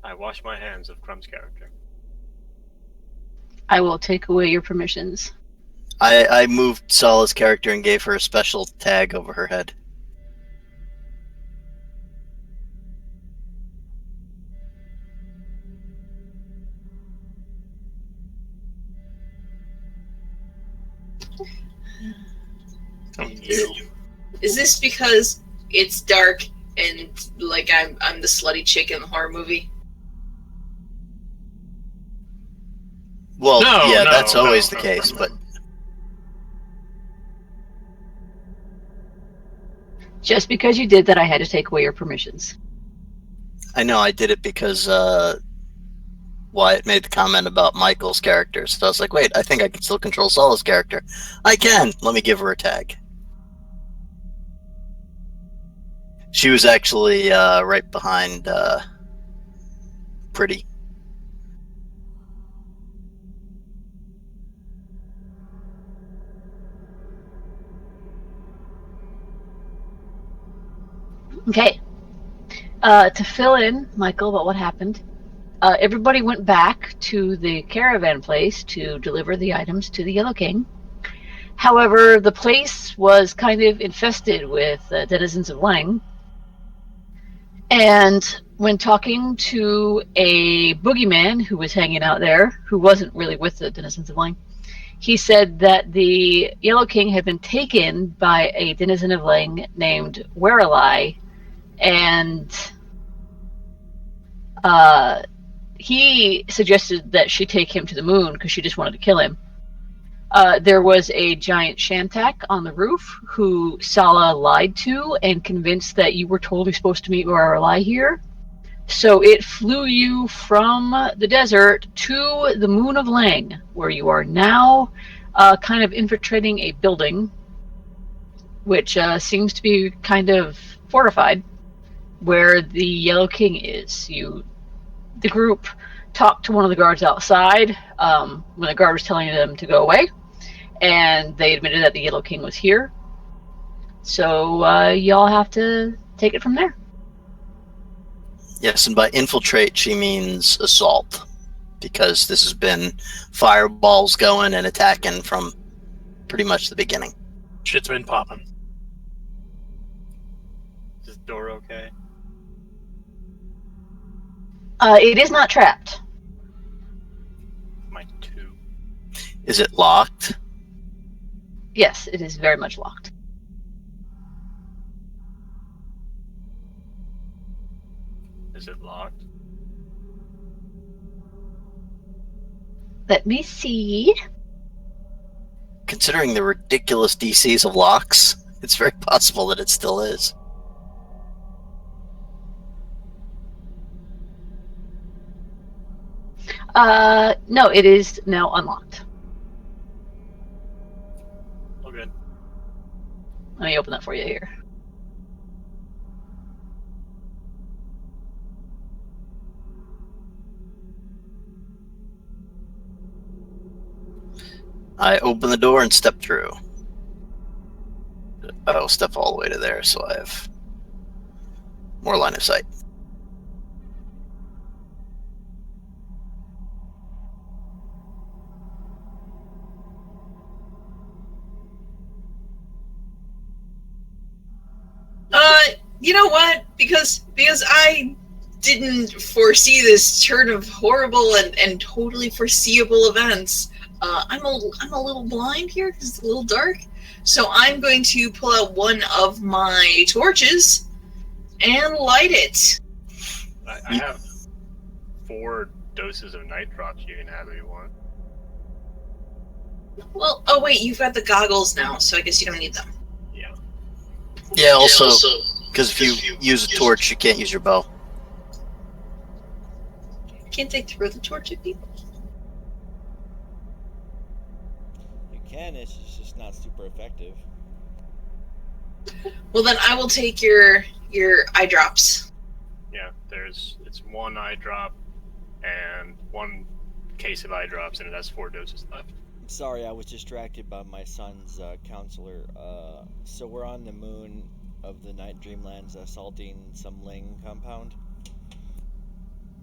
I wash my hands of Crumb's character. I will take away your permissions. I moved Sala's character and gave her a special tag over her head. Is this because it's dark and like I'm the slutty chick in the horror movie? Well, No, that's always the case, but Just because you did that, I had to take away your permissions. I know I did it because Wyatt made the comment about Michael's character. So I was like, wait, I think I can still control Sala's character. I can. Let me give her a tag. She was actually right behind Pretty. Okay. To fill in, Michael, about what happened, everybody went back to the caravan place to deliver the items to the Yellow King. However, the place was kind of infested with denizens of Lang. And when talking to a boogeyman who was hanging out there, who wasn't really with the denizens of Lang, he said that the Yellow King had been taken by a denizen of Lang named Werelai, and he suggested that she take him to the moon because she just wanted to kill him. There was a giant Shantak on the roof who Sala lied to and convinced that you were totally supposed to meet Werelai here. So it flew you from the desert to the moon of Lang, where you are now kind of infiltrating a building, which seems to be kind of fortified, where the Yellow King is. The group talked to one of the guards outside when the guard was telling them to go away, and they admitted that the Yellow King was here. So y'all have to take it from there. Yes, and by infiltrate, she means assault. Because this has been fireballs going and attacking from pretty much the beginning. Shit's been popping. Is this door okay? It is not trapped. My two. Is it locked? Yes, it is very much locked. Is it locked? Let me see. Considering the ridiculous DCs of locks, it's very possible that it still is. No, it is now unlocked. Oh, good. Let me open that for you here. I open the door and step through. I'll step all the way to there, so I have more line of sight. You know what? Because I didn't foresee this turn of horrible and totally foreseeable events. I'm a little blind here because it's a little dark. So I'm going to pull out one of my torches and light it. I have 4 doses of night drops you can have if you want. Well, oh wait, you've got the goggles now, so I guess you don't need them. Yeah. Yeah, also, because if you use a torch, you can't use your bow. Can't they throw the torch at people? You can, it's just not super effective. Well, then I will take your eye drops. Yeah, it's 1 eye drop and 1 case of eye drops, and it has 4 doses left. Sorry, I was distracted by my son's counselor. So we're on the moon. of the Night Dreamlands assaulting some Ling compound?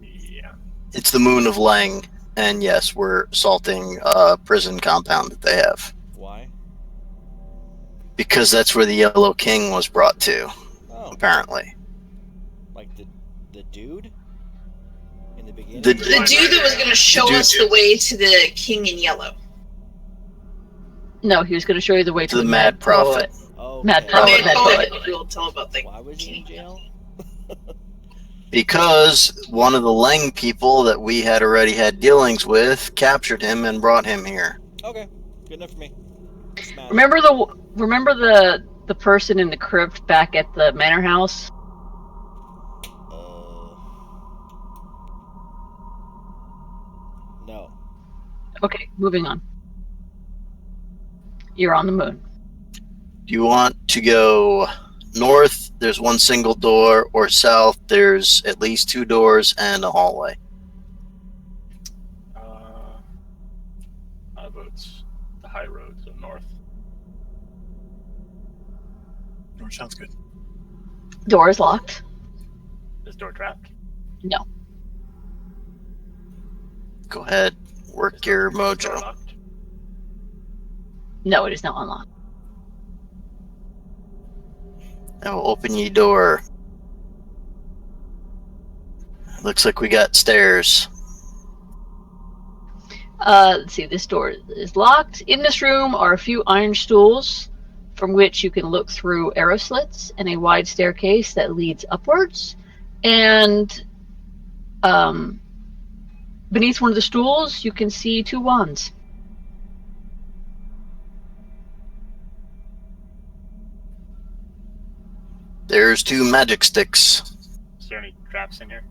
Yeah. It's the Moon of Lang, and yes, we're assaulting a prison compound that they have. Why? Because that's where the Yellow King was brought to, Oh, apparently. like the dude in the beginning. The The dude that was going to show Dude. us the way to the King in Yellow. No, he was going to show you the way to The the Mad Prophet. Okay. Mad The Prophet, Mad Mad Poet Poet. will tell about the Why was he in King. jail? Because one of the Lang people that we had already had dealings with captured him and brought him here. Okay, good enough for me. Smash. Remember the person in the crypt back at the manor house? No. Okay, moving on. You're on the moon. Do you want to go north? There's one single door, or south? There's at least 2 doors and a hallway. How about the high road, so north? North sounds good. Door is locked. Is door trapped? No. Go ahead, work your Door mojo. locked? No, it is not unlocked. I will open ye door. Looks like we got stairs. Let's see, this door is locked. In this room are a few iron stools from which you can look through arrow slits and a wide staircase that leads upwards. And beneath one of the stools, you can see 2 wands. There's 2 magic sticks. Is there any traps in here?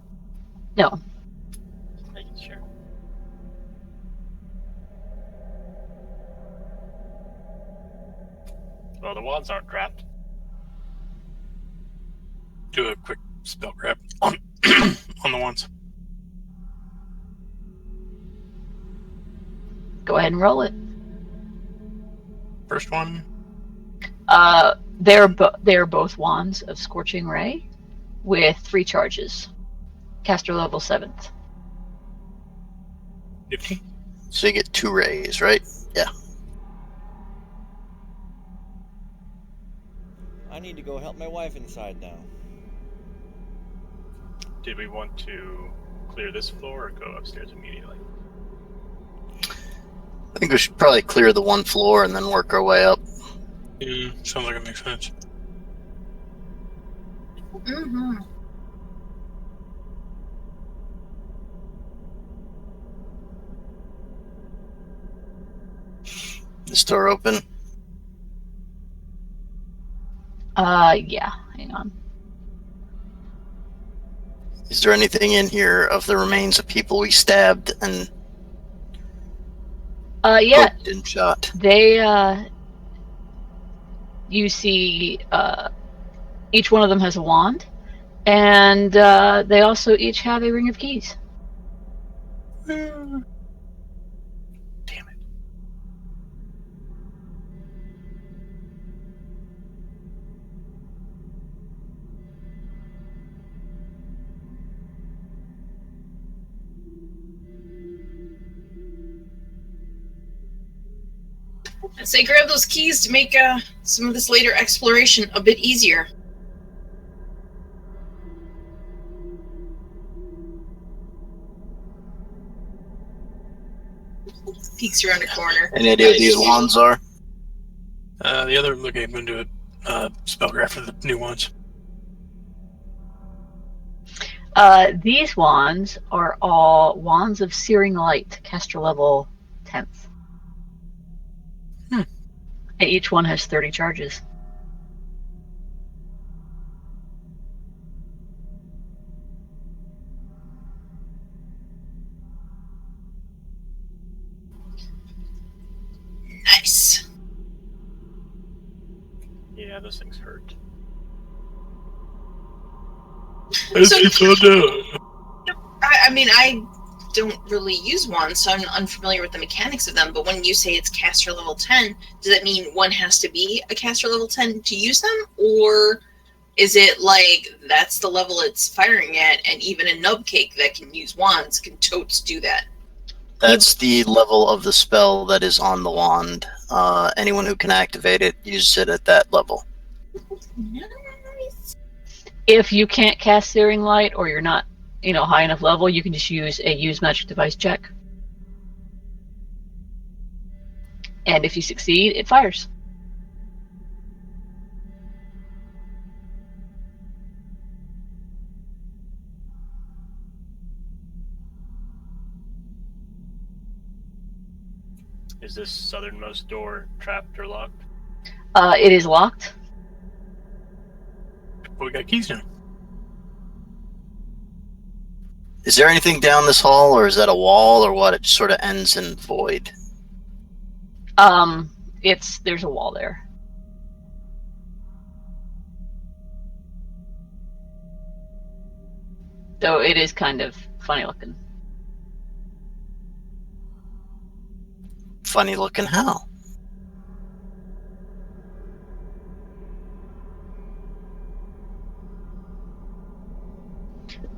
No. Making sure. Well, the wands aren't trapped. Do a quick spell grab on on the ones. Go ahead and roll it. First one. They're both wands of Scorching Ray with 3 charges. Caster level 7th. 50. So you get 2 rays, right? Yeah. I need to go help my wife inside now. Did we want to clear this floor or go upstairs immediately? I think we should probably clear the 1 floor and then work our way up. Sounds like it makes sense. Mm-hmm. This door open. Yeah, hang on. Is there anything in here of the remains of people we stabbed and Yeah, poked and shot? they, you see, each one of them has a wand, and they also each have a ring of keys. Damn it. I'd say grab those keys to make some of this later exploration a bit easier. Peeks around a corner. Any idea what these wands are? The other, okay, I'm going to do a spell grab for the new ones. These wands are all wands of Searing Light, caster level 10th. And each one has 30 charges. Nice. Yeah, those things hurt. As So- you fell down. I mean, I don't really use wands, so I'm unfamiliar with the mechanics of them, but when you say it's caster level 10, does that mean one has to be a caster level 10 to use them? Or Is it like that's the level it's firing at, and even a nubcake that can use wands can totes do that? That's the level of the spell that is on the wand. Anyone who can activate it uses it at that level. Nice. If you can't cast Searing Light or you're not, high enough level, you can just use a Use Magic Device check. And if you succeed, it fires. Is this southernmost door trapped or locked? It is locked. But we got keys now. Is there anything down this hall, or is that a wall, or what? It just sort of ends in void. There's a wall there. So it is kind of funny looking. Funny looking how?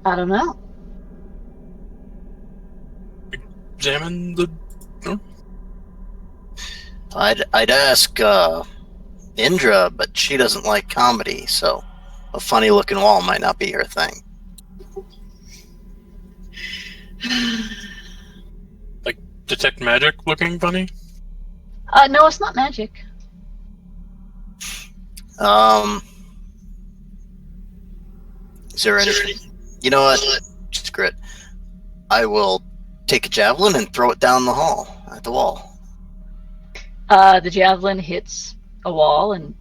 I don't know. Examine the door. I'd ask Indra, but she doesn't like comedy, so a funny looking wall might not be her thing. Like detect magic looking funny? No, it's not magic. Is there anything? You know what? Screw it. I will take a javelin and throw it down the hall at the wall. The javelin hits a wall and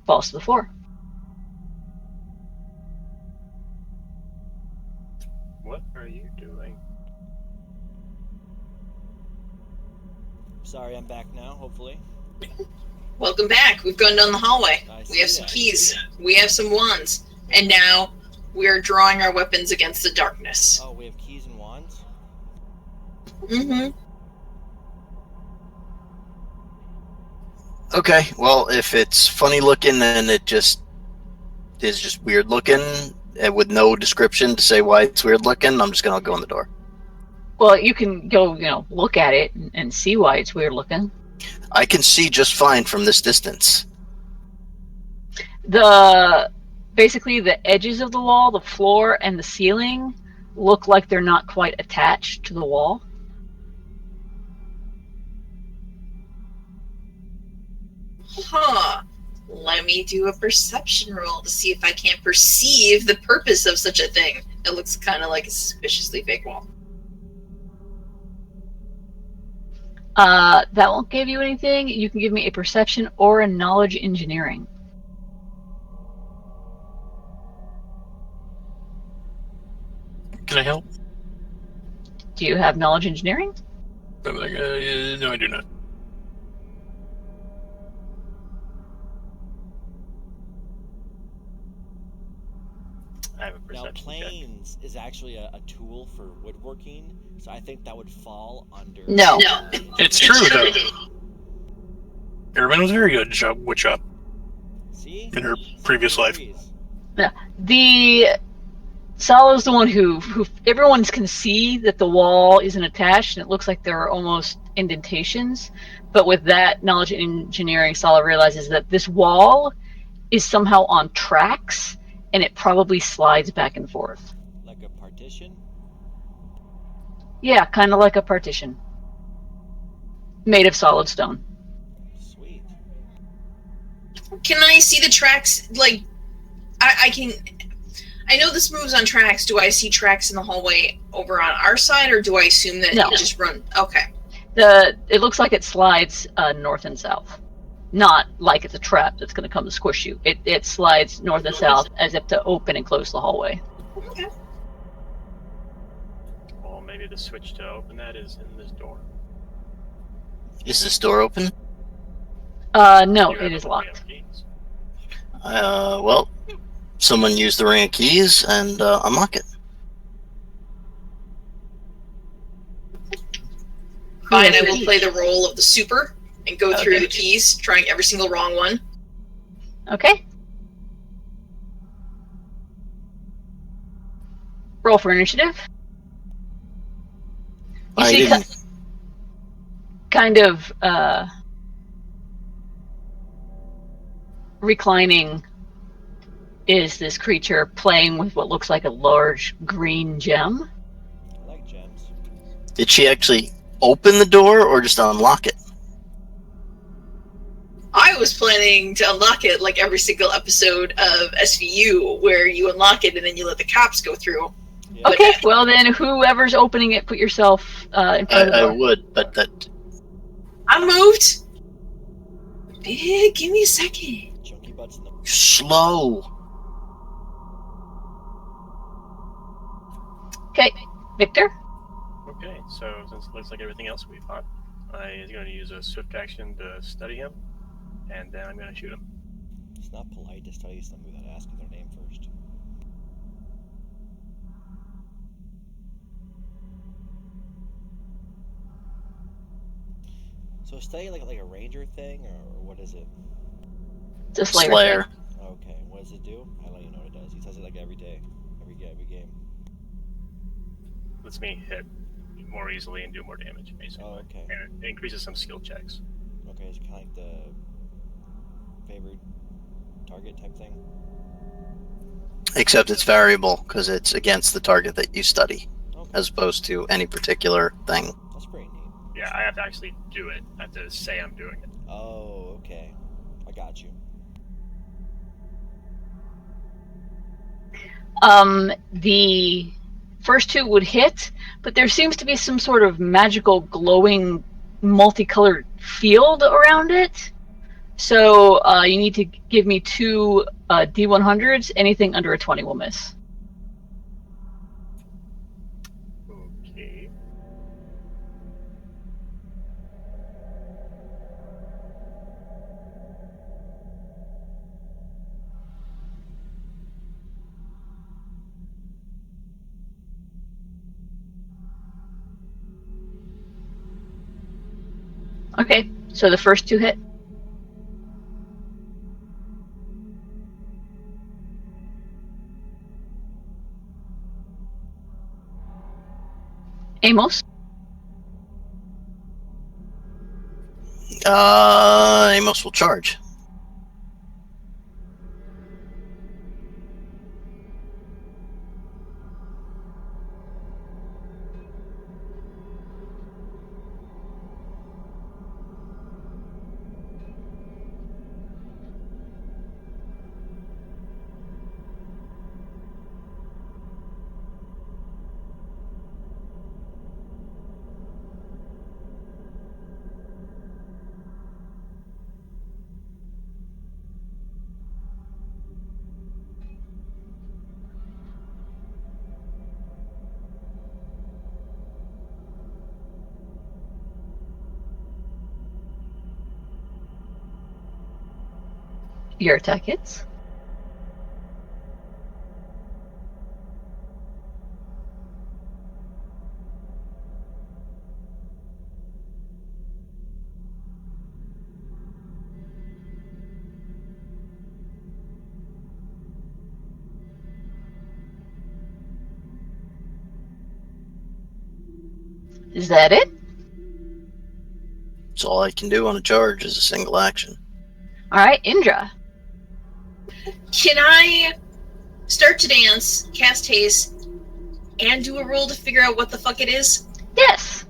falls to the floor. What are you doing? Sorry, I'm back now, hopefully. Welcome back. We've gone down the hallway. I We have see some that. keys. We have some wands. And now we're drawing our weapons against the darkness. Oh, we have keys and wands? Mm-hmm. Okay, well, if it's funny looking and it just is just weird looking with no description to say why it's weird looking, I'm just gonna go in the door. Well, you can go, look at it and see why it's weird looking. I can see just fine from this distance. Basically the edges of the wall, the floor, and the ceiling look like they're not quite attached to the wall. Huh. Let me do a perception roll to see if I can't perceive the purpose of such a thing. It looks kind of like a suspiciously fake wall. That won't give you anything. You can give me a perception or a knowledge engineering. Can I help? Do you have knowledge engineering? I'm like, no, I do not. I have a Now, perception check. planes is actually a tool for woodworking, so I think that would fall under... No. It's true, though. Irvin was very good at wood shop. See? In her previous life. The Salo's the one who everyone can see that the wall isn't attached and it looks like there are almost indentations. But with that knowledge engineering, Salo realizes that this wall is somehow on tracks and it probably slides back and forth. Like a partition? Yeah, kind of like a partition. Made of solid stone. Sweet. Can I see the tracks? Like, I can... I know this moves on tracks. Do I see tracks in the hallway over on our side, or do I assume that No. it just run? Okay. It looks like it slides north and south. Not like it's a trap that's going to come to squish you. It slides north and south as if to open and close the hallway. Okay. Well, maybe the switch to open that is in this door. Is this door open? No, You it have is a way locked. of keys. Well, someone used the ring of keys and unlock it. Fine, has I the will key? play the role of the super and go through Okay. the keys, trying every single wrong one. Okay. roll for initiative. You I see didn't. kind of reclining is this creature playing with what looks like a large green gem. I like gems. Did she actually open the door or just unlock it? I was planning to unlock it like every single episode of SVU, where you unlock it and then you let the cops go through. Yeah. Okay, well then, whoever's opening it, put yourself in front of the I door. would, but that I moved. Big, give me a second. Chunky butts in the. slow. Okay, Victor. Okay, so since it looks like everything else we fought, I'm going to use a swift action to study him, and then I'm going to shoot him. It's not polite to study somebody without asking their name first. So study like a ranger thing, or what is it? It's a Slayer. Slayer. thing. Okay, what does it do? I don't even know what it does. He says it like every day, every game. Lets me hit more easily and do more damage, basically. Oh, okay. And it increases some skill checks. Okay, it's kind of like the favored target type thing. Except it's variable because it's against the target that you study, Okay, as opposed to any particular thing. that's pretty neat. Yeah, I have to actually do it. I have to say I'm doing it. Oh, okay. I got you. The first two would hit, but there seems to be some sort of magical, glowing, multicolored field around it. So you need to give me two D100s. Anything under a 20 will miss. Okay. Okay, so the first two hit. Amos. Amos will charge. Your attack hits. Is that it? That's all I can do on a charge is a single action. All right, Indra. Can I start to dance, cast haste, and do a roll to figure out what the fuck it is? Yes.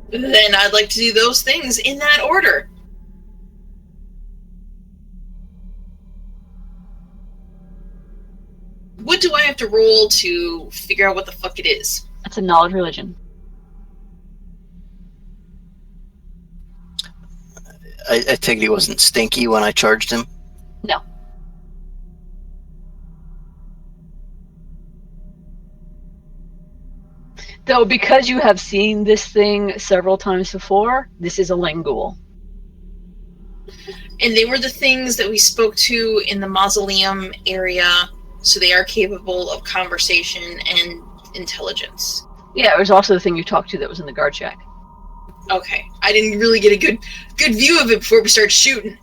Then I'd like to do those things in that order. What do I have to roll to figure out what the fuck it is? That's a knowledge religion. I take it he wasn't stinky when I charged him. No. Though, because you have seen this thing several times before, this is a Langul. And they were the things that we spoke to in the mausoleum area, so they are capable of conversation and intelligence. Yeah, it was also the thing you talked to that was in the guard shack. Okay, I didn't really get a good view of it before we started shooting.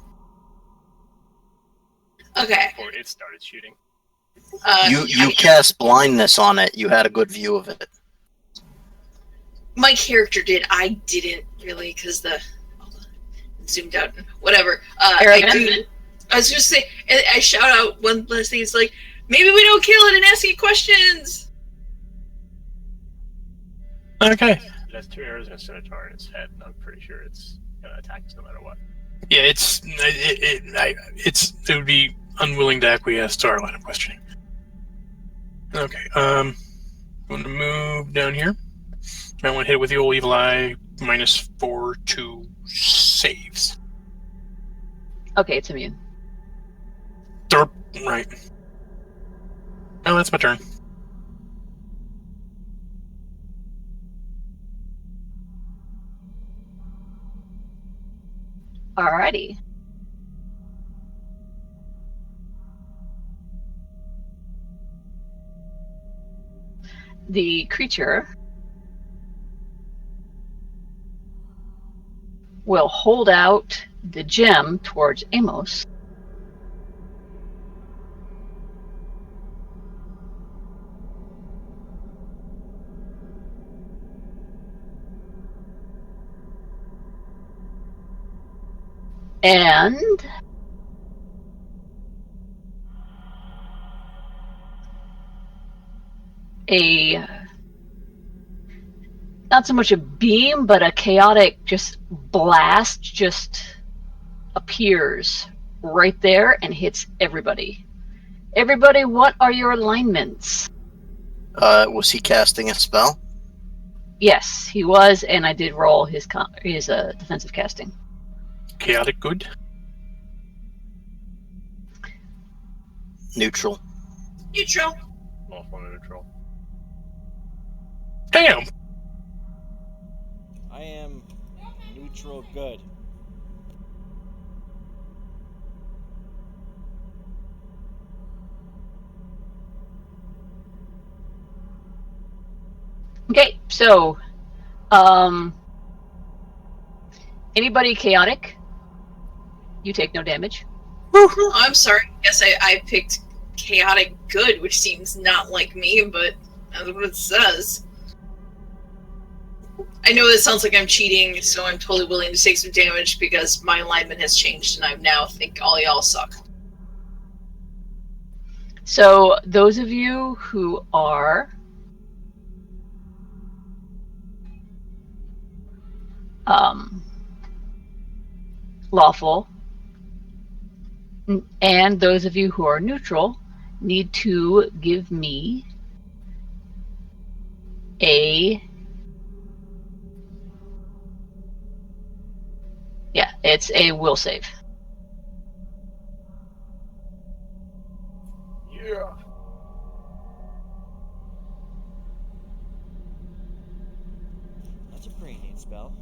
Okay, Before it started shooting. You cast blindness on it. You had a good view of it. My character did. I didn't really, because the zoomed out and whatever. I was just saying, I shout out one last thing. It's like, maybe we don't kill it and ask it questions. Okay. It has 2 arrows and a scimitar in its head, and I'm pretty sure it's gonna attack us no matter what. Yeah, it would be unwilling to acquiesce to our line of questioning. Okay. I'm gonna move down here. I want to hit it with the old evil eye. -4 to saves. Okay, it's immune. Right. Oh, that's my turn. Alrighty. The creature will hold out the gem towards Amos. And not so much a beam, but a chaotic just blast just appears right there and hits everybody. Everybody, what are your alignments? Was he casting a spell? Yes, he was, and I did roll his defensive casting. Chaotic good. Neutral. Neutral. Lawful neutral. Damn. I am neutral good. Okay, so anybody chaotic? You take no damage. Oh, I'm sorry. Yes, I picked chaotic good, which seems not like me, but that's what it says. I know this sounds like I'm cheating, so I'm totally willing to take some damage because my alignment has changed and I now think all y'all suck. So those of you who are lawful and those of you who are neutral need to give me it's a will save. Yeah. That's a pretty neat spell.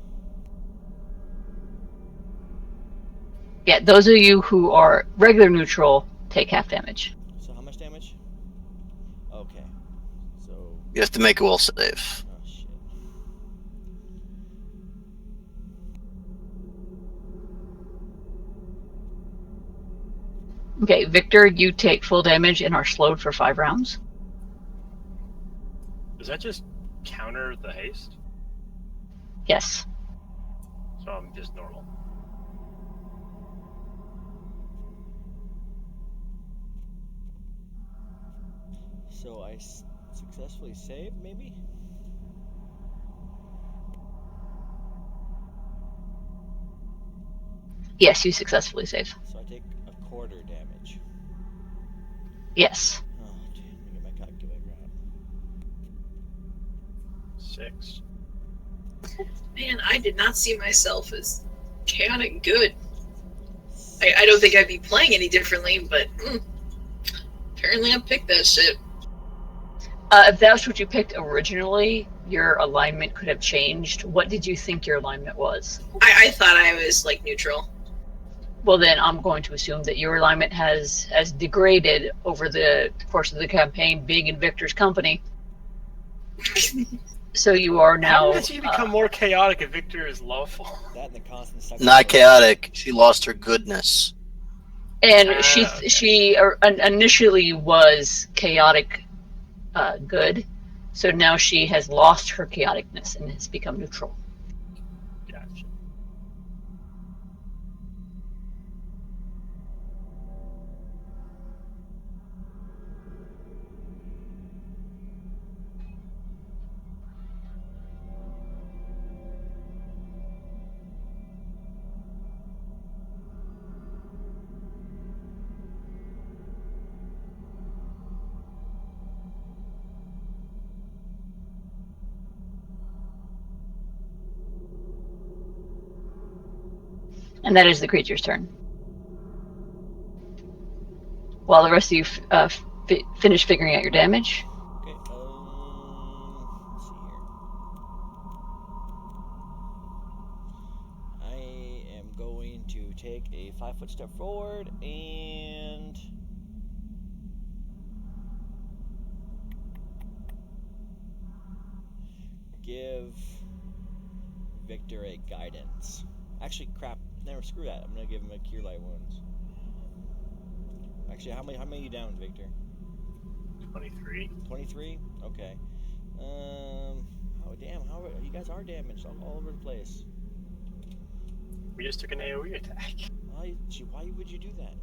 Yeah, those of you who are regular neutral take half damage. So how much damage? Okay. So. You have to make a will save. Oh shit. Okay, Victor, you take full damage and are slowed for 5 rounds. Does that just counter the haste? Yes. So I'm just normal. So I successfully saved, maybe? Yes, you successfully save. So I take a quarter damage. Yes. Oh, dude, let me get my calculator out. 6. Man, I did not see myself as chaotic good. I don't think I'd be playing any differently, but apparently I picked that shit. If that's what you picked originally, your alignment could have changed. What did you think your alignment was? I thought I was like neutral. Well, then I'm going to assume that your alignment has degraded over the course of the campaign, being in Victor's company. So you are now. How did she become more chaotic if Victor is lawful? That and the constant suck. Not chaotic. She lost her goodness. And she Okay. she initially was chaotic good, so now she has lost her chaoticness and has become neutral. Gotcha. And that is the creature's turn. While the rest of you finish figuring out your damage. Okay. Let's see here. I am going to take a 5-foot step forward and give Victor a guidance. Actually, crap. Never screw that. I'm gonna give him a cure light wounds. Actually, how many are you down, Victor? 23. 23. Okay. Oh damn! How you guys are damaged all over the place. We just took an AoE attack. Why would you do that?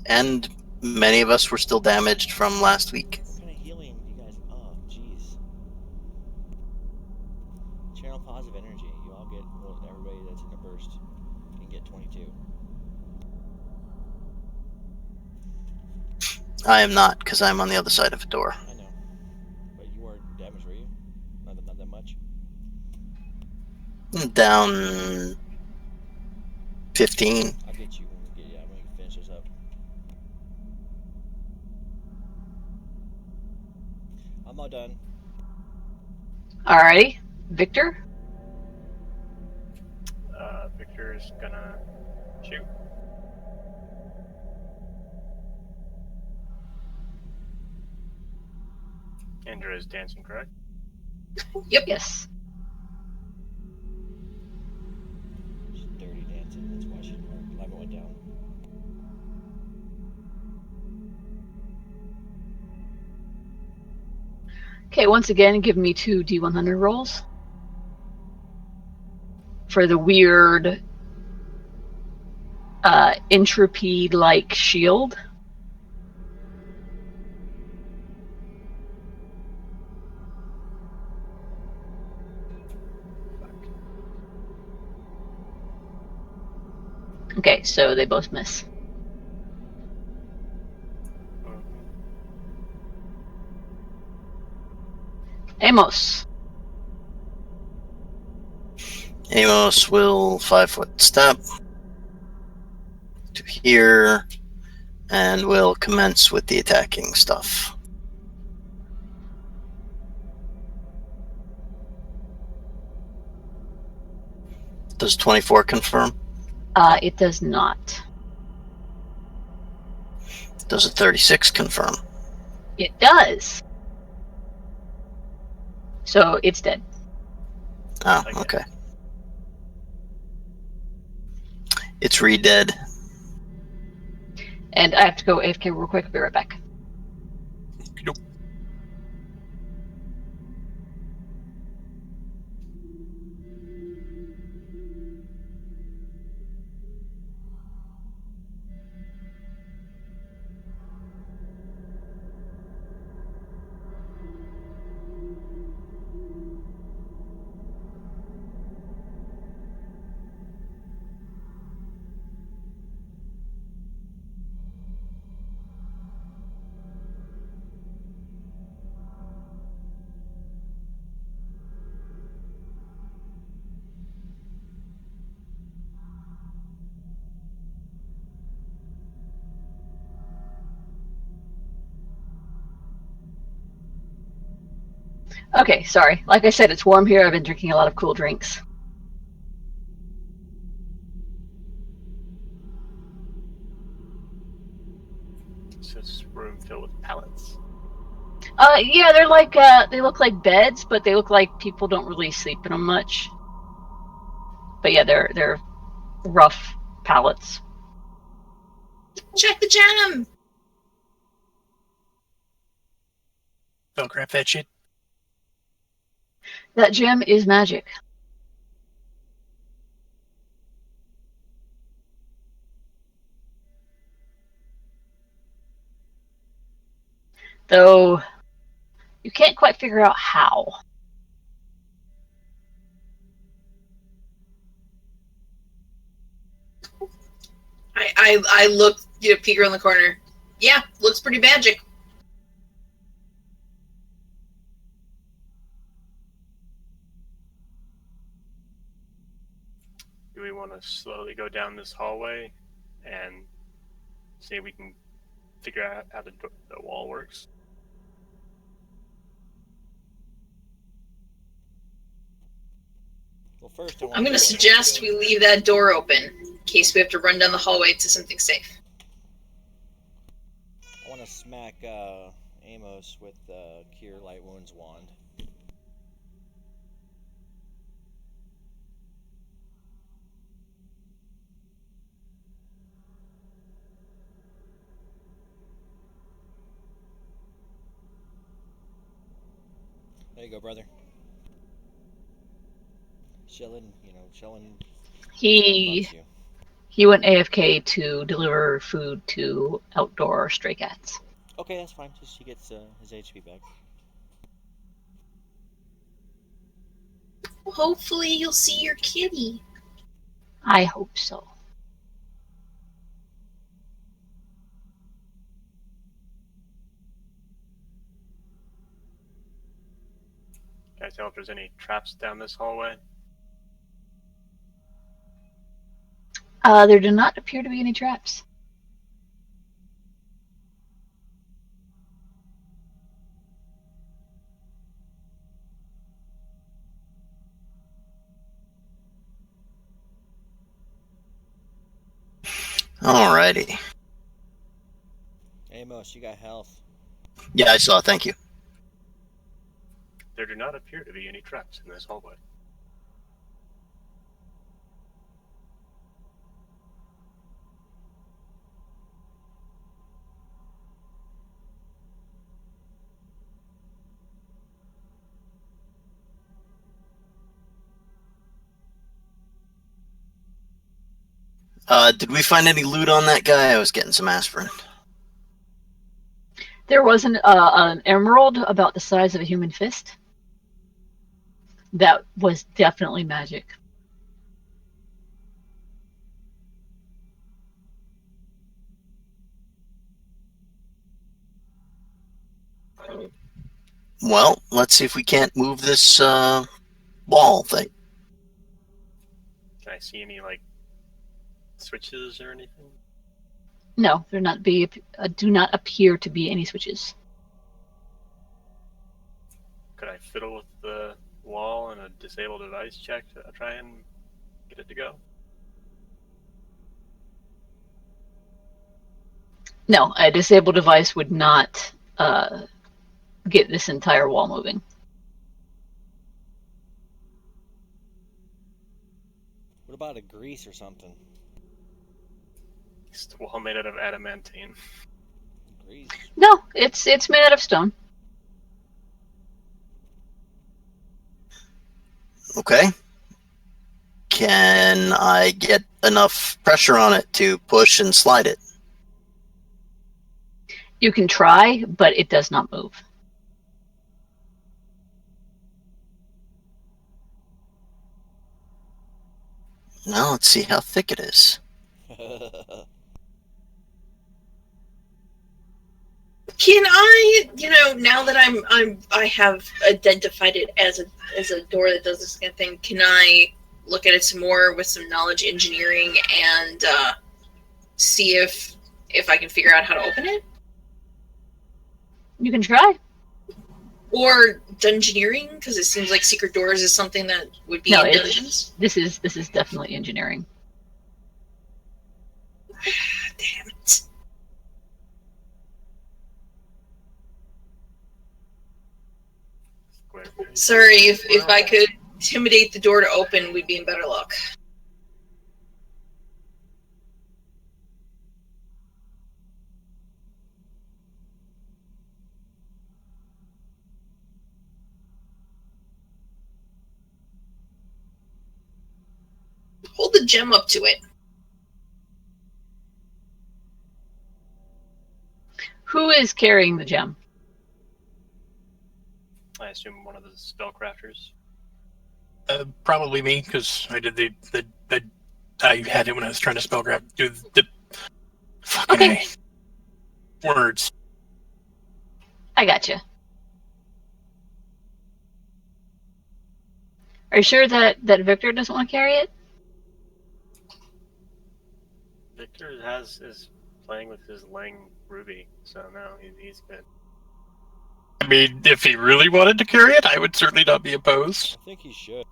And many of us were still damaged from last week. What kind of healing you guys? Oh, jeez. Channel positive energy. You all get, well, everybody that's in a burst can get 22. I am not, because I'm on the other side of a door. I know. But you weren't damaged, were you? Not that much? Down 15. I'll get you when we get, I'm going to finish this up. I'm all done. Alrighty, Victor. Victor's gonna shoot. Andra is dancing, correct? Yep. Yes. She's dirty dancing. That's why her level went down. Okay, once again, give me 2 D100 rolls for the weird entropy-like shield. Okay, so they both miss. Amos. Amos will 5-foot step to here and will commence with the attacking stuff. Does 24 confirm? It does not. Does a 36 confirm? It does. So it's dead. Oh, okay. It's re-dead. And I have to go AFK real quick. I'll be right back. Nope. Okay, sorry. Like I said, it's warm here. I've been drinking a lot of cool drinks. So it's a room filled with pallets. Yeah, they're like they look like beds, but they look like people don't really sleep in them much. But yeah, they're rough pallets. Check the gem! I'll grab that shit. That gem is magic. Though you can't quite figure out how. I look, peek around the corner. Yeah, looks pretty magic. Do we want to slowly go down this hallway and see if we can figure out how the wall works? Well, first I'm going to suggest we leave that door open in case we have to run down the hallway to something safe. I want to smack Amos with the Cure Light Wounds wand. There you go, brother. Chilling. He went AFK to deliver food to outdoor stray cats. Okay, that's fine. Just he gets his HP back. Hopefully you'll see your kitty. I hope so. Can I tell if there's any traps down this hallway? There do not appear to be any traps. Alrighty. Amos, you got health. Yeah, I saw. Thank you. There do not appear to be any traps in this hallway. Did we find any loot on that guy? I was getting some aspirin. There was an emerald about the size of a human fist. That was definitely magic. Well, let's see if we can't move this wall thing. Can I see any, switches or anything? No, there do not appear to be any switches. Could I fiddle with the wall and a disable device check to try and get it to go? No, a disabled device would not get this entire wall moving. What about a grease or something? It's the wall made out of adamantine. Grease. No, it's made out of stone. Okay. Can I get enough pressure on it to push and slide it? You can try, but it does not move. Now let's see how thick it is. Can I, now that I have identified it as a door that does this kind of thing, can I look at it some more with some knowledge engineering and see if I can figure out how to open it? You can try. Or dungeoneering, because it seems like secret doors is something that would be in dungeons. This is definitely engineering. Damn it. Sorry, if I could intimidate the door to open, we'd be in better luck. hold the gem up to it. Who is carrying the gem? I assume one of the spellcrafters. Probably me, because I did the I had it when I was trying to do the fucking Okay. words. I gotcha. Are you sure that Victor doesn't want to carry it? Victor is playing with his Lang Ruby, so no, he's good. I mean, if he really wanted to carry it, I would certainly not be opposed. I think he should.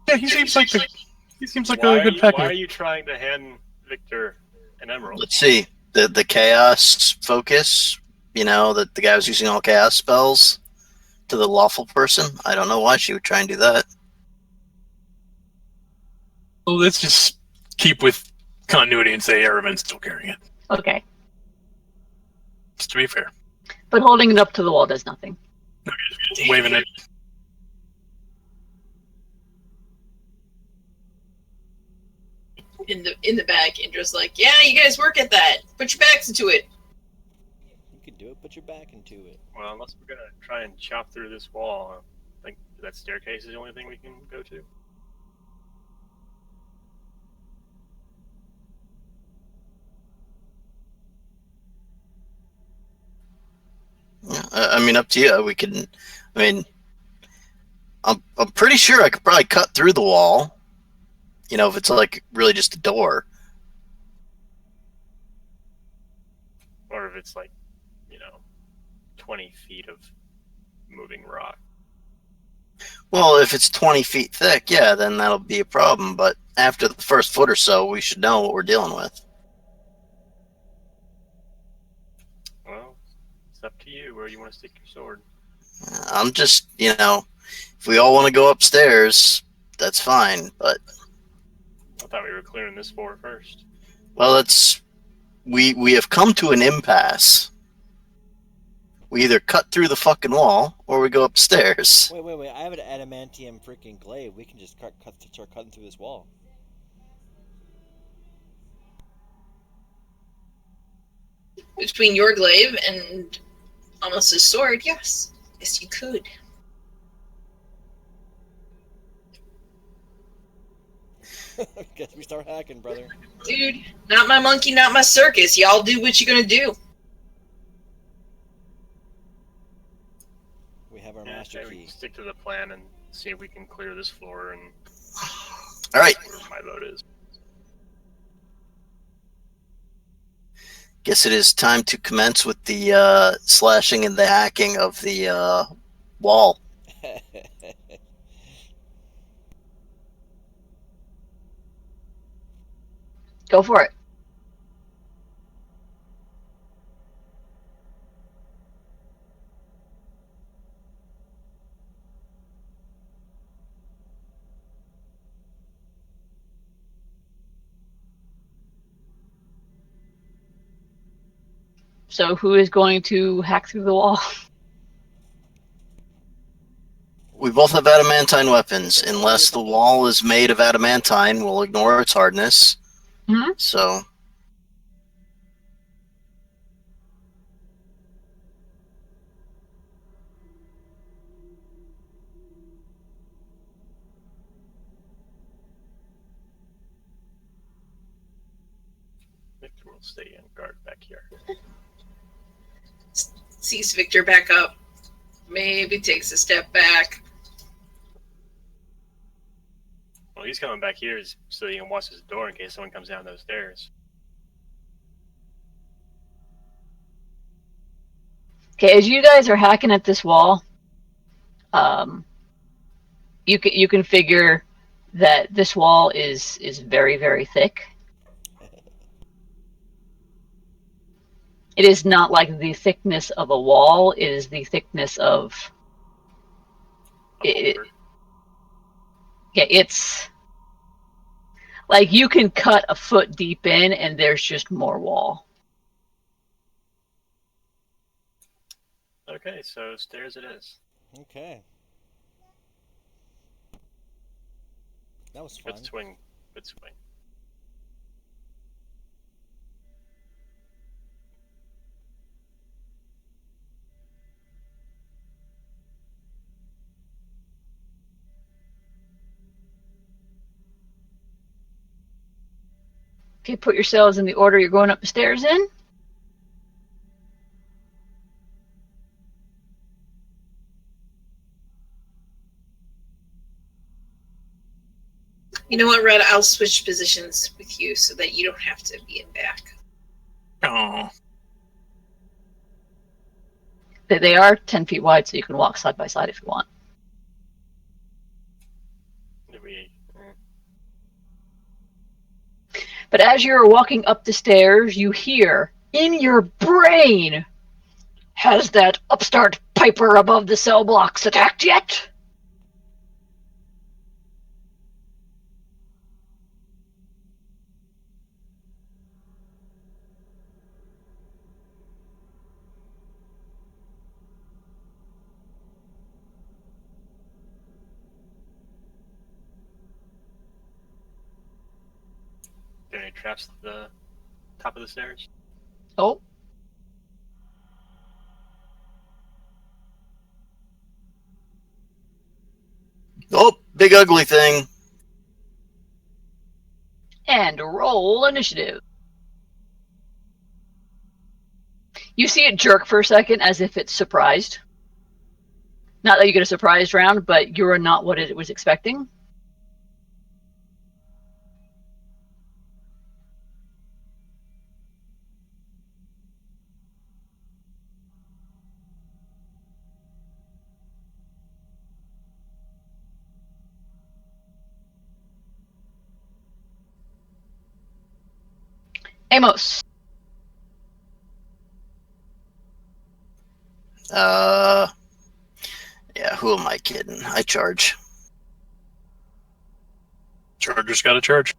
Yeah, he seems like Why a good pack. Why are you trying to hand Victor an emerald? Let's see. The chaos focus, you know, that the guy was using all chaos spells to the lawful person. I don't know why she would try and do that. Well, let's just keep with continuity and say Aramin's still carrying it. Okay. Just to be fair. But holding it up to the wall does nothing. Okay, just waving it. In the back, Indra's like, yeah, you guys work at that. Put your backs into it. You can do it. Put your back into it. Well, unless we're gonna try and chop through this wall, I think that staircase is the only thing we can go to. Yeah, I mean, up to you. We can. I mean, I'm pretty sure I could probably cut through the wall. You know, if it's like really just a door. Or if it's like, 20 feet of moving rock. Well, if it's 20 feet thick, yeah, then that'll be a problem. But after the first foot or so, we should know what we're dealing with. Well, it's up to you where you want to stick your sword. I'm just, you know, if we all want to go upstairs, that's fine. But I thought we were clearing this floor first. well, it's we have come to an impasse. We either cut through the fucking wall or we go upstairs. Wait. I have an adamantium freaking glaive. We can just start cutting through this wall. Between your glaive and Amos's sword, yes. Yes, you could. Guess we start hacking, brother. Dude, not my monkey, not my circus. Y'all do what you're gonna do. We have our Yeah, master we key. stick to the plan and see if we can clear this floor, and All right. my vote is. Guess it is time to commence with the slashing and the hacking of the wall. Go for it. So who is going to hack through the wall? We both have adamantine weapons. Unless the wall is made of adamantine, we'll ignore its hardness. Mhm. So, Victor will stay on guard back here. Sees Victor back up. Maybe takes a step back. Well, he's coming back here so he can watch his door in case someone comes down those stairs. Okay, as you guys are hacking at this wall, you can figure that this wall is very, very thick. It is not like the thickness of a wall. It is the thickness of it. Yeah, it's like you can cut a foot deep in, and there's just more wall. Okay, so stairs it is. Okay. That was fun. Good swing. Good swing. Okay, put yourselves in the order you're going up the stairs in. You know what, Red? I'll switch positions with you so that you don't have to be in back. Oh, They are 10 feet wide, so you can walk side by side if you want. Did we? But as you're walking up the stairs, you hear in your brain, has that upstart piper above the cell blocks attacked yet? Did any traps at the top of the stairs? Oh, Oh, big ugly thing. and roll initiative. You see it jerk for a second as if it's surprised. Not that you get a surprise round, but you're not what it was expecting. Amos. Yeah, who am I kidding? I charge. Charger's got a charge.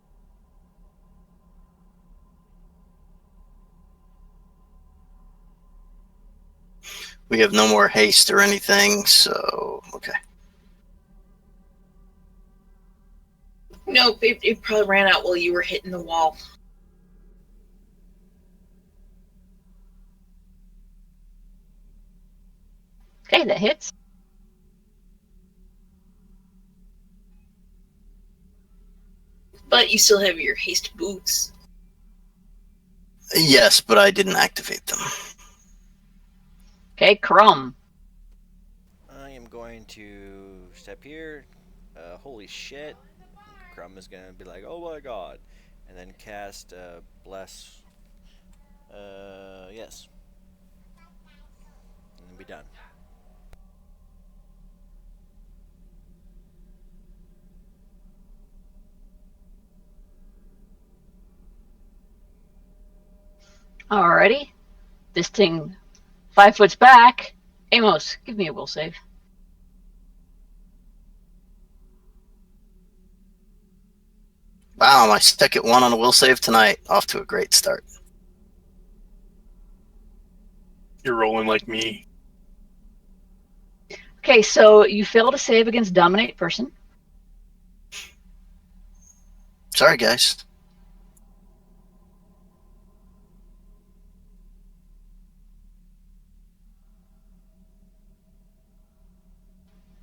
We have no more haste or anything, so okay. Nope, it probably ran out while you were hitting the wall. Okay, that hits. But you still have your haste boots. Yes, but I didn't activate them. Okay, Crumb. I am going to step here. Holy shit. Crumb is going to be like, oh my god. And then cast Bless. Yes. And then be done. Alrighty. This thing 5 foot back. Amos, give me a will save. Wow, my second one on a will save tonight. Off to a great start. You're rolling like me. Okay, so you fail to save against Dominate Person. Sorry, guys.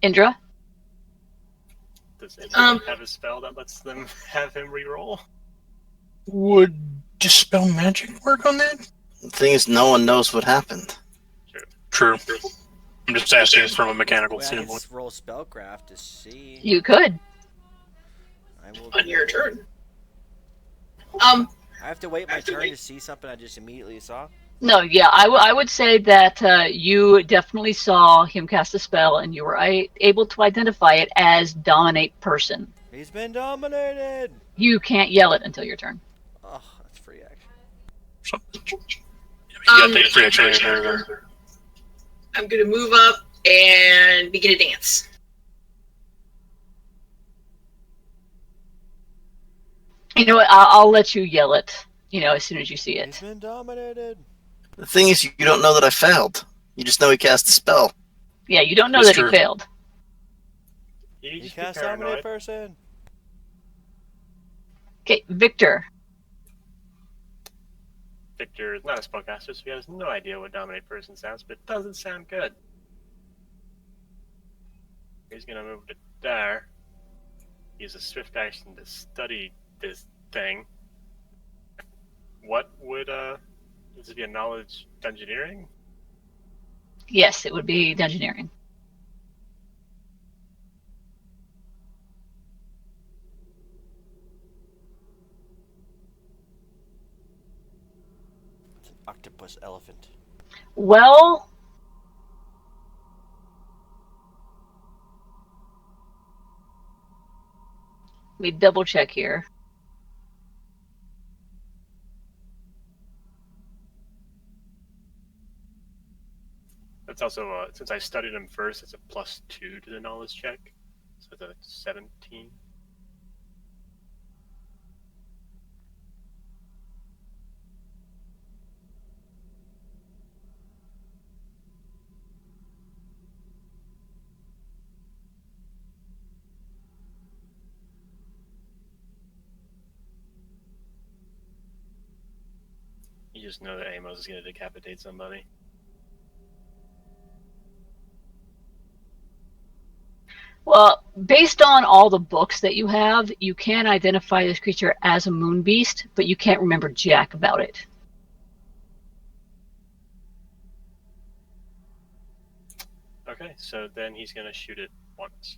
Indra. Does anyone have a spell that lets them have him reroll? Would Dispel Magic work on that? The thing is, no one knows what happened. True. I'm just asking from a mechanical Wait, I can standpoint. roll Spellcraft to see. You could. I will On do your that. turn. I have to wait my turn to see something I just immediately saw. No, yeah, I would say that you definitely saw him cast a spell and you were able to identify it as Dominate Person. He's been dominated! You can't yell it until your turn. Oh, that's free action. You gotta take a free action there. I'm going to move up and begin a dance. You know what? I'll let you yell it, as soon as you see He's it. been dominated! The thing is, you don't know that I failed. You just know he cast a spell. Yeah, you don't know That's that true. he failed. You He just be cast Dominate paranoid. Person! Okay, Victor. Victor is not a spellcaster, so he has no idea what dominate person sounds, but it doesn't sound good. He's gonna move to there. Use a swift action to study this thing. What would this be a knowledge dungeoneering? Yes, it would be dungeoneering. It's an octopus elephant. Well, let me double check here. That's also since I studied him first, it's a +2 to the knowledge check, so it's a 17. You just know that Amos is going to decapitate somebody. Well, based on all the books that you have, you can identify this creature as a moon beast, but you can't remember jack about it. Okay, so then he's going to shoot it once.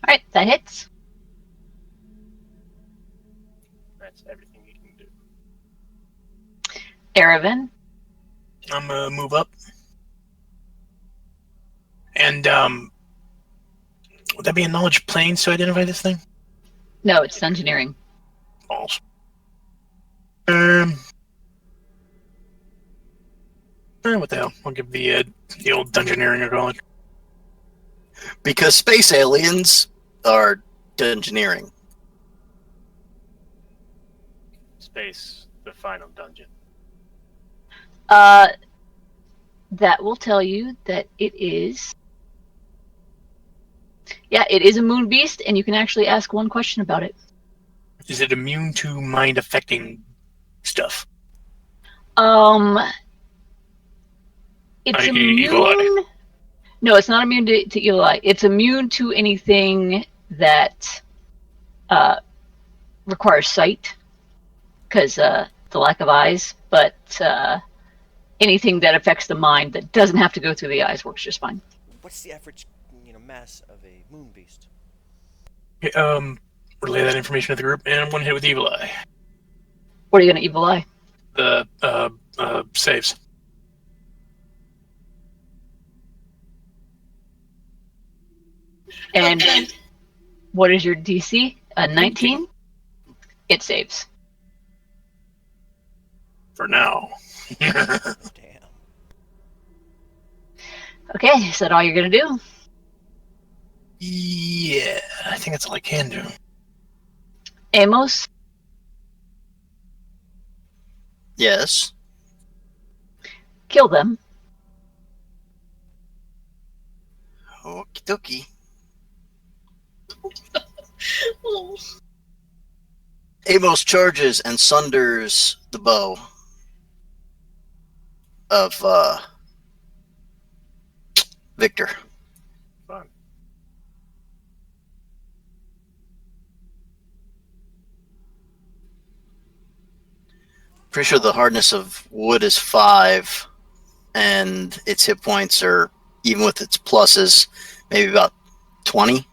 All right, that hits. That's everything you can do. Aravan. I'm gonna move up. And would that be a knowledge plane to identify this thing? No, it's dungeoneering. Balls. What the hell? I'll give the old dungeoneering a call. Because space aliens are dungeoneering. Space, the final dungeon. That will tell you that it is. Yeah, it is a moon beast, and you can actually ask one question about it. Is it immune to mind affecting stuff? It's Evil eye. immune. No, it's not immune to evil eye. It's immune to anything that requires sight, because the lack of eyes. But anything that affects the mind that doesn't have to go through the eyes works just fine. What's the average, mass of a moon beast? Okay, relay that information to the group, and I'm one hit with evil eye. What are you going to evil eye? The saves. And Okay. what is your DC? 19? It saves. For now. Damn. Okay, is that all you're going to do? Yeah, I think that's all I can do. Amos? Yes. Kill them. Okie dokie. Oh. Amos charges and sunders the bow of Victor. Fun. Pretty sure the hardness of wood is 5, and its hit points are, even with its pluses, maybe about 20.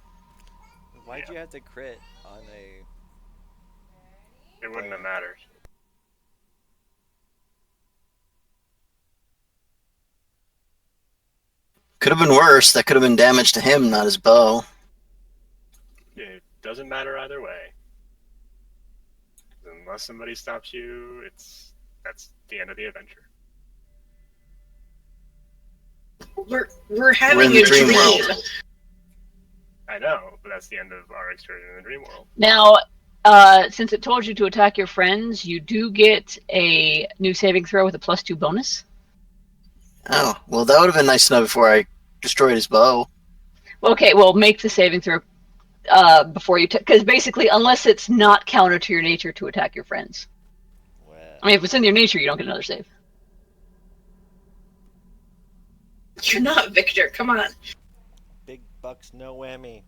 Why'd you have to crit on a... It wouldn't have mattered. Could have been worse. That could have been damage to him, not his bow. It doesn't matter either way. Unless somebody stops you, that's the end of the adventure. We're having We're in the a dream dream. world. I know, but that's the end of our excursion in the dream world. Now, since it told you to attack your friends, you do get a new saving throw with a +2 bonus. Oh, well, that would have been nice to know before I destroyed his bow. Okay, well, make the saving throw before you, because basically, unless it's not counter to your nature to attack your friends. Well, I mean, if it's in your nature, you don't get another save. You're not Victor. Come on. big bucks, no whammy.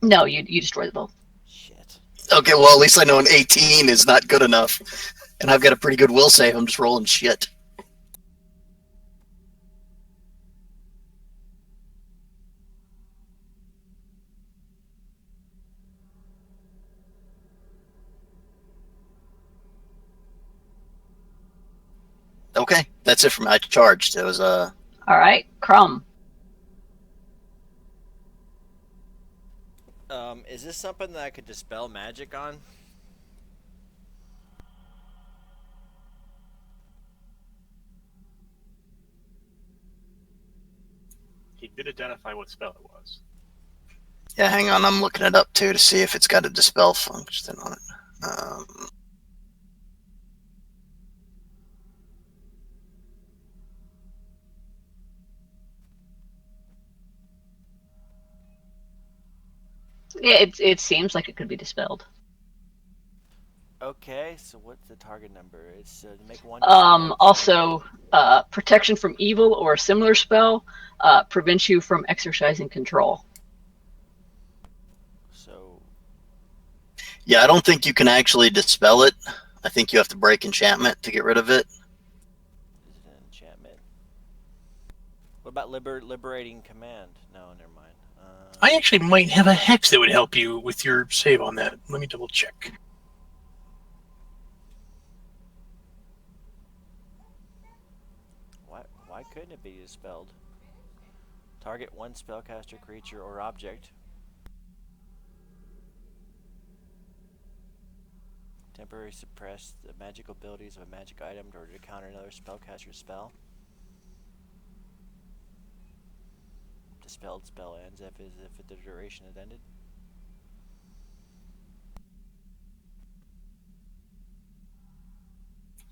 No, you destroy the bow. Shit. Okay, well, at least I know an 18 is not good enough. And I've got a pretty good will save. I'm just rolling shit. Okay, that's it for me. I charged. It was All right, Crumb. Is this something that I could dispel magic on? He did identify what spell it was. Yeah, hang on. I'm looking it up too to see if it's got a dispel function on it. Yeah, it seems like it could be dispelled. Okay, so what's the target number? It's to make one. Also, protection from evil or a similar spell prevents you from exercising control. So Yeah, I don't think you can actually dispel it. I think you have to break enchantment to get rid of it. is it an enchantment? What about liberating command? No, never mind. I actually might have a hex that would help you with your save on that. Let me double check. Why couldn't it be dispelled? Target one spellcaster, creature, or object. Temporarily suppress the magic abilities of a magic item in order to counter another spellcaster's spell. Dispelled spell ends if the duration has ended.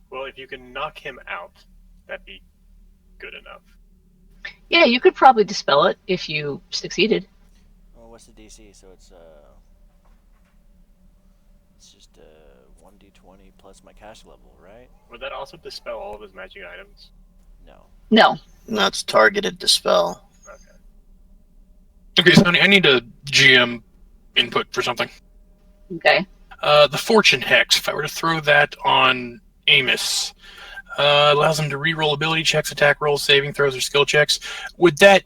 Well, if you can knock him out, that'd be good enough. Yeah, you could probably dispel it if you succeeded. Well, what's the DC? So it's just 1d20 plus my cash level, right? Would that also dispel all of his magic items? No. No. No, it's targeted dispel. Okay. Okay, Sani, I need a GM input for something. Okay. The Fortune Hex, if I were to throw that on Amos, allows him to re-roll ability checks, attack rolls, saving throws, or skill checks. Would that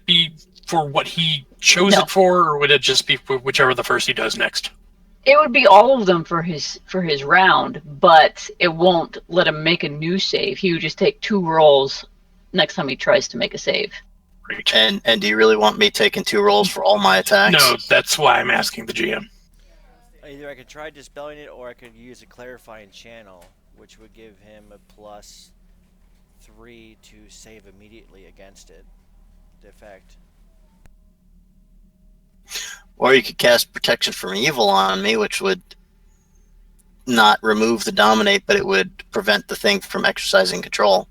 be for what he chose No. it for, or would it just be for whichever the first he does next? It would be all of them for his round, but it won't let him make a new save. He would just take 2 rolls next time he tries to make a save. Great. And do you really want me taking 2 rolls for all my attacks? No, that's why I'm asking the GM. Either I could try dispelling it, or I could use a clarifying channel, which would give him a +3 to save immediately against it. The effect. Or you could cast protection from evil on me, which would not remove the dominate, but it would prevent the thing from exercising control.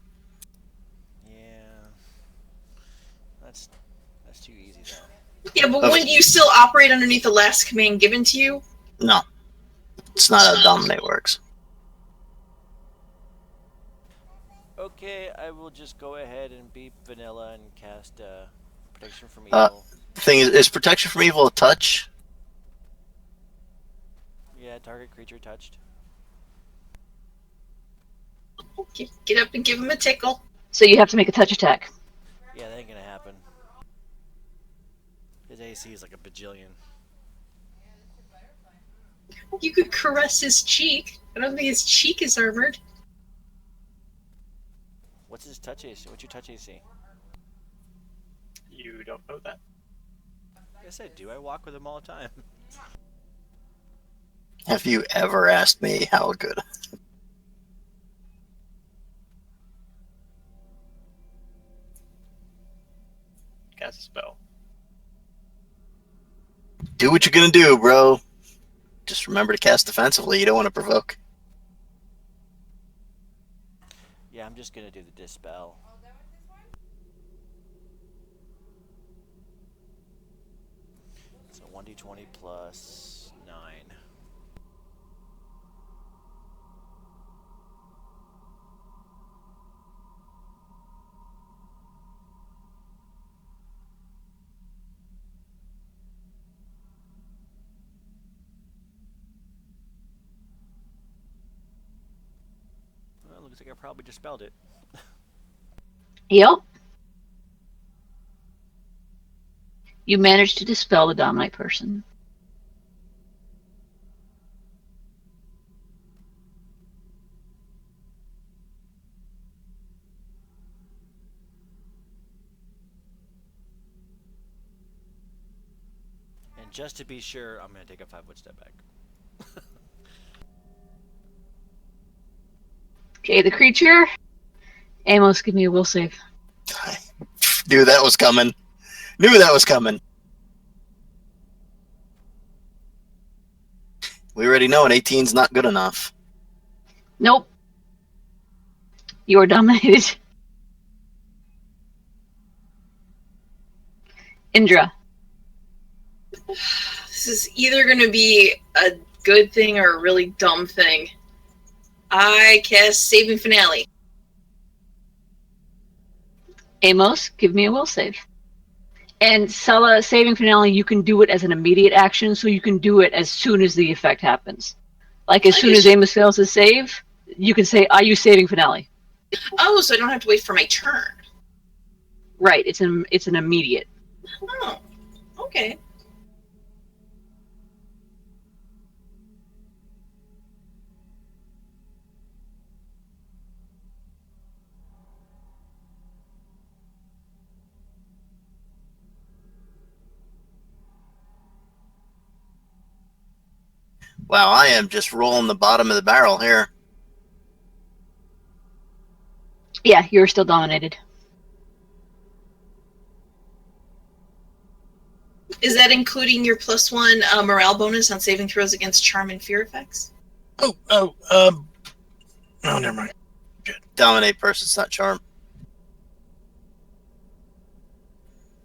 Yeah. That's too easy though. Yeah, but Okay. wouldn't you still operate underneath the last command given to you? No. It's not how dominate works. Okay, I will just go ahead and be vanilla and cast protection from evil. The thing is protection from evil a touch? Yeah, target creature touched. Get up and give him a tickle. So you have to make a touch attack. Yeah, that ain't gonna happen. His AC is like a bajillion. You could caress his cheek. I don't think his cheek is armored. What's his touch AC? What's your touch AC? You don't know that. Yes, I do. I walk with him all the time. Have you ever asked me how good? Cast a spell. Do what you're gonna do, bro. Just remember to cast defensively. You don't want to provoke. Yeah, I'm just gonna do the dispel. So 1d20 plus 9. Well, looks like I probably just spelled it. Yep. You managed to dispel the dominate person. And just to be sure, I'm gonna take a 5-foot step back. Okay, the creature. Amos, give me a will save. Knew that was coming. Knew that was coming. We already know an 18's not good enough. Nope. You are dominated. Indra. This is either going to be a good thing or a really dumb thing. I cast Saving Finale. Amos, give me a will save. And Sela, saving finale, you can do it as an immediate action, so you can do it as soon as the effect happens. Like as soon as Amos fails his save, you can say, "I use saving finale." Oh, so I don't have to wait for my turn. Right, it's an immediate. Oh, okay. Wow, I am just rolling the bottom of the barrel here. Yeah, you're still dominated. Is that including your +1 morale bonus on saving throws against charm and fear effects? Oh, never mind. Dominate person's not charm.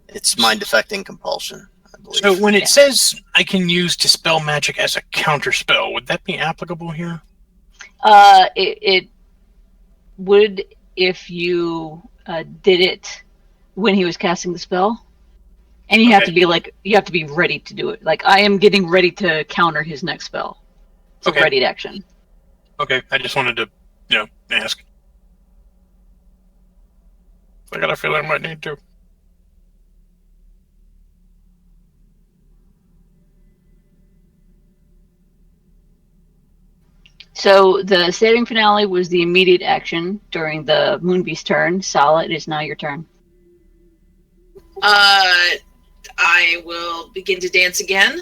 It's mind affecting compulsion, I believe. So when it says I can use Dispel Magic as a counter spell, would that be applicable here? It would if you did it when he was casting the spell, and you have to be ready to do it. Like, I am getting ready to counter his next spell. It's a ready action. Okay, I just wanted to, ask. I got a feeling I might need to. So the saving finale was the immediate action during the Moonbeast turn. Sala, it is now your turn. I will begin to dance again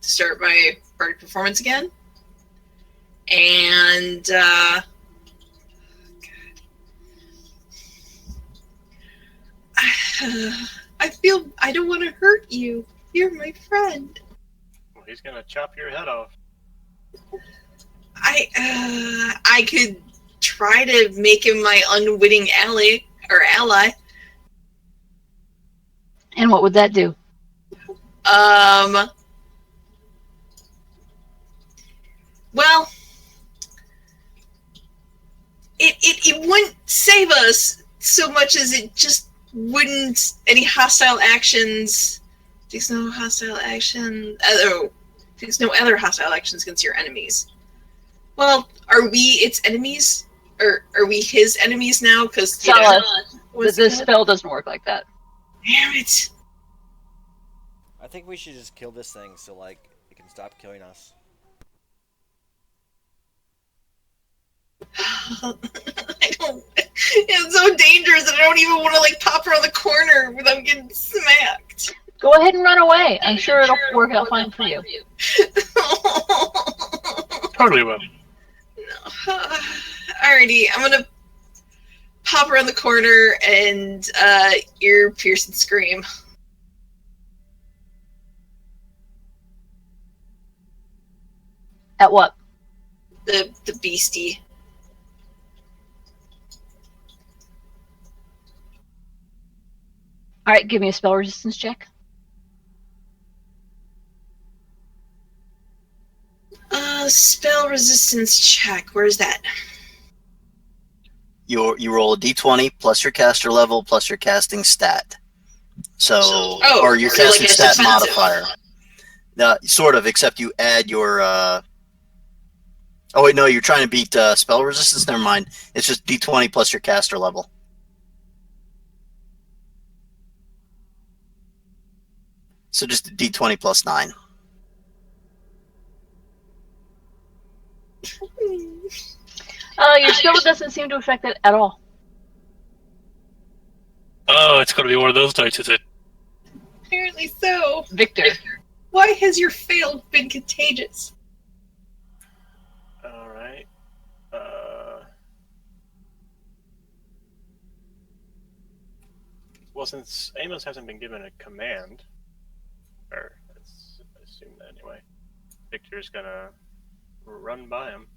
to start my bardic performance again. And I feel I don't want to hurt you. You're my friend. Well, he's gonna chop your head off. I could try to make him my unwitting ally. And what would that do? Well, it wouldn't save us so much as it just wouldn't any hostile actions. Takes no hostile action. Takes no other hostile actions against your enemies. Well, are we its enemies? Or are we his enemies now? Because the spell doesn't work like that. Damn it! I think we should just kill this thing so, like, it can stop killing us. I don't. It's so dangerous that I don't even want to like pop around the corner without getting smacked. Go ahead and run away. I'm sure it'll work out fine for you. Totally will. Alrighty, I'm gonna pop around the corner and ear pierce and scream. At what? The beastie. All right, give me a spell resistance check. Spell resistance check. Where's that? You roll a d20 plus your caster level plus your casting stat. So, or your so casting like stat defensive. modifier. Sort of, except you add your. Oh wait, no, you're trying to beat spell resistance. Never mind. It's just d20 plus your caster level. So just d20 plus 9. Your skill doesn't seem to affect it at all. Oh, it's going to be one of those dice, is it? Apparently so. Victor. Why has your fail been contagious? All right. Well, since Amos hasn't been given a command, or let's assume that anyway, Victor's gonna run by him.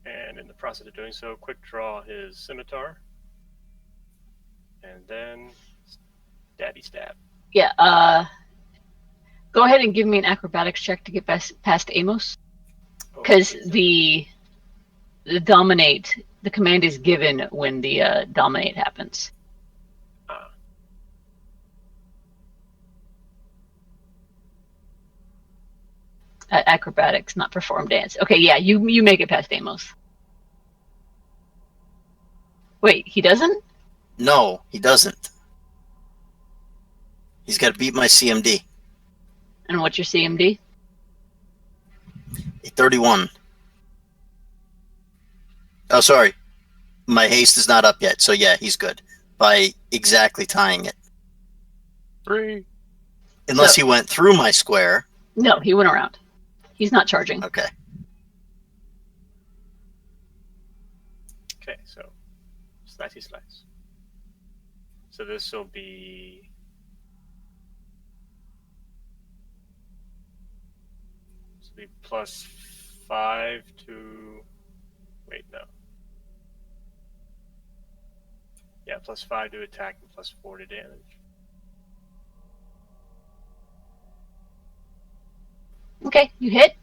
And in the process of doing so, quick draw his scimitar. And then stabby stab. Yeah, go ahead and give me an acrobatics check to get past Amos. Because the dominate, the command is given when the dominate happens. Acrobatics, not perform dance. Okay, yeah, you make it past Amos. Wait, he doesn't? No, he doesn't. He's got to beat my CMD. And what's your CMD? A 31. Oh, sorry. My haste is not up yet, so yeah, he's good. By exactly tying it. 3. Unless he went through my square. No, he went around. He's not charging. Okay. Okay, so slicey slice. So this will be plus 5 to. Wait, no. Yeah, plus 5 to attack and plus 4 to damage. Okay, you hit.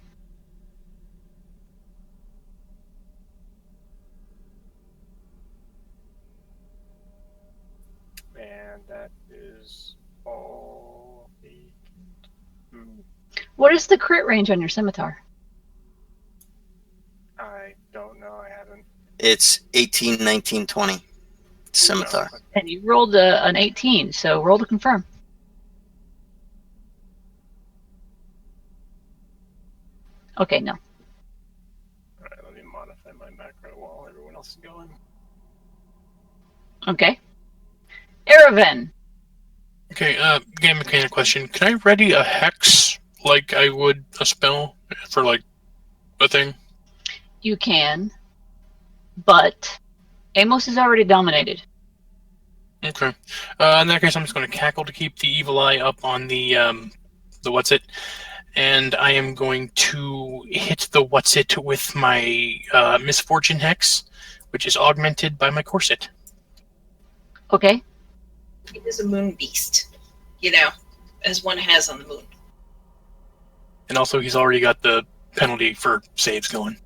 And that is all. He can do. What is the crit range on your scimitar? I don't know. I haven't. It's 18, 19, 20. Scimitar. No. And you rolled an 18, so roll to confirm. Okay, no. All right, let me modify my macro while everyone else is going. Okay. Araven. Okay, game mechanic question. Can I ready a hex like I would a spell for like a thing? You can, but Amos is already dominated. Okay. In that case, I'm just going to cackle to keep the evil eye up on the what's it, and I am going to hit the what's it with my misfortune hex, which is augmented by my corset. Okay. It is a moon beast, you know, as one has on the moon. And also, he's already got the penalty for saves going.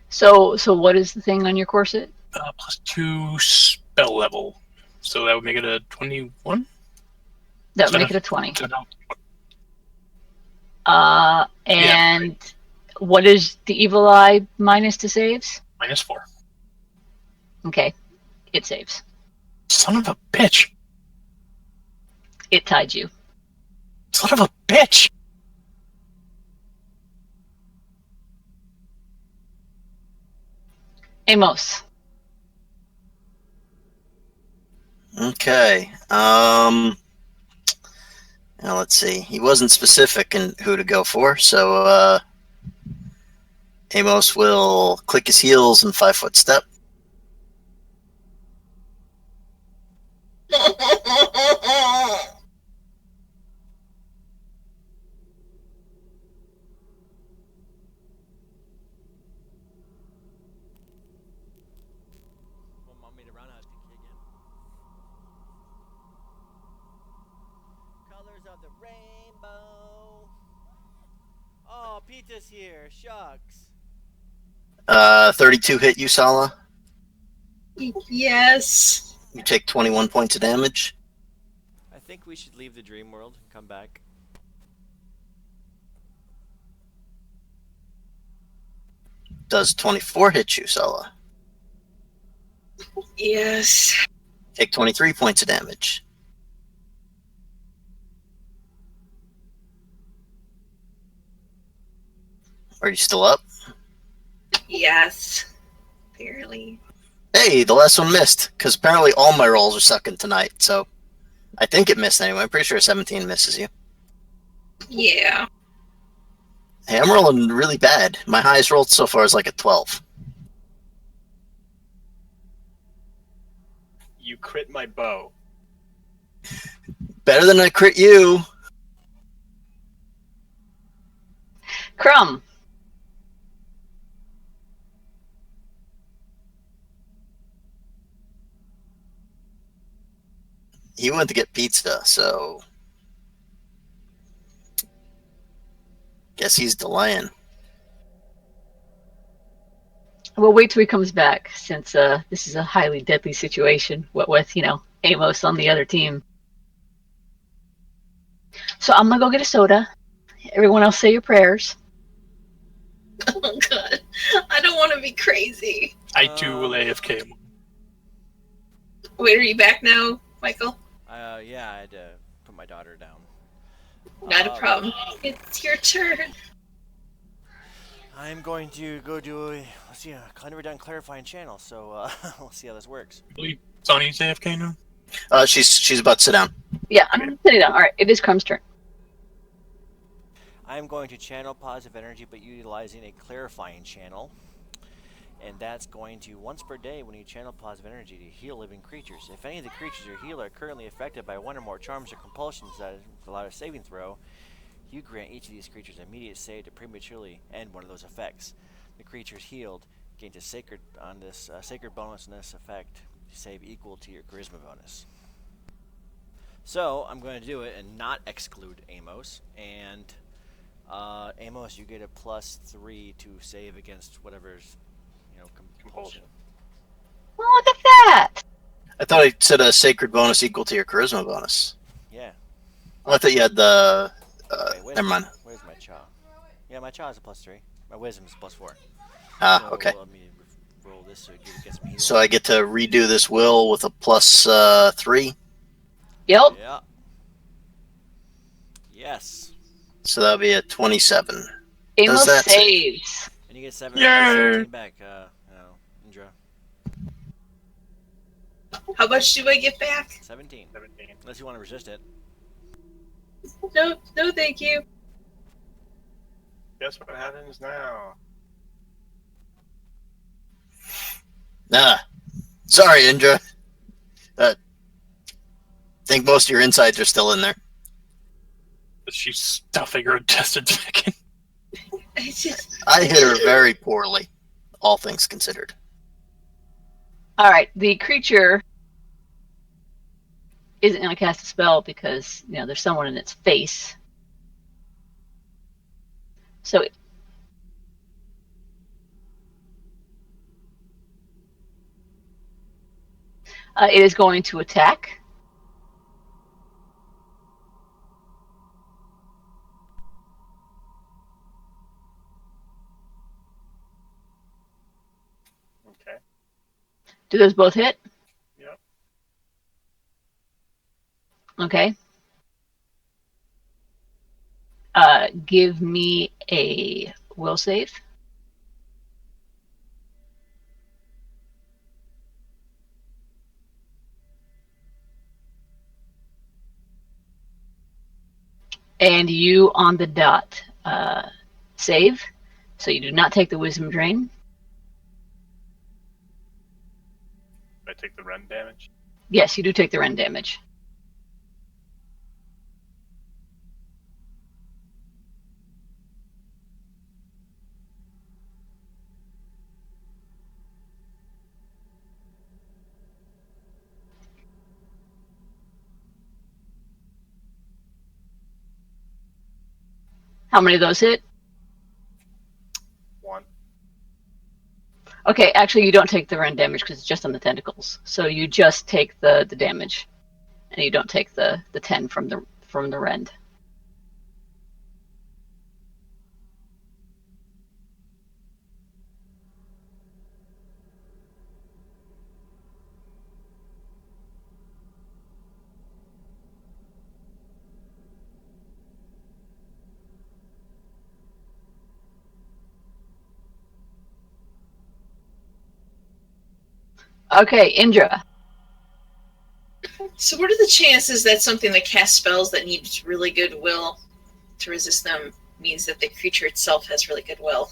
So what is the thing on your corset? Plus 2 spell level, so that would make it a 21. That would make it a 20. So no. And what is the evil eye minus to saves? -4. Okay, it saves. Son of a bitch. It tied you. Son of a bitch! Amos. Okay. Now let's see. He wasn't specific in who to go for, so Amos will click his heels and 5-foot step. Want me to roundhouse kick you again? Colors of the rainbow. Oh, Pizza's here. Shucks. 32 hit you, Sala. Yes. You take 21 points of damage. I think we should leave the dream world and come back. Does 24 hit you, Sala? Yes. Take 23 points of damage. Are you still up? Yes. Barely. Hey, the last one missed, because apparently all my rolls are sucking tonight, so I think it missed anyway. I'm pretty sure 17 misses you. Yeah. Hey, I'm rolling really bad. My highest roll so far is like a 12. You crit my bow. Better than I crit you. Crumb. He went to get pizza, so guess he's delaying. We'll wait till he comes back, since this is a highly deadly situation. What with, Amos on the other team. So I'm gonna go get a soda. Everyone else say your prayers. Oh god. I don't want to be crazy. I too will AFK. Wait, are you back now, Michael? Yeah, I had to put my daughter down. Not a problem. It's your turn. I'm going to go do I've never done clarifying channel, so we'll see how this works. I believe Sani's AFK now. She's about to sit down. Yeah, I'm sitting down. All right, it is Crumb's turn. I'm going to channel positive energy, but utilizing a clarifying channel. And that's going to, once per day, when you channel positive energy, to heal living creatures. If any of the creatures you heal are currently affected by one or more charms or compulsions that allow a saving throw, you grant each of these creatures an immediate save to prematurely end one of those effects. The creatures healed gains a sacred bonus on this effect to save equal to your charisma bonus. So I'm going to do it and not exclude Amos. And Amos, you get a +3 to save against whatever's compulsion. Well, look at that. I thought I said a sacred bonus equal to your charisma bonus. Yeah. Oh, I thought you had the. Wait, never mind. Where's my chaw? Yeah, my chaw is a +3. My wisdom is +4. Ah, So okay. let me roll this so you get some healing. So I get to redo this will with a +3. Yep. Yeah. Yes. So that'll be a 27. Amos that say? saves. And you get 17 back, Indra. How much do I get back? 17. 17. Unless you want to resist it. No, thank you. Guess what happens now? Sorry, Indra. Think most of your insides are still in there. She's stuffing her intestines back in. I hit her very poorly, all things considered. All right, the creature isn't going to cast a spell because there's someone in its face. So it is going to attack. Okay. Do those both hit? Yep. Okay. Give me a will save. And you on the dot save, so you do not take the wisdom drain. I take the rend damage. Yes, you do take the rend damage. How many of those hit? 1. Okay, actually, you don't take the rend damage because it's just on the tentacles. So you just take the damage, and you don't take the 10 from the rend. Okay, Indra. So what are the chances that something that casts spells that needs really good will to resist them means that the creature itself has really good will?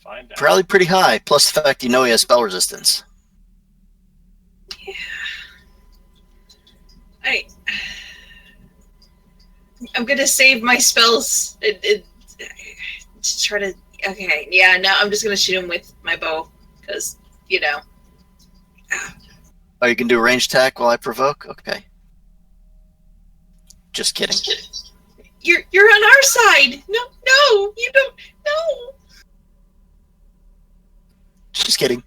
Find out. Probably pretty high. Plus the fact he has spell resistance. Yeah. I'm gonna save my spells to try to. Okay, yeah, no, I'm just gonna shoot him with my bow because Oh, you can do range attack while I provoke? Okay. Just kidding. You're on our side. No, you don't. No. Just kidding.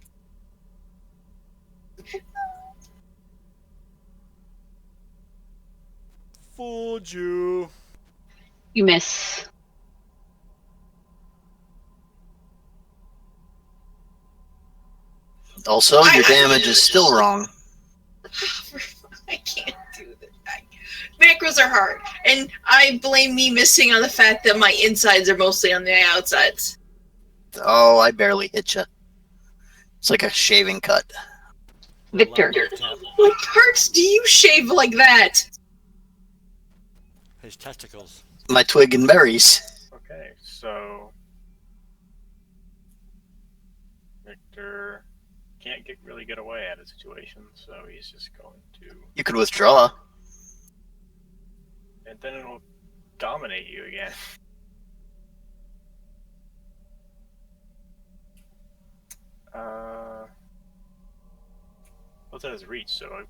Fooled you. You miss. Also, your damage is still wrong. I can't do this. Macros are hard, and I blame me missing on the fact that my insides are mostly on the outsides. Oh, I barely hit you. It's like a shaving cut. Victor. What parts do you shave like that? His testicles. My twig and berries. Okay, so Victor can't really get away out of the situation, so he's just going to, You could withdraw. and then it'll dominate you again. What's at his reach? So a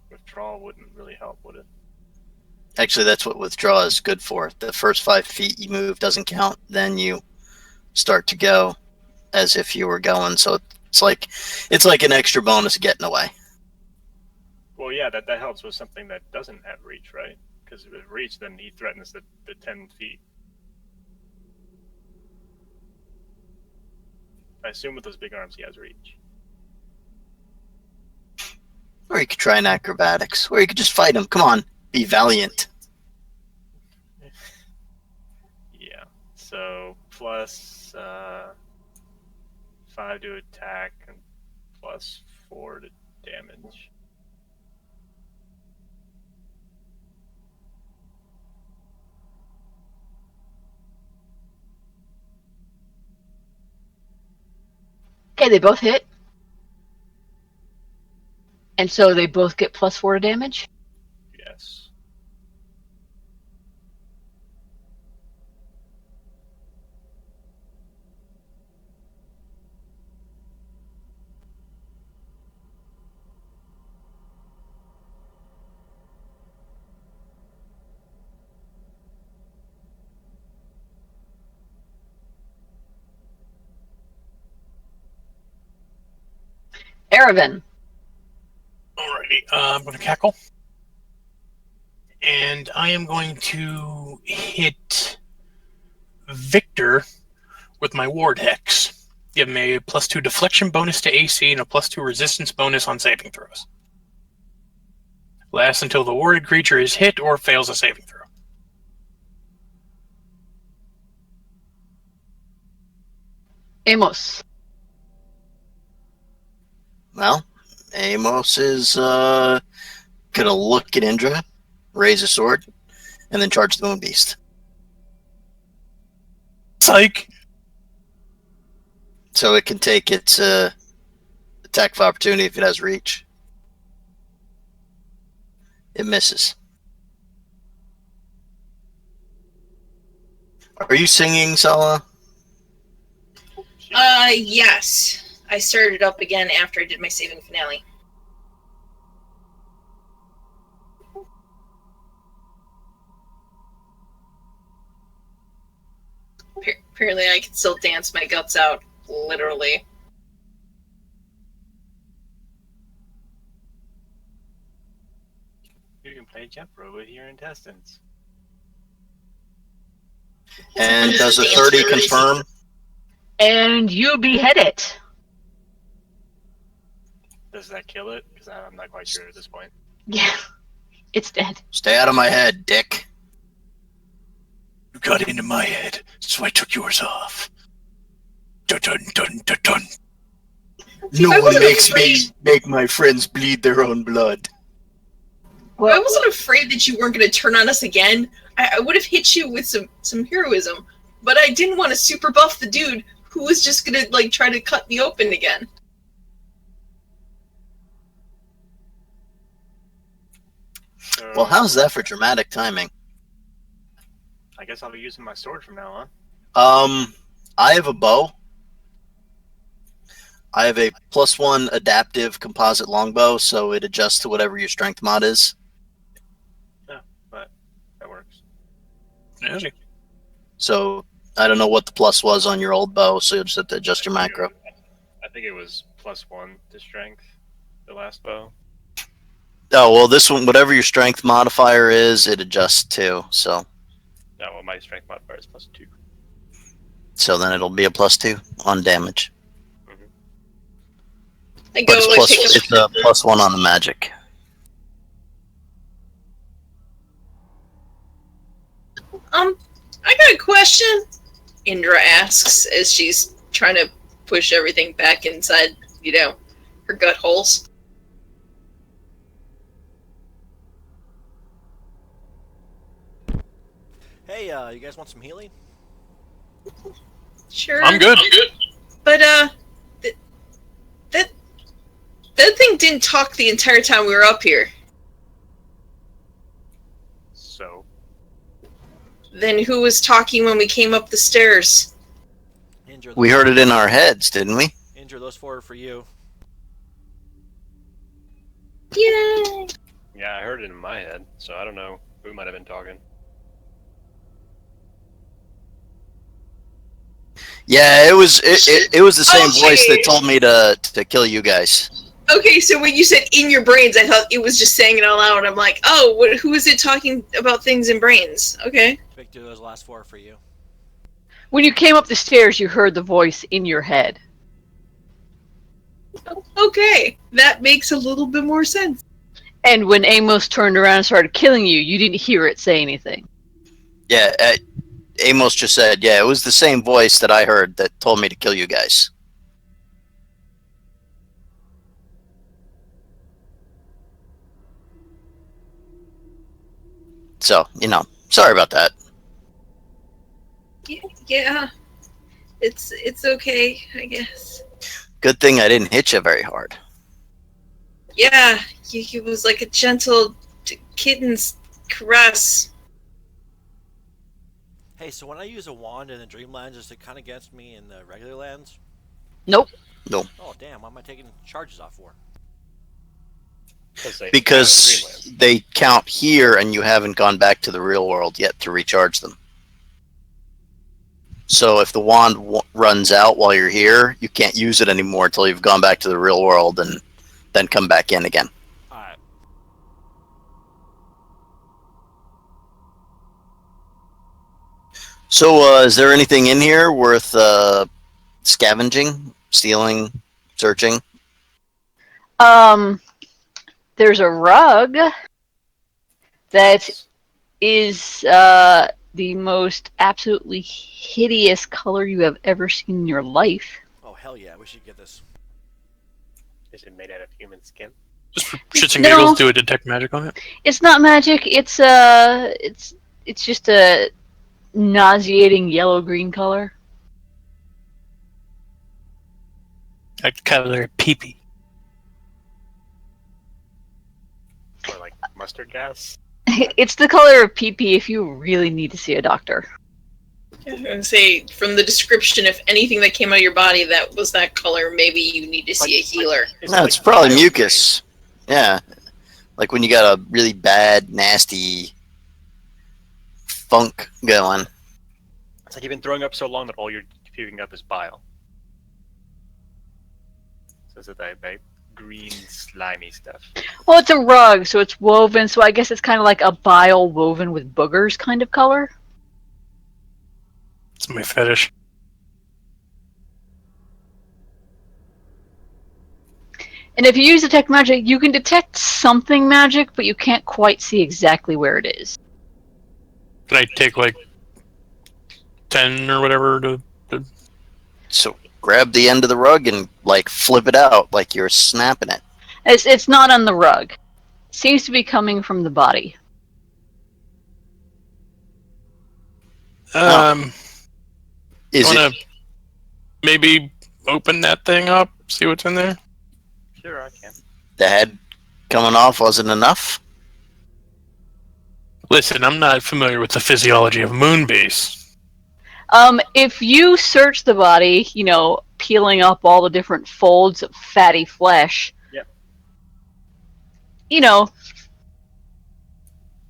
withdrawal wouldn't really help, would it? Actually, that's what withdraw is good for. The first 5 feet you move doesn't count. Then you start to go as if you were going. So it's like an extra bonus getting away. Well, yeah, that helps with something that doesn't have reach, right? Because with reach, then he threatens the 10 feet. I assume with those big arms, he has reach. Or you could try an acrobatics. Or you could just fight him. Come on. Be valiant. Yeah. So plus 5 to attack and plus 4 to damage. Okay, they both hit. And so they both get plus 4 to damage? Yes. Aravan. Alrighty, I'm going to cackle. And I am going to hit Victor with my Ward Hex. Give him a +2 deflection bonus to AC and a +2 resistance bonus on saving throws. Lasts until the warded creature is hit or fails a saving throw. Amos. Well, Amos is gonna look at Indra, raise a sword, and then charge the Moon Beast. Psych. So it can take its attack of opportunity if it has reach. It misses. Are you singing, Sala? Yes. I started up again after I did my saving finale. Apparently I can still dance my guts out, literally. You can play Jeffro with your intestines. And Someone does a just 30 dance confirm? And you behead it. Does that kill it? Because I'm not quite sure at this point. Yeah. It's dead. Stay out of my head, dick. You got into my head, so I took yours off. Dun dun dun dun dun. No I one wasn't makes me afraid. make my friends bleed their own blood. I wasn't afraid that you weren't going to turn on us again. I would have hit you with some heroism, but I didn't want to super buff the dude who was just going to try to cut me open again. So, Well, how's that for dramatic timing? I guess I'll be using my sword from now on. I have a bow. I have a +1 adaptive composite longbow, so it adjusts to whatever your strength mod is. Yeah, but that works. Yeah. So I don't know what the plus was on your old bow, so you'll just have to adjust your macro. I think it was +1 to strength, the last bow. Oh, well, this one, whatever your strength modifier is, it adjusts to. So No, well, my strength modifier is +2. then it'll be a +2 on damage. I But go it's, and plus, pick up. it's a +1 on the magic. I got a question. Indra asks as she's trying to push everything back inside, her gut holes. Hey, you guys want some healing? Sure. I'm good. But that thing didn't talk the entire time we were up here. So, Then who was talking when we came up the stairs? Indra, We heard it in our heads, didn't we? Indra, those 4 are for you. Yay! yeah, I heard it in my head, so I don't know who might have been talking. Yeah, it was the same Okay. voice that told me to kill you guys. Okay, so when you said in your brains, I thought it was just saying it out loud. I'm like, oh, who is it talking about things in brains? Okay. Victor, those last 4 are for you. When you came up the stairs, you heard the voice in your head. Okay, that makes a little bit more sense. And when Amos turned around and started killing you, you didn't hear it say anything. Yeah, Amos just said, yeah, it was the same voice that I heard that told me to kill you guys. So, sorry about that. Yeah, it's okay, I guess. Good thing I didn't hit you very hard. Yeah, it was like a gentle kitten's caress. Hey, so when I use a wand in the Dreamlands, is it kind of against me in the regular lands? Nope. No. Oh, damn, what am I taking charges off for? Because they count here and you haven't gone back to the real world yet to recharge them. So if the wand runs out while you're here, you can't use it anymore until you've gone back to the real world and then come back in again. Alright. So is there anything in here worth scavenging, stealing, searching? There's a rug that is the most absolutely hideous color you have ever seen in your life. Oh, hell yeah, we should get this. Is it made out of human skin? Just for shits and No. giggles, do a detect magic on it. It's not magic. It's just a nauseating yellow-green color. Like color pee-pee. Or like mustard gas? It's the color of pee-pee if you really need to see a doctor. I was going to say, from the description, if anything that came out of your body that was that color, maybe you need to see a healer. No, it's probably mucus. Yeah. Like when you got a really bad, nasty funk going. It's like you've been throwing up so long that all you're puking up is bile. So it's that green, slimy stuff. Well, it's a rug, so it's woven, so I guess it's kind of like a bile woven with boogers kind of color. It's my fetish. And if you use detect magic, you can detect something magic, but you can't quite see exactly where it is. Can I take like 10 or whatever to So grab the end of the rug and like flip it out like you're snapping it. It's not on the rug. It seems to be coming from the body. Is wanna it maybe open that thing up, see what's in there? Sure, I can. the head coming off wasn't enough? Listen, I'm not familiar with the physiology of Moonbase. If you search the body, peeling up all the different folds of fatty flesh, Yep.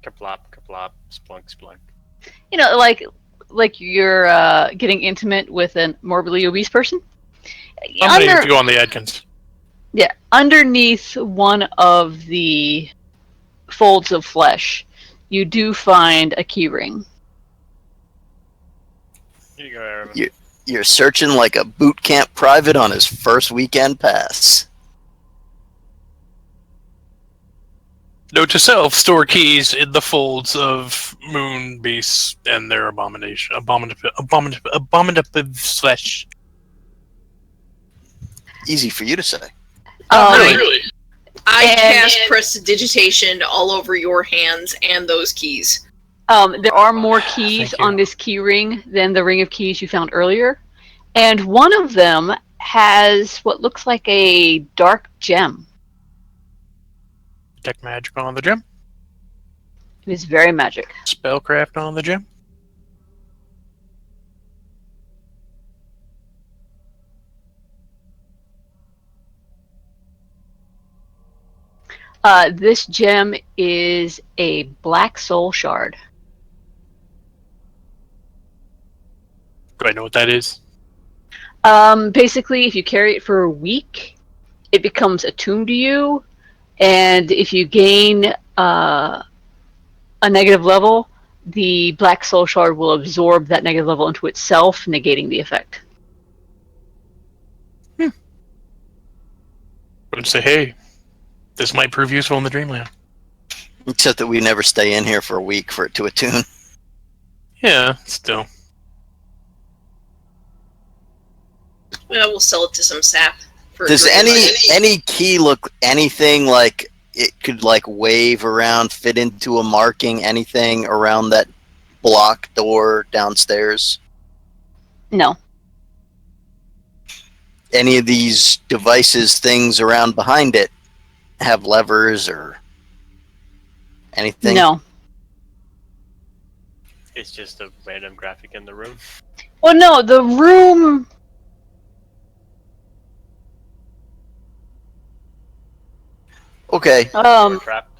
Kerplop, Kerplop, splunk, splunk. like you're getting intimate with a morbidly obese person. I'm going to go on the Adkins. Yeah, underneath one of the folds of flesh, you do find a key ring. Here you go, Araman. You're searching like a boot camp private on his first weekend pass. Note to self: store keys in the folds of Moonbase and their abominative flesh. Easy for you to say. Really? I And- cast prestidigitation all over your hands and those keys. There are more keys Thank you. on this key ring than the ring of keys you found earlier. And one of them has what looks like a dark gem. Detect magic on the gem. It is very magic. Spellcraft on the gem. This gem is a black soul shard. Do I know what that is? Basically, if you carry it for a week, it becomes attuned to you, and if you gain a negative level, the black soul shard will absorb that negative level into itself, negating the effect. I would say, hey, this might prove useful in the Dreamland. Except that we never stay in here for a week for it to attune. Yeah, still. Well, we'll sell it to some sap. For Does a good price. any key look anything like it could like wave around, fit into a marking, anything around that block door downstairs? No. Any of these devices, things around behind it, have levers or anything? No. It's just a random graphic in the room. Well, no, the room. Okay. Or trapped.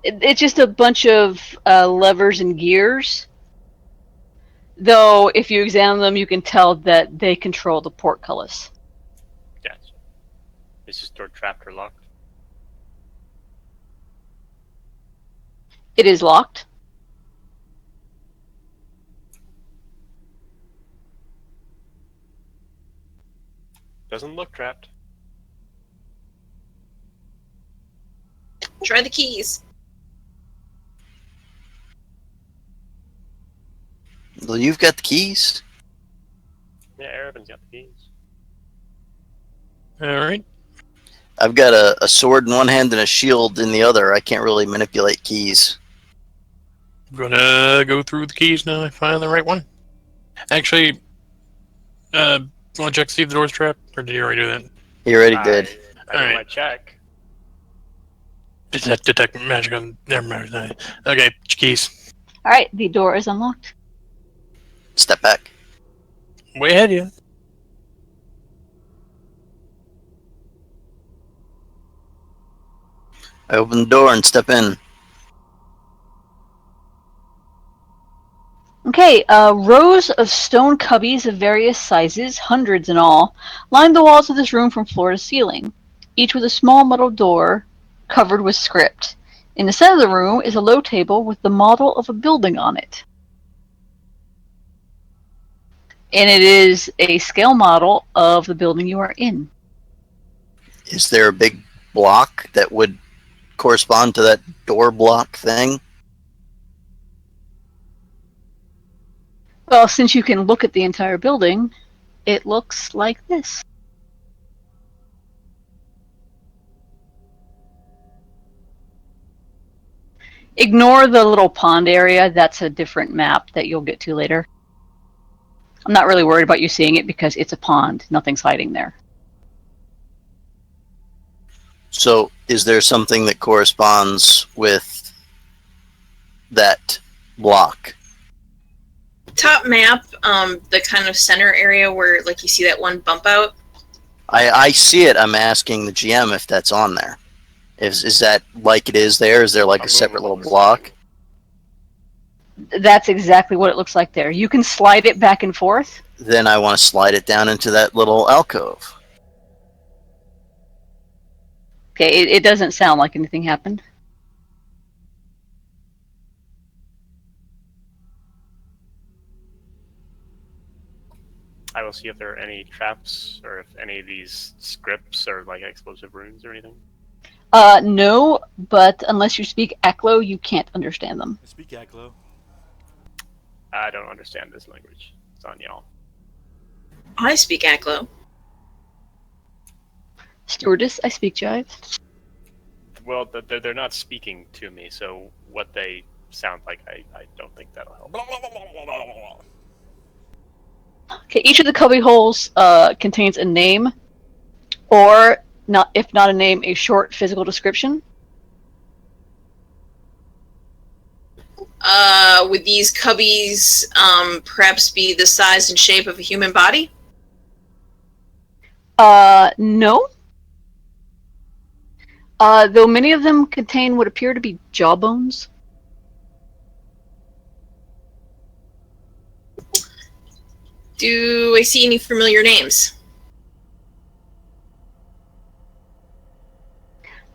It's just a bunch of levers and gears. Though, if you examine them, you can tell that they control the portcullis. Gotcha. Is this door trapped or locked? It is locked. Doesn't look trapped. Try the keys. Well, you've got the keys. Yeah, Aravin's got the keys. All right. I've got a sword in one hand and a shield in the other. I can't really manipulate keys. I'm gonna go through the keys now. I find the right one. Actually, want to check to see if the door's trapped, or did you already do that? He already did. I did Alright. my check. Detect magic on. Never mind. Okay, keys. All right, the door is unlocked. Step back. Way ahead, yeah. I open the door and step in. Okay, rows of stone cubbies of various sizes, hundreds in all, line the walls of this room from floor to ceiling, each with a small metal door covered with script. In the center of the room is a low table with the model of a building on it. And it is a scale model of the building you are in. Is there a big block that would correspond to that door block thing? Well, since you can look at the entire building, it looks like this. Ignore the little pond area. That's a different map that you'll get to later. I'm not really worried about you seeing it because it's a pond. Nothing's hiding there. So, is there something that corresponds with that block? Top map, the kind of center area where, like, you see that one bump out. I see it. I'm asking the GM if that's on there. Is that like it is there? Is there like a separate little block? That's exactly what it looks like there. You can slide it back and forth. Then I want to slide it down into that little alcove. Okay, it doesn't sound like anything happened. I will see if there are any traps or if any of these scripts are like explosive runes or anything. No, but unless you speak Aklo, you can't understand them. Speak Aklo. I don't understand this language. It's on y'all. I speak Aklo. Stewardess, I speak Jive. Well, they're not speaking to me, so what they sound like, I don't think that'll help. Okay, each of the cubby holes contains a name, or not, if not a name, a short physical description. Would these cubbies perhaps be the size and shape of a human body? No. Though many of them contain what appear to be jawbones. Do I see any familiar names?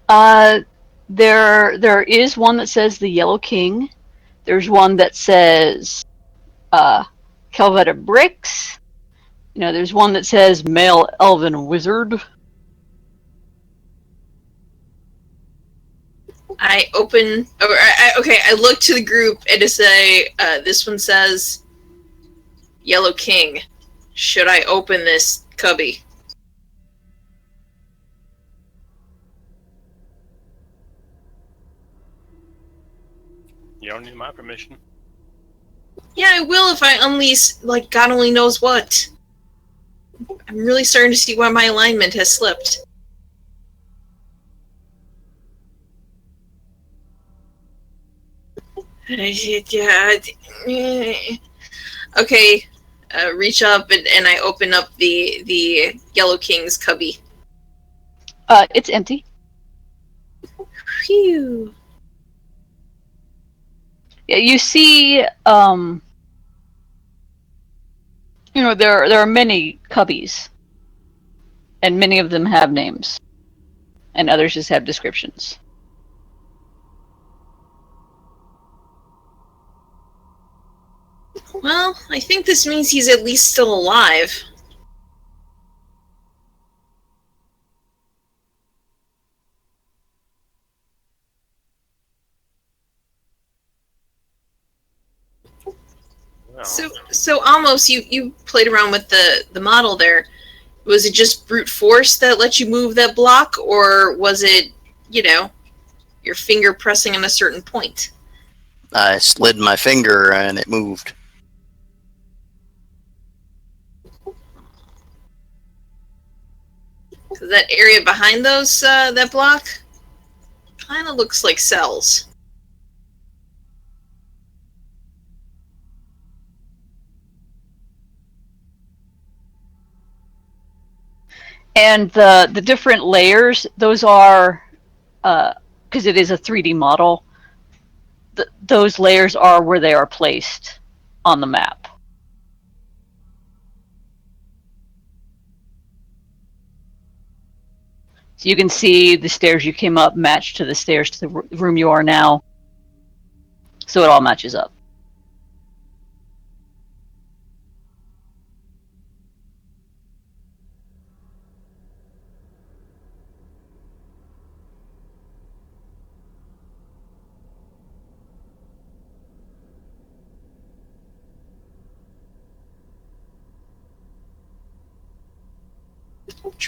There is one that says the Yellow King. There's one that says Calvetta Bricks. You know, there's one that says Male Elven Wizard. I open. I look to the group and to say, this one says Yellow King. Should I open this cubby? You don't need my permission. Yeah, I will if I unleash, like, God only knows what. I'm really starting to see why my alignment has slipped. Okay, reach up and I open up the Yellow King's cubby. It's empty. Phew. Yeah, you see, you know, there are many cubbies, and many of them have names, and others just have descriptions. Well, I think this means he's at least still alive. Well, So almost you played around with the model there. Was it just brute force that let you move that block, or was it, your finger pressing on a certain point? I slid my finger and it moved. Because that area behind those that block kind of looks like cells. And the different layers, those are, because it is a 3D model, those layers are where they are placed on the map. So you can see the stairs you came up matched to the stairs to the room you are now. So it all matches up.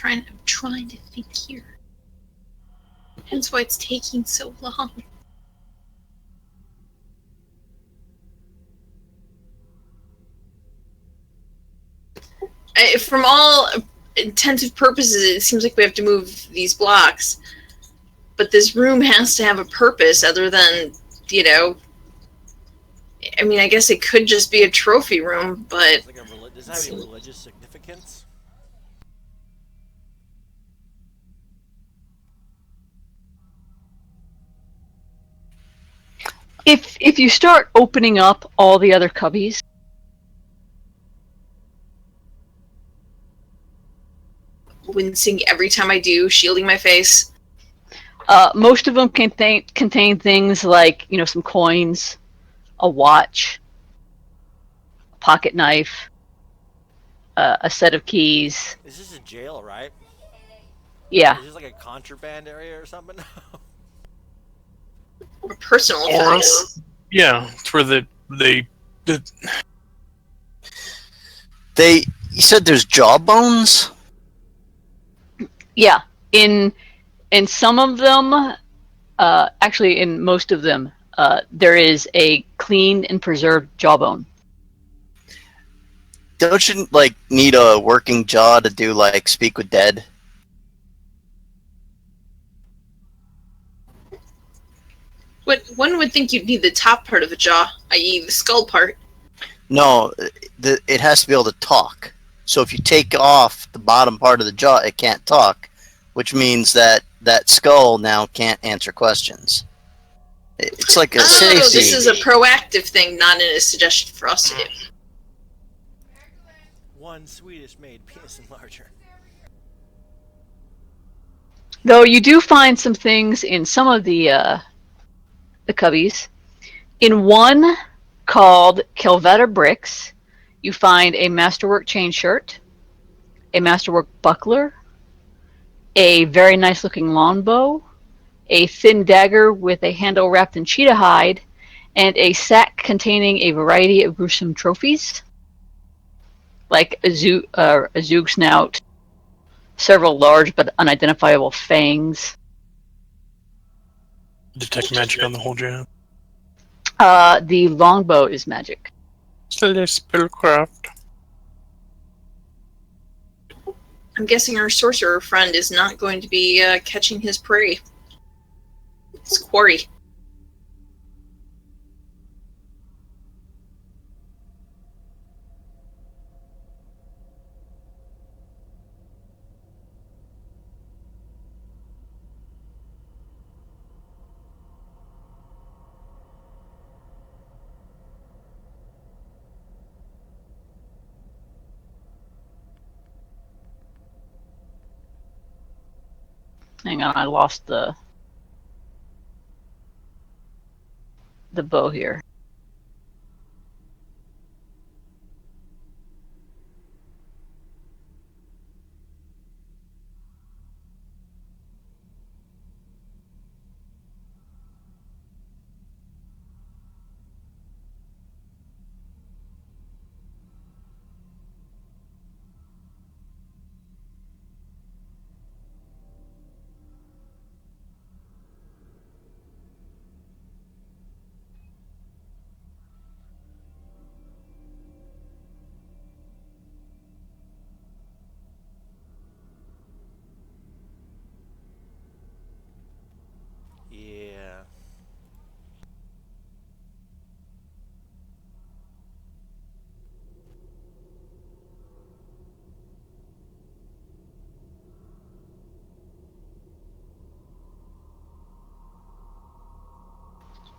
I'm trying to think here. Hence why it's taking so long. From all intensive purposes, it seems like we have to move these blocks. But this room has to have a purpose other than, I mean, I guess it could just be a trophy room, but... Does that have any religious significance? If you start opening up all the other cubbies, wincing every time I do, shielding my face. most of them contain things like, some coins, a watch, a pocket knife, a set of keys. This is a jail, right? Yeah. Is this like a contraband area or something? Or personal effects. Yeah, it's where they You said there's jawbones? Yeah. In some of them, actually in most of them, there is a clean and preserved jawbone. Don't you need a working jaw to do speak with dead? One would think you'd need the top part of the jaw, i.e. the skull part. No, it has to be able to talk. So if you take off the bottom part of the jaw, it can't talk, which means that skull now can't answer questions. It's like a safety. This is a proactive thing, not a suggestion for us to do. One Swedish-made penis enlarger. Though you do find some things in some of the cubbies. In one called Kelvetta Bricks, you find a masterwork chain shirt, a masterwork buckler, a very nice looking longbow, a thin dagger with a handle wrapped in cheetah hide, and a sack containing a variety of gruesome trophies, like a Zug snout, several large but unidentifiable fangs. detect magic on the whole job. The longbow is magic. Spellcraft. I'm guessing our sorcerer friend is not going to be catching his prey. It's quarry. Hang on, I lost the bow here.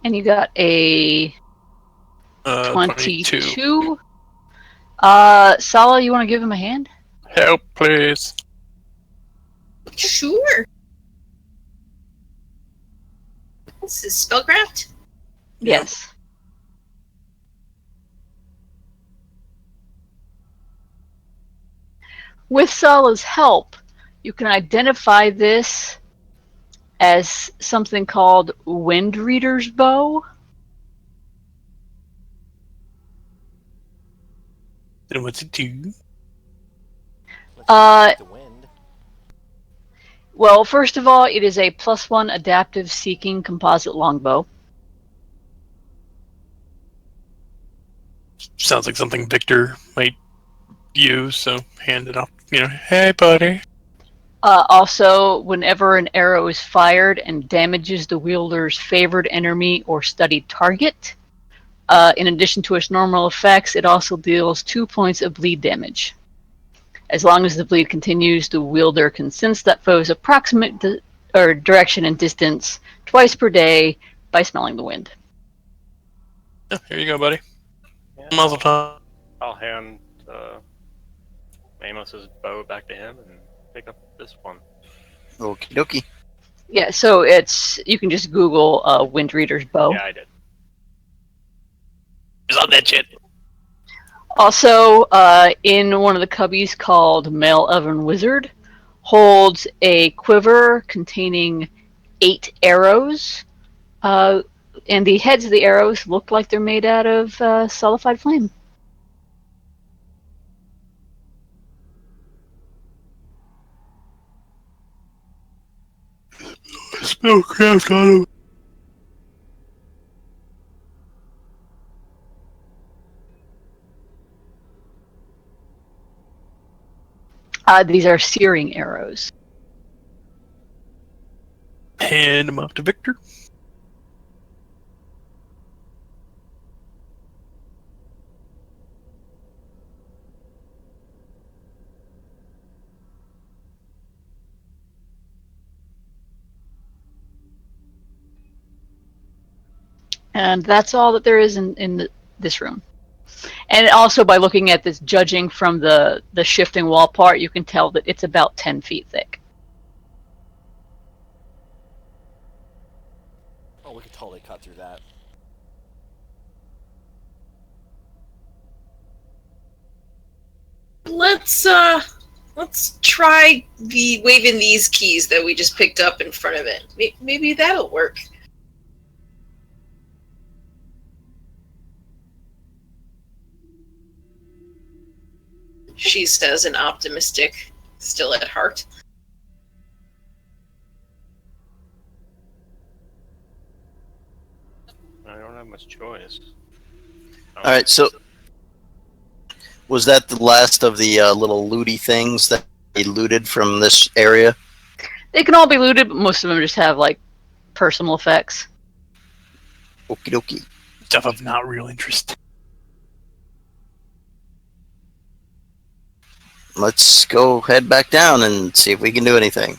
And you got a 22. 22. Sala, you want to give him a hand? Help, please. Sure. This is spellcraft? Yes. With Sala's help, you can identify this as something called Wind Reader's Bow. Then what's it do? Let's the wind. Well, first of all, it is a +1 adaptive seeking composite longbow. Sounds like something Victor might use, so hand it off. Hey, buddy. Also, whenever an arrow is fired and damages the wielder's favored enemy or studied target, in addition to its normal effects, it also deals 2 points of bleed damage. As long as the bleed continues, the wielder can sense that foe's approximate direction and distance twice per day by smelling the wind. Oh, here you go, buddy. Yeah, Muzzle time. I'll hand Amos's bow back to him and pick up this one. Okie dokie. Yeah, so you can just Google Wind Reader's Bow. Yeah, I did. It's on that shit. Also, in one of the cubbies called Male Oven Wizard, holds a quiver containing 8 arrows, and the heads of the arrows look like they're made out of sullified flame. Spellcraft on him. These are searing arrows. Hand him off to Victor. And that's all that there is in this room. And also, by looking at this, judging from the shifting wall part, you can tell that it's about 10 feet thick. Oh, we could totally cut through that. Let's try waving these keys that we just picked up in front of it. Maybe that'll work. She says, an optimistic, still at heart. I don't have much choice. All right, so was that the last of the little looty things that they looted from this area? They can all be looted, but most of them just have like personal effects. Okie dokie. Stuff of not real interest. Let's go head back down and see if we can do anything.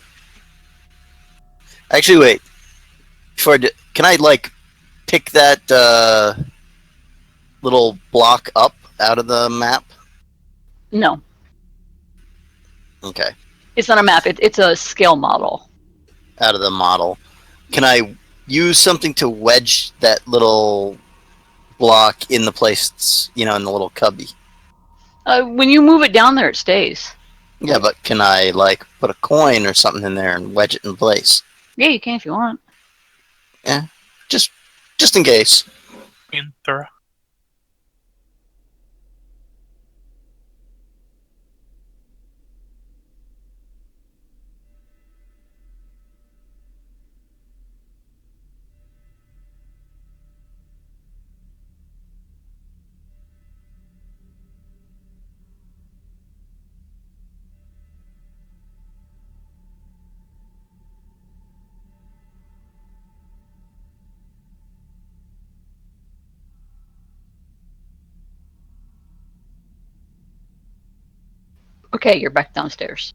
Actually, wait. Before I do, can I pick that little block up out of the map? No, Okay, it's not a map. It's a scale model. out of the model. Can I use something to wedge that little block in the place, in the little cubby? When you move it down there, it stays. Yeah, but can I put a coin or something in there and wedge it in place? Yeah, you can if you want. Just in case. In thorough. Okay, you're back downstairs.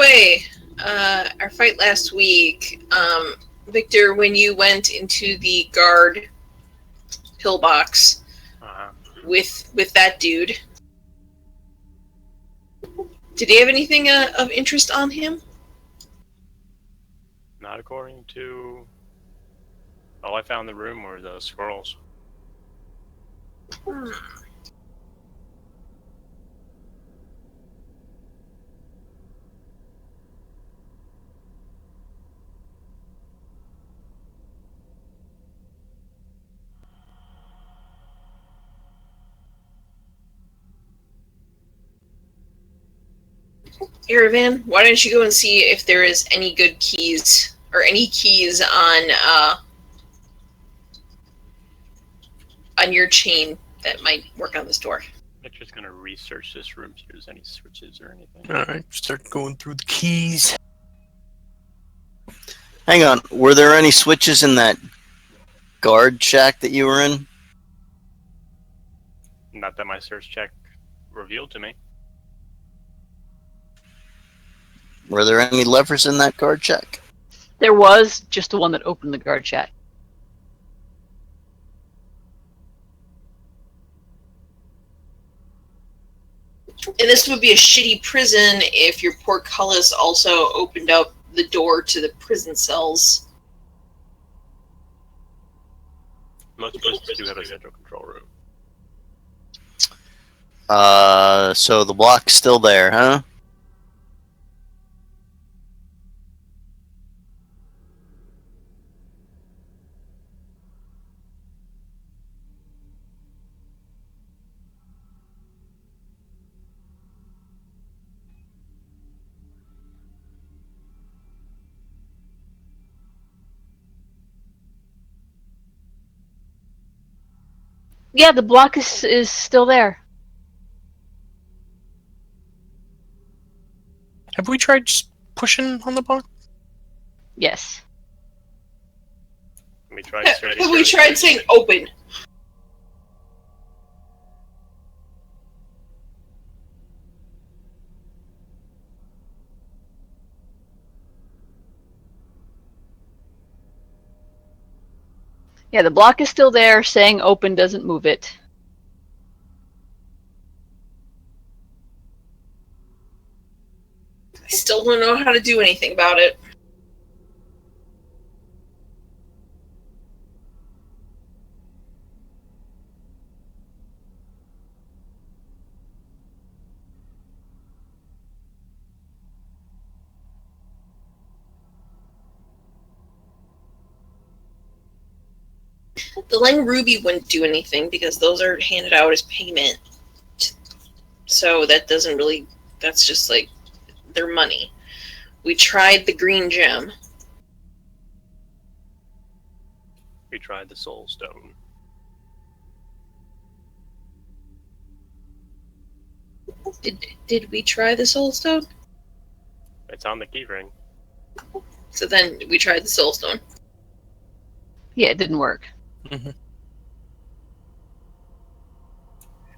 way, our fight last week, Victor, when you went into the guard pillbox with that dude, did he have anything of interest on him? Not according to... All I found in the room were the scrolls. Iravan, why don't you go and see if there is any good keys, or any keys on your chain that might work on this door. Victor's gonna research this room, see if there's any switches or anything. Alright, start going through the keys. Hang on. Were there any switches in that guard shack that you were in? Not that my search check revealed to me. Were there any levers in that guard shack? There was just the one that opened the guard shack. And this would be a shitty prison if your portcullis also opened up the door to the prison cells. Most prisons do have a central control room. So the block's still there, huh? Yeah, the block is still there. Have we tried just pushing on the block? Yes. We tried Have we tried saying open? Yeah, the block is still there. Saying open doesn't move it. I still don't know how to do anything about it. The Lang Ruby wouldn't do anything because those are handed out as payment. So that doesn't really, that's just like their money. We tried the green gem. We tried the soul stone. Did we try the soul stone? It's on the key ring. So then we tried the soul stone. Yeah, it didn't work. Mm-hmm.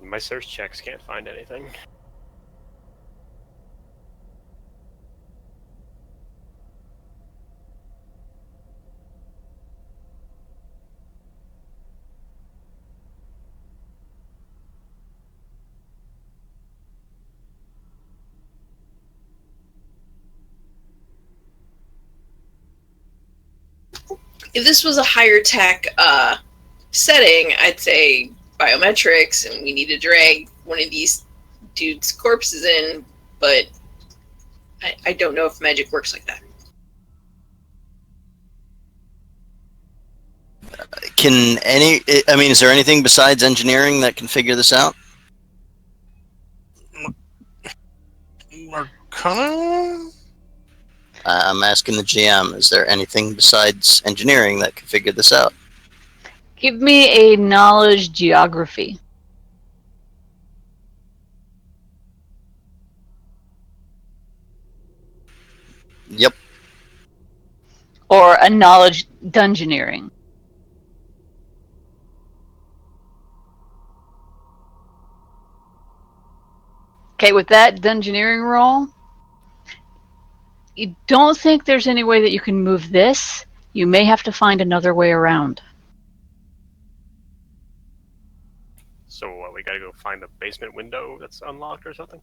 My search checks can't find anything. If this was a higher tech setting, I'd say biometrics, and we need to drag one of these dudes' corpses in, but I don't know if magic works like that. Is there anything besides engineering that can figure this out? Arcana? I'm asking the GM, is there anything besides engineering that can figure this out? Give me a knowledge geography. Yep. Or a knowledge dungeoneering. Okay, with that dungeoneering roll, You don't think there's any way that you can move this? You may have to find another way around. So what, we gotta go find the basement window that's unlocked or something?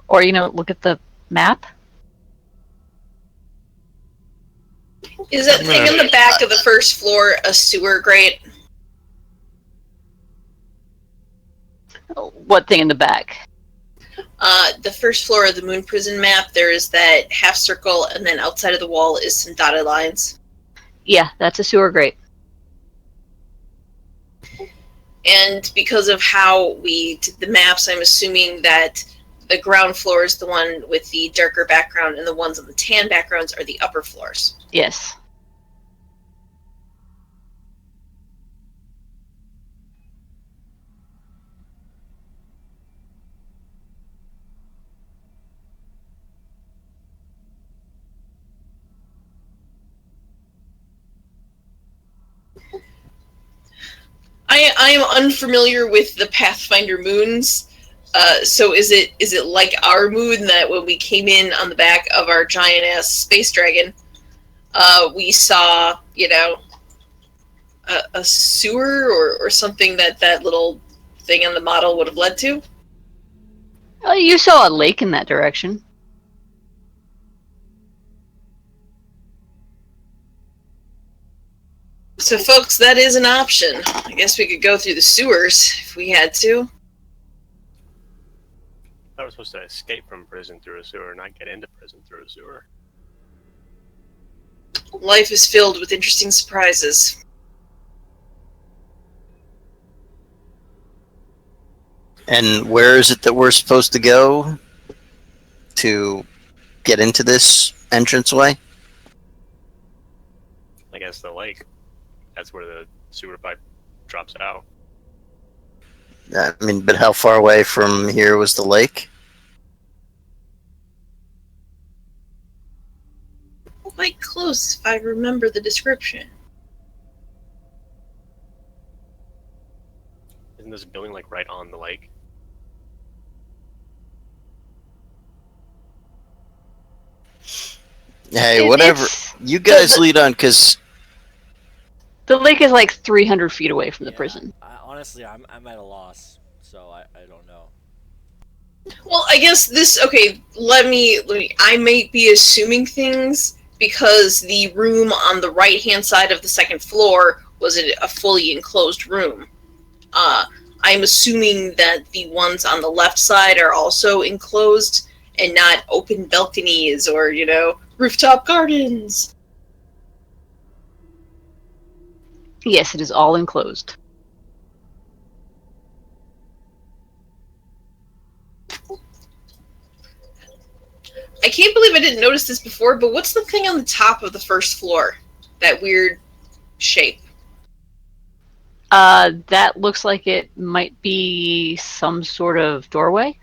Or, look at the map. Is that thing in the back of the first floor a sewer grate? What thing in the back? The first floor of the Moon Prison map, there is that half circle, and then outside of the wall is some dotted lines. Yeah, that's a sewer grate. And because of how we did the maps, I'm assuming that the ground floor is the one with the darker background, and the ones on the tan backgrounds are the upper floors. Yes. I am unfamiliar with the Pathfinder moons. So is it like our moon that when we came in on the back of our giant ass space dragon, we saw, a sewer or something that little thing on the model would have led to? Well, you saw a lake in that direction. So, folks, that is an option. I guess we could go through the sewers if we had to. I was supposed to escape from prison through a sewer, not get into prison through a sewer. Life is filled with interesting surprises. And where is it that we're supposed to go to get into this entranceway? I guess the lake. That's where the sewer pipe drops out. I mean, but how far away from here was the lake? Quite close, if I remember the description. Isn't this building like right on the lake? Hey, whatever. You guys lead on, because The lake is like 300 feet away from the prison. Honestly, I'm at a loss, so I don't know. Well, I guess this. Okay, let me. I may be assuming things because the room on the right-hand side of the second floor was a fully enclosed room. I'm assuming that the ones on the left side are also enclosed and not open balconies or rooftop gardens. Yes, it is all enclosed. I can't believe I didn't notice this before, but what's the thing on the top of the first floor? That weird shape. That looks like it might be some sort of doorway.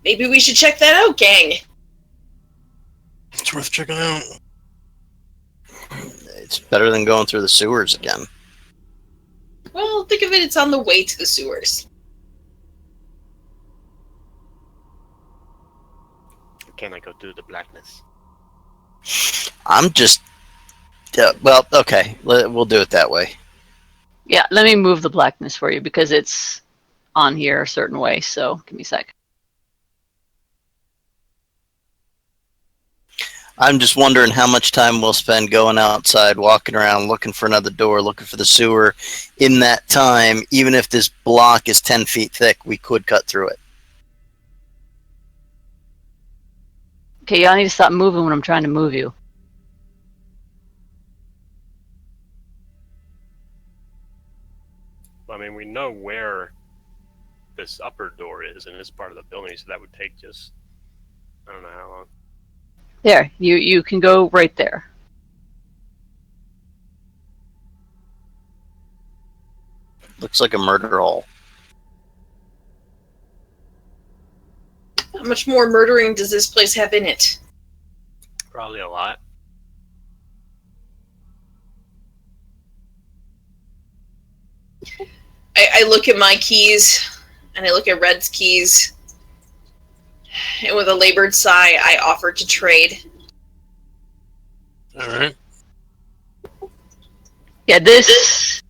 Maybe we should check that out, gang. It's worth checking out. it's better than going through the sewers again. Well, think of it, it's on the way to the sewers. Can I go through the blackness? I'm just... well, okay. We'll do it that way. Yeah, let me move the blackness for you because it's on here a certain way, so give me a sec. I'm just wondering how much time we'll spend going outside, walking around, looking for another door, looking for the sewer. In that time, even if this block is 10 feet thick, we could cut through it. Okay, y'all need to stop moving when I'm trying to move you. I mean, we know where this upper door is, and it's part of the building, so that would take just, I don't know how long. There, you can go right there. Looks like a murder hole. How much more murdering does this place have in it? Probably a lot. I look at my keys, and I look at Red's keys, and with a labored sigh, I offer to trade. All right. Yeah, this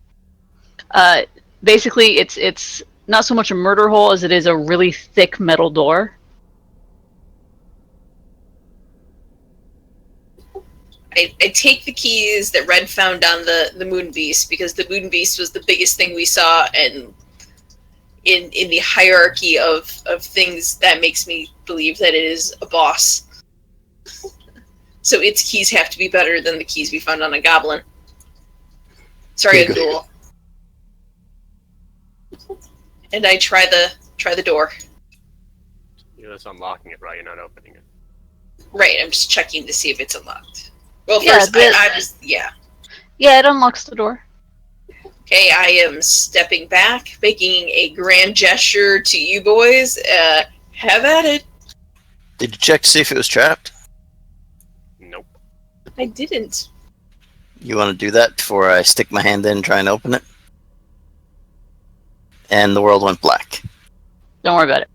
basically it's not so much a murder hole as it is a really thick metal door. I take the keys that Red found on the Moon Beast, because the Moon Beast was the biggest thing we saw, and in the hierarchy of things, that makes me believe that it is a boss. So its keys have to be better than the keys we found on a goblin. Sorry, Yeah, Abdul. And I try the door. You're just unlocking it, right? You're not opening it. Right, I'm just checking to see if it's unlocked. Well, Yeah, first, I was, yeah. Yeah, it unlocks the door. Okay, I am stepping back, making a grand gesture to you boys. Have at it. Did you check to see if it was trapped? Nope. I didn't. You want to do that before I stick my hand in and try and open it? And the world went black. Don't worry about it.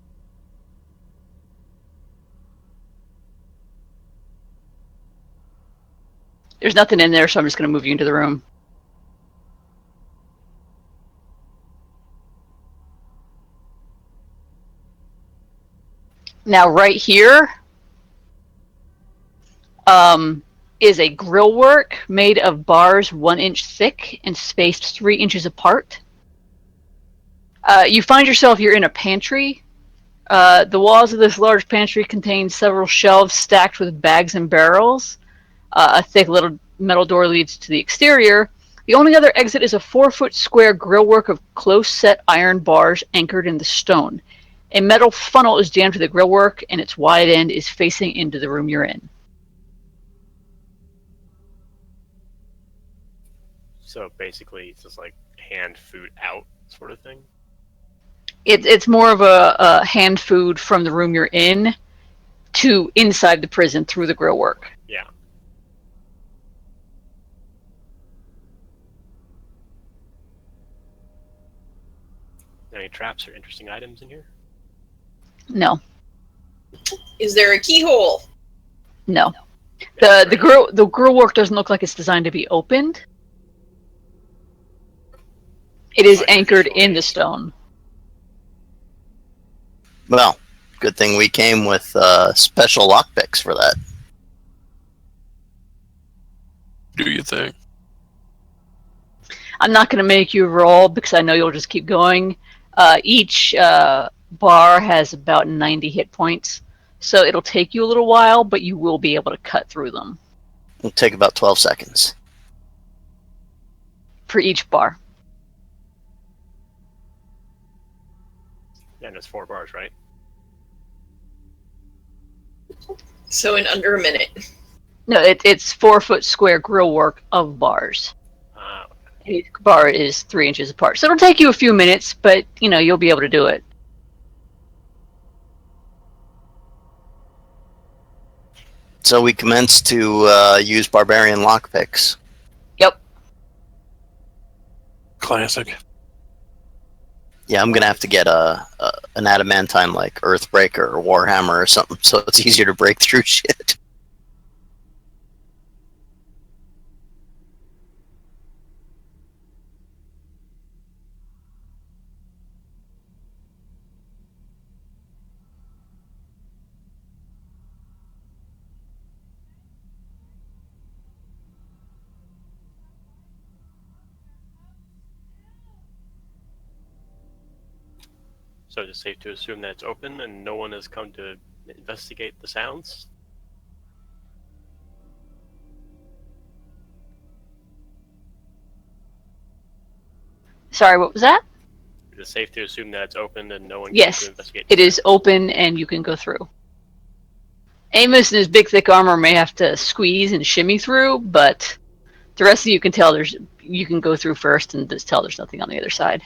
There's nothing in there, so I'm just going to move you into the room. Now, right here is a grillwork made of bars 1 inch thick and spaced 3 inches apart. You find yourself, you're in a pantry. The walls of this large pantry contain several shelves stacked with bags and barrels. A thick little metal door leads to the exterior. The only other exit is a 4-foot square grillwork of close-set iron bars anchored in the stone. A metal funnel is jammed to the grillwork, and its wide end is facing into the room you're in. So basically, it's just like hand food out sort of thing. It's more of a hand food from the room you're in to inside the prison through the grillwork. Yeah. Any traps or interesting items in here? No, Is there a keyhole? no. The grillwork doesn't look like it's designed to be opened. It is anchored in the stone. Well, good thing we came with special lockpicks for that. Do you think? I'm not going to make you roll because I know you'll just keep going. Each bar has about 90 hit points, so it'll take you a little while, but you will be able to cut through them. It'll take about 12 seconds. For each bar. Yeah, and it's 4 bars, right? So in under a minute. No, it's 4-foot square grillwork of bars. Each bar is 3 inches apart. So it'll take you a few minutes, but you'll be able to do it. So we commenced to use barbarian lockpicks. Yep. Classic. Yeah, I'm gonna have to get an adamantine like Earthbreaker or Warhammer or something, so it's easier to break through shit. So it's safe to assume that it's open and no one has come to investigate the sounds? Sorry, what was that? Is it safe to assume that it's open and no one came Yes, to investigate? it is open and you can go through. Amos in his big thick armor may have to squeeze and shimmy through, but the rest of you can tell you can go through first and just tell there's nothing on the other side.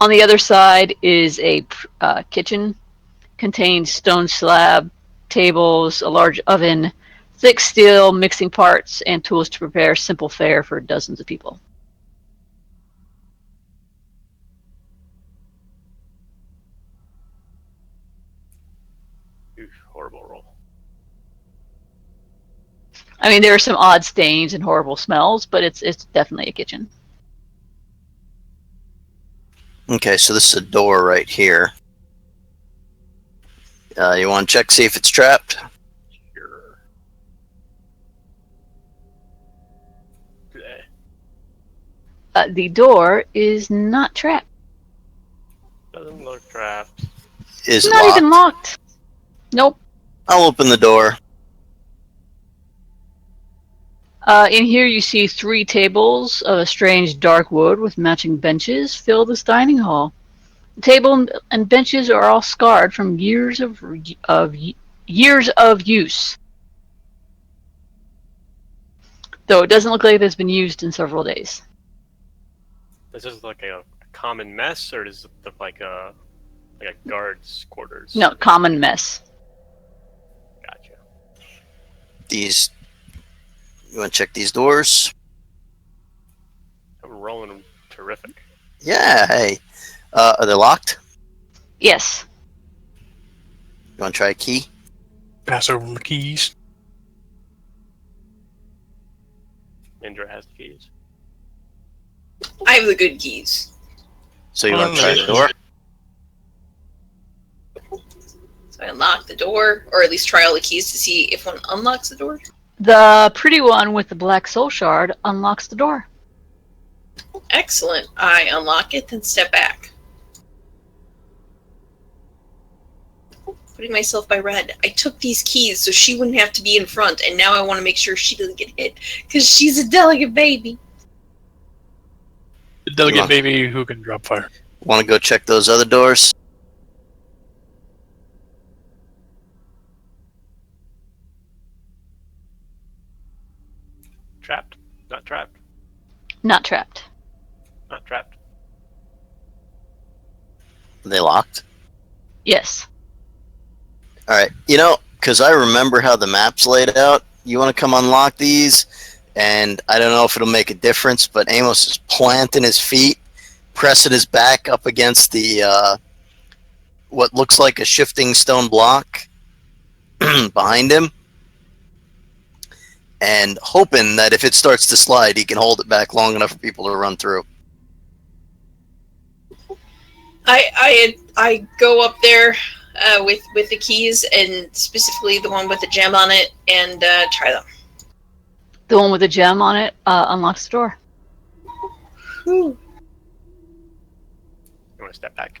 On the other side is a kitchen, contains stone slab, tables, a large oven, thick steel, mixing parts, and tools to prepare simple fare for dozens of people. Oof, horrible roll. I mean, there are some odd stains and horrible smells, but it's definitely a kitchen. Okay, so this is a door right here. You want to check, see if it's trapped? Sure. The door is not trapped. Doesn't look trapped. Is it Not locked? even locked. Nope. I'll open the door. In here you see 3 tables of a strange dark wood with matching benches fill this dining hall. The table and benches are all scarred from years of use. Though it doesn't look like it's been used in several days. Does this look like a common mess, or does it look like a guard's quarters? No, common mess. Gotcha. These. You want to check these doors? I'm rolling terrific. Yeah, hey. Are they locked? Yes. You want to try a key? Pass over my keys. Indra has the keys. I have the good keys. So you want to try the door? So I unlock the door, or at least try all the keys to see if one unlocks the door. The pretty one with the black soul shard unlocks the door. Excellent. I unlock it, then step back. Putting myself by Red. I took these keys so she wouldn't have to be in front, and now I want to make sure she doesn't get hit, because she's a delicate baby. The delegate baby who can drop fire. Want to go check those other doors? Trapped? Not trapped? Not trapped. Not trapped. Are they locked? Yes. All right. You know, because I remember how the map's laid out. You want to come unlock these, and I don't know if it'll make a difference, but Amos is planting his feet, pressing his back up against the what looks like a shifting stone block behind him, and hoping that if it starts to slide, he can hold it back long enough for people to run through. I go up there with the keys, and specifically the one with the gem on it, and try them. The one with the gem on it unlocks the door. Whew. You want to step back?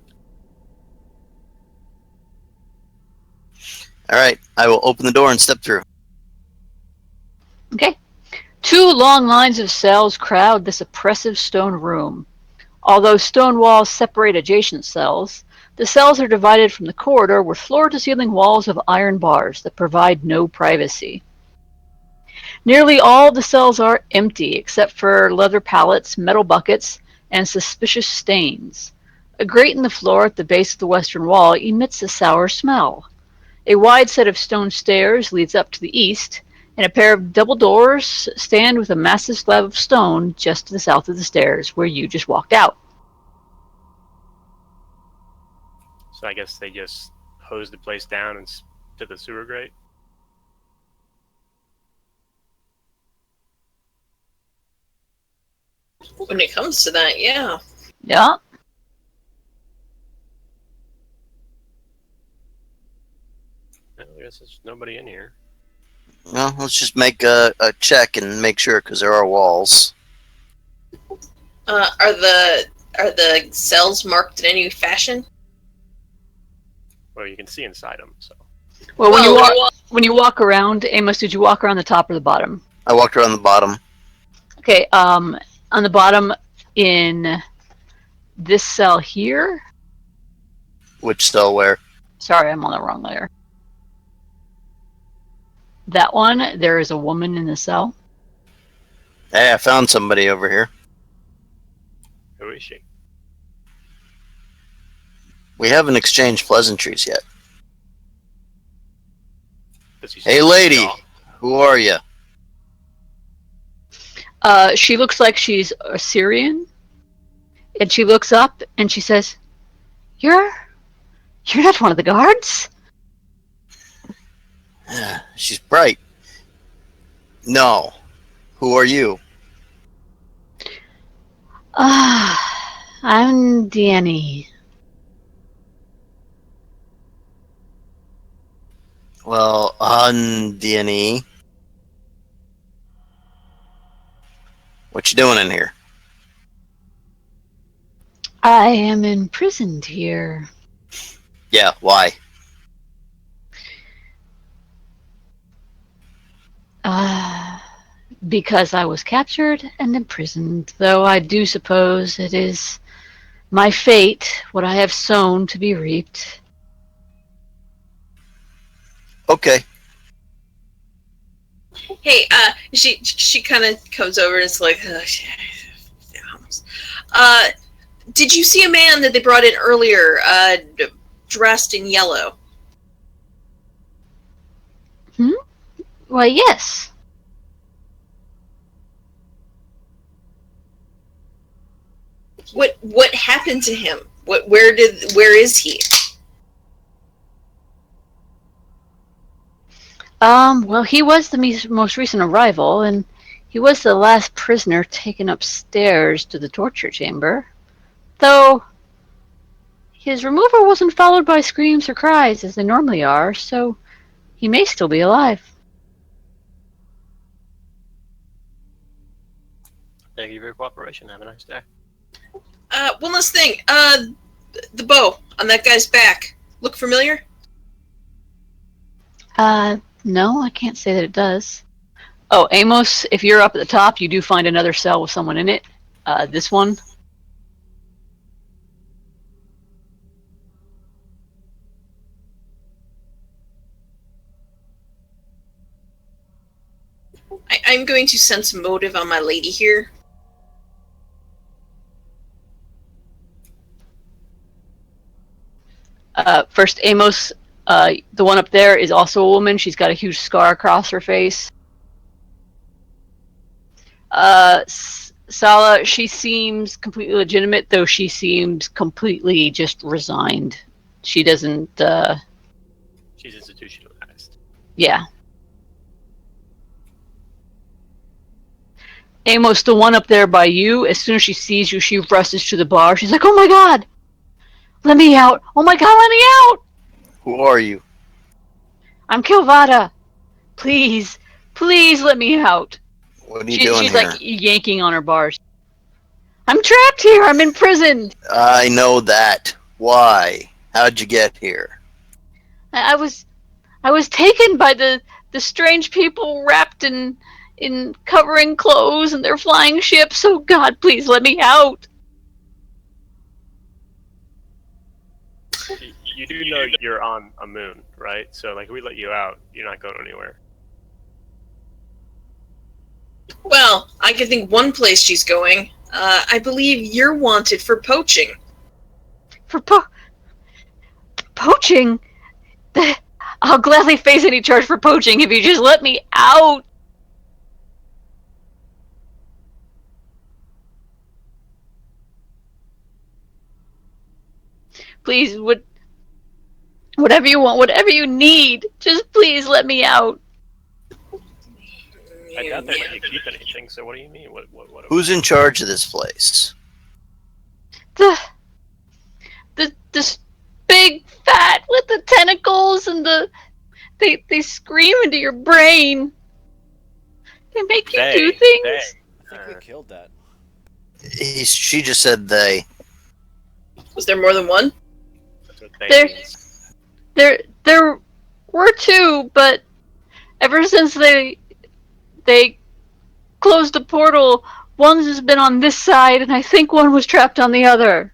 All right. I will open the door and step through. Okay. 2 long lines of cells crowd this oppressive stone room. Although stone walls separate adjacent cells, the cells are divided from the corridor with floor-to-ceiling walls of iron bars that provide no privacy. Nearly all the cells are empty, except for leather pallets, metal buckets, and suspicious stains. A grate in the floor at the base of the western wall emits a sour smell. A wide set of stone stairs leads up to the east, and a pair of double doors stand with a massive slab of stone just to the south of the stairs where you just walked out. So I guess they just hose the place down and to the sewer grate. When it comes to that, yeah. Yeah. I guess there's nobody in here. Well, let's just make a check and make sure, because there are walls. Are the cells marked in any fashion? Well, you can see inside them, so. Well, when you walk around, Amos, did you walk around the top or the bottom? I walked around the bottom. Okay, on the bottom in this cell here. Which cell where? Sorry, I'm on the wrong layer. That one, there is a woman in the cell. Hey, I found somebody over here. Who is she? We haven't exchanged pleasantries yet. Does he Hey, still lady, jaw? who are you? She looks like she's Assyrian, and she looks up and she says, You're not one of the guards? She's bright. No. Who are you? I'm Danny. Well, Danny. What you doing in here? I am imprisoned here. Yeah, why? Because I was captured and imprisoned, though I do suppose it is my fate, what I have sown to be reaped. Okay. Hey, she kind of comes over and is like, did you see a man that they brought in earlier, dressed in yellow? Why, yes. What happened to him? Where is he? Well, he was the most recent arrival, and he was the last prisoner taken upstairs to the torture chamber. Though his removal wasn't followed by screams or cries as they normally are, so he may still be alive. Thank you for your cooperation. Have a nice day. One last thing. The bow on that guy's back. Look familiar? No, I can't say that it does. Oh, Amos, if you're up at the top, you do find another cell with someone in it. This one. I'm going to sense motive on my lady here. First, Amos, the one up there is also a woman. She's got a huge scar across her face. Sala, she seems completely legitimate, though she seems completely just resigned. She doesn't, She's institutionalized. yeah. Amos, the one up there by you, as soon as she sees you, she rushes to the bar. She's like, oh my god! Let me out! Oh my god, let me out! Who are you? I'm Kilvada. Please, please let me out. What are you doing She's here? like yanking on her bars. I'm trapped here. I'm imprisoned. I know that. Why? How'd you get here? I was taken by the strange people wrapped in covering clothes and their flying ships. Oh God, please let me out. You do know you're on a moon, right? So, like, if we let you out, you're not going anywhere. Well, I can think one place she's going. I believe you're wanted for poaching. For poaching? I'll gladly face any charge for poaching if you just let me out. Please, whatever you want, whatever you need, just please let me out. I doubt they let you keep anything, so what do you mean? What Who's in charge of this place? This big fat with the tentacles and they scream into your brain. They make you do things. I think we killed that. She just said they. Was there more than one? That's what they means. There were two, but ever since they closed the portal, one has been on this side, and I think one was trapped on the other.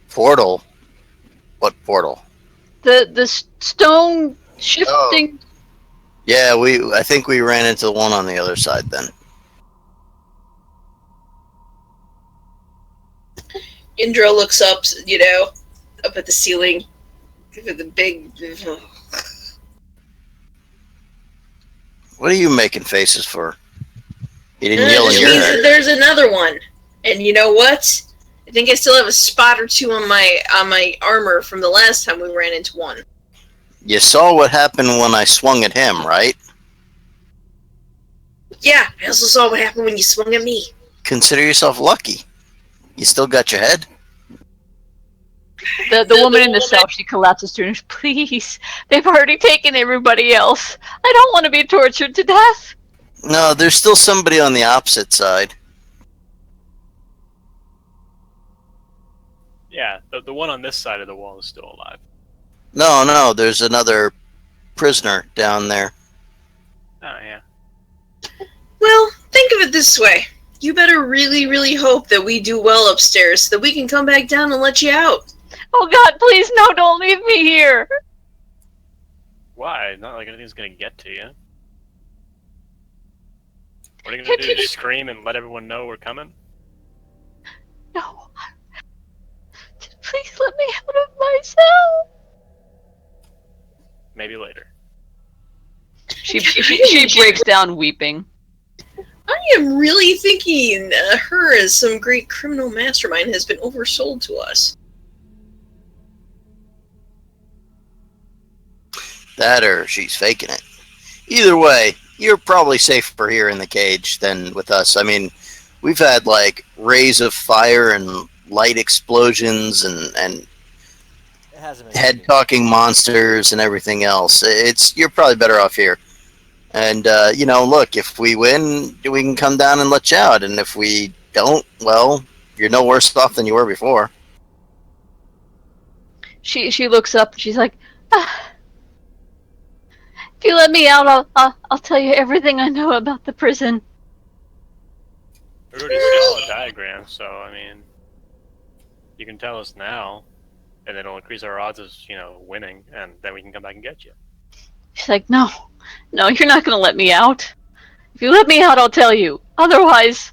Portal? What portal? The stone shifting. Oh. Yeah, I think we ran into the one on the other side then. Indra looks up, up at the ceiling with the big. What are you making faces for? You didn't It yell in just your means that head. there's another one. And you know what? I think I still have a spot or two on my armor from the last time we ran into one. You saw what happened when I swung at him, right? Yeah, I also saw what happened when you swung at me. Consider yourself lucky. You still got your head? The woman in the cell, she collapses to her. Please, they've already taken everybody else. I don't want to be tortured to death. No, there's still somebody on the opposite side. Yeah, the one on this side of the wall is still alive. No, there's another prisoner down there. Oh, yeah. Well, think of it this way. You better really, really hope that we do well upstairs so that we can come back down and let you out. Oh God, please, no, don't leave me here. Why? Not like anything's gonna get to you. What are you gonna do? Just scream and let everyone know we're coming? No. Just please let me out of my cell. Maybe later. She breaks down weeping. I am really thinking her as some great criminal mastermind has been oversold to us. That or she's faking it. Either way, you're probably safer here in the cage than with us. I mean, we've had like rays of fire and light explosions and It hasn't been head shooting. talking monsters and everything else. You're probably better off here. And look, if we win, we can come down and let you out. And if we don't, well, you're no worse off than you were before. She looks up and she's like, if you let me out, I'll tell you everything I know about the prison. We already saw a diagram, so I mean, you can tell us now, and it'll increase our odds of winning, and then we can come back and get you. She's like, no, you're not gonna let me out. If you let me out, I'll tell you. Otherwise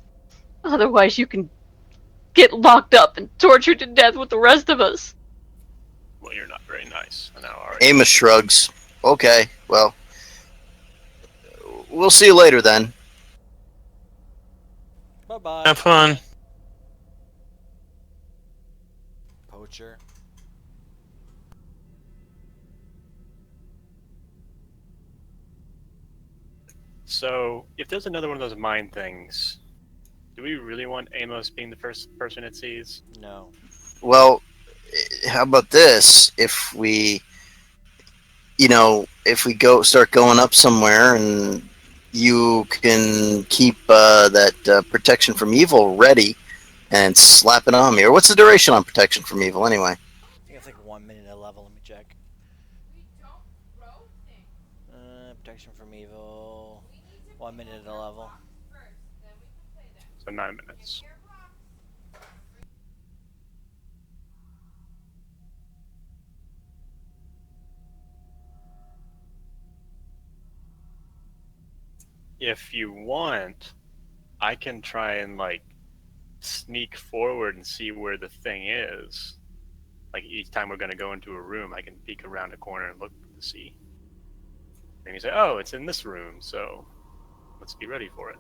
you can get locked up and tortured to death with the rest of us. Well, you're not very nice. I know, are you? Amos shrugs. Okay, well, we'll see you later then. Bye-bye, Have fun. poacher. So, if there's another one of those mind things, do we really want Amos being the first person it sees? No. Well, how about this? If we start going up somewhere and you can keep that protection from evil ready and slap it on me. Or what's the duration on protection from evil anyway? I think it's like 1 minute a level. Let me check. Protection from evil. 1 minute a level. So 9 minutes. If you want, I can try and sneak forward and see where the thing is. Like each time we're going to go into a room, I can peek around a corner and look to see. And you say, oh, it's in this room, so let's be ready for it.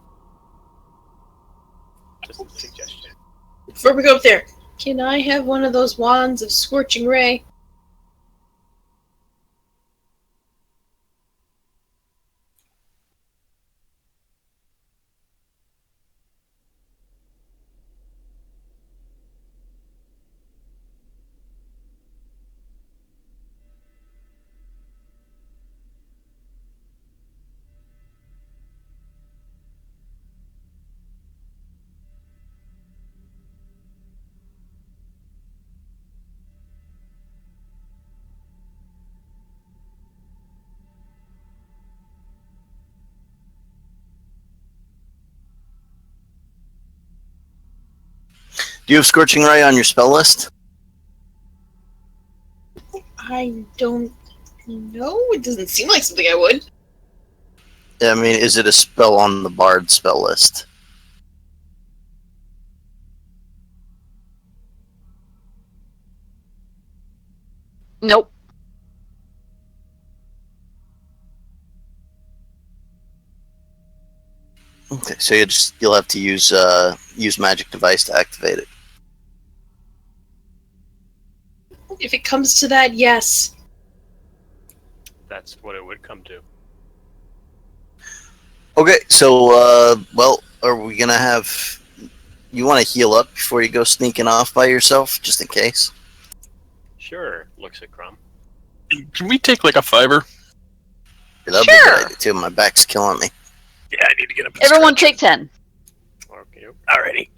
Just a suggestion. Before we go up there, can I have one of those wands of Scorching Ray? Do you have Scorching Ray on your spell list? I don't know. It doesn't seem like something I would. I mean, is it a spell on the Bard spell list? Nope. Okay, so you'll have to use magic device to activate it. If it comes to that, yes. That's what it would come to. Okay, so well, are we gonna have? You want to heal up before you go sneaking off by yourself, just in case? Sure, looks at Crumb. Can we take like a fiber? Yeah, that'd be a Sure. good idea too. My back's killing me. Yeah, I need to get up and Everyone stretch. take 10. Okay. Alrighty.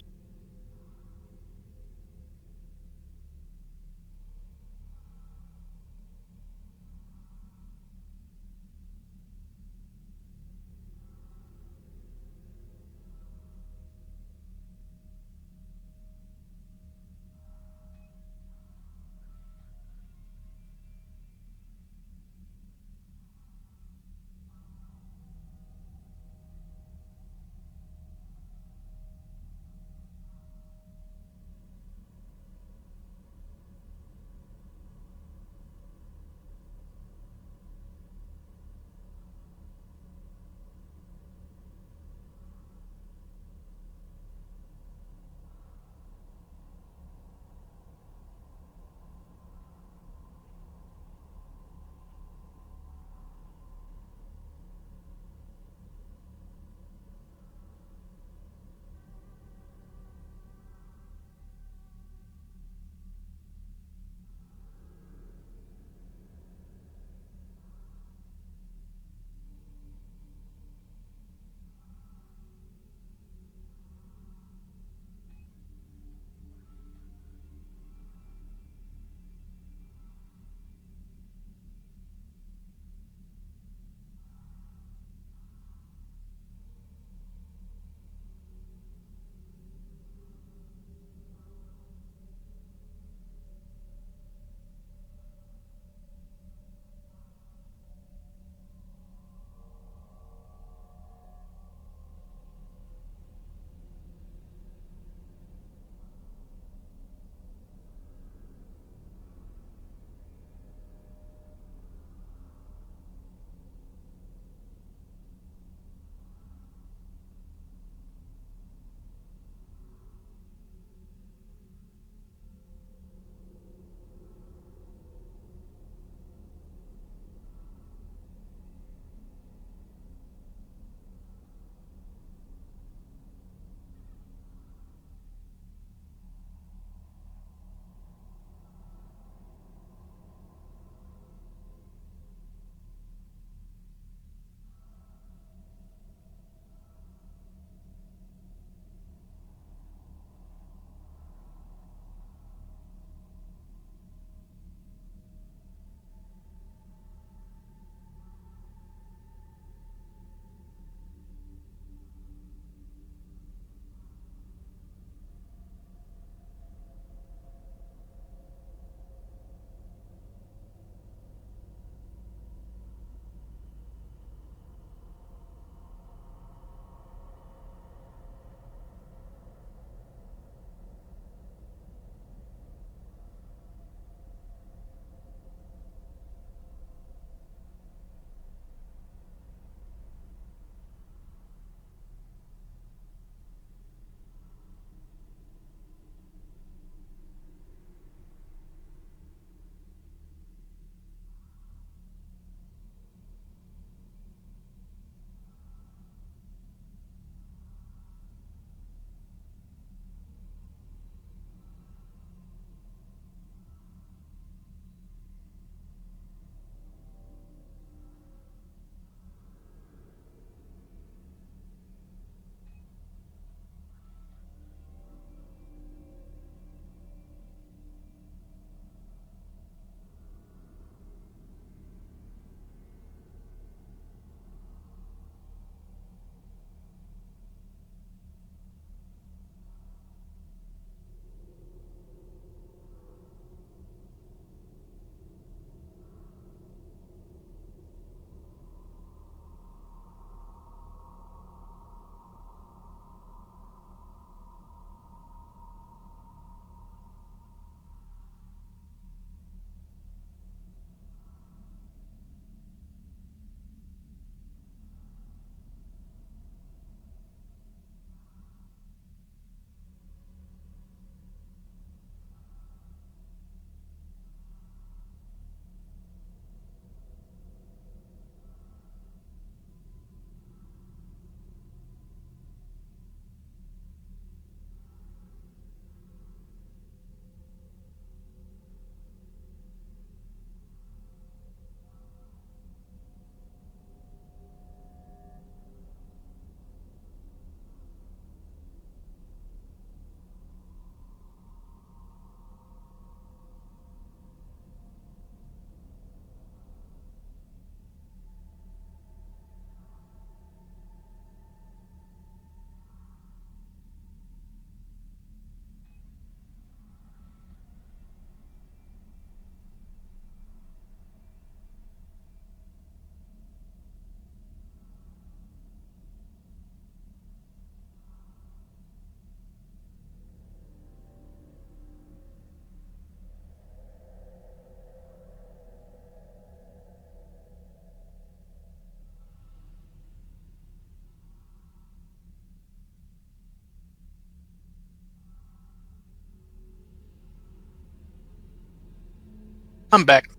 I'm back.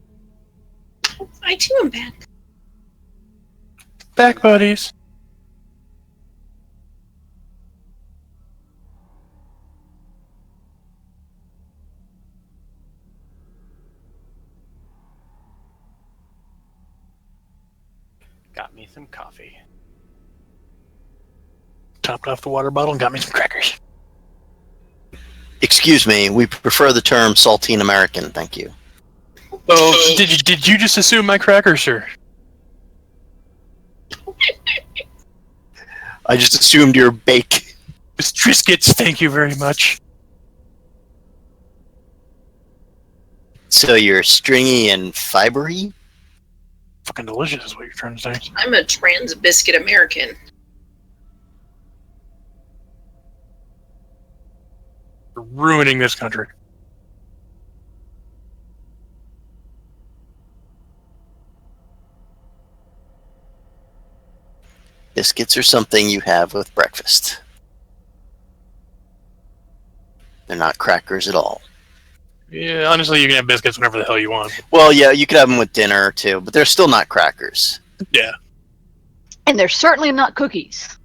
I too am back. Back, buddies. Got me some coffee. Topped off the water bottle and got me some crackers. Excuse me, we prefer the term saltine American, thank you. Oh, did you just assume my crackers, sir? I just assumed you're bake. It's Triscuits, thank you very much. So you're stringy and fibery? Fucking delicious is what you're trying to say. I'm a trans biscuit American. You're ruining this country. Biscuits are something you have with breakfast. They're not crackers at all. Yeah, honestly, you can have biscuits whenever the hell you want. Well, yeah, you could have them with dinner too, but they're still not crackers. Yeah, And they're certainly not cookies.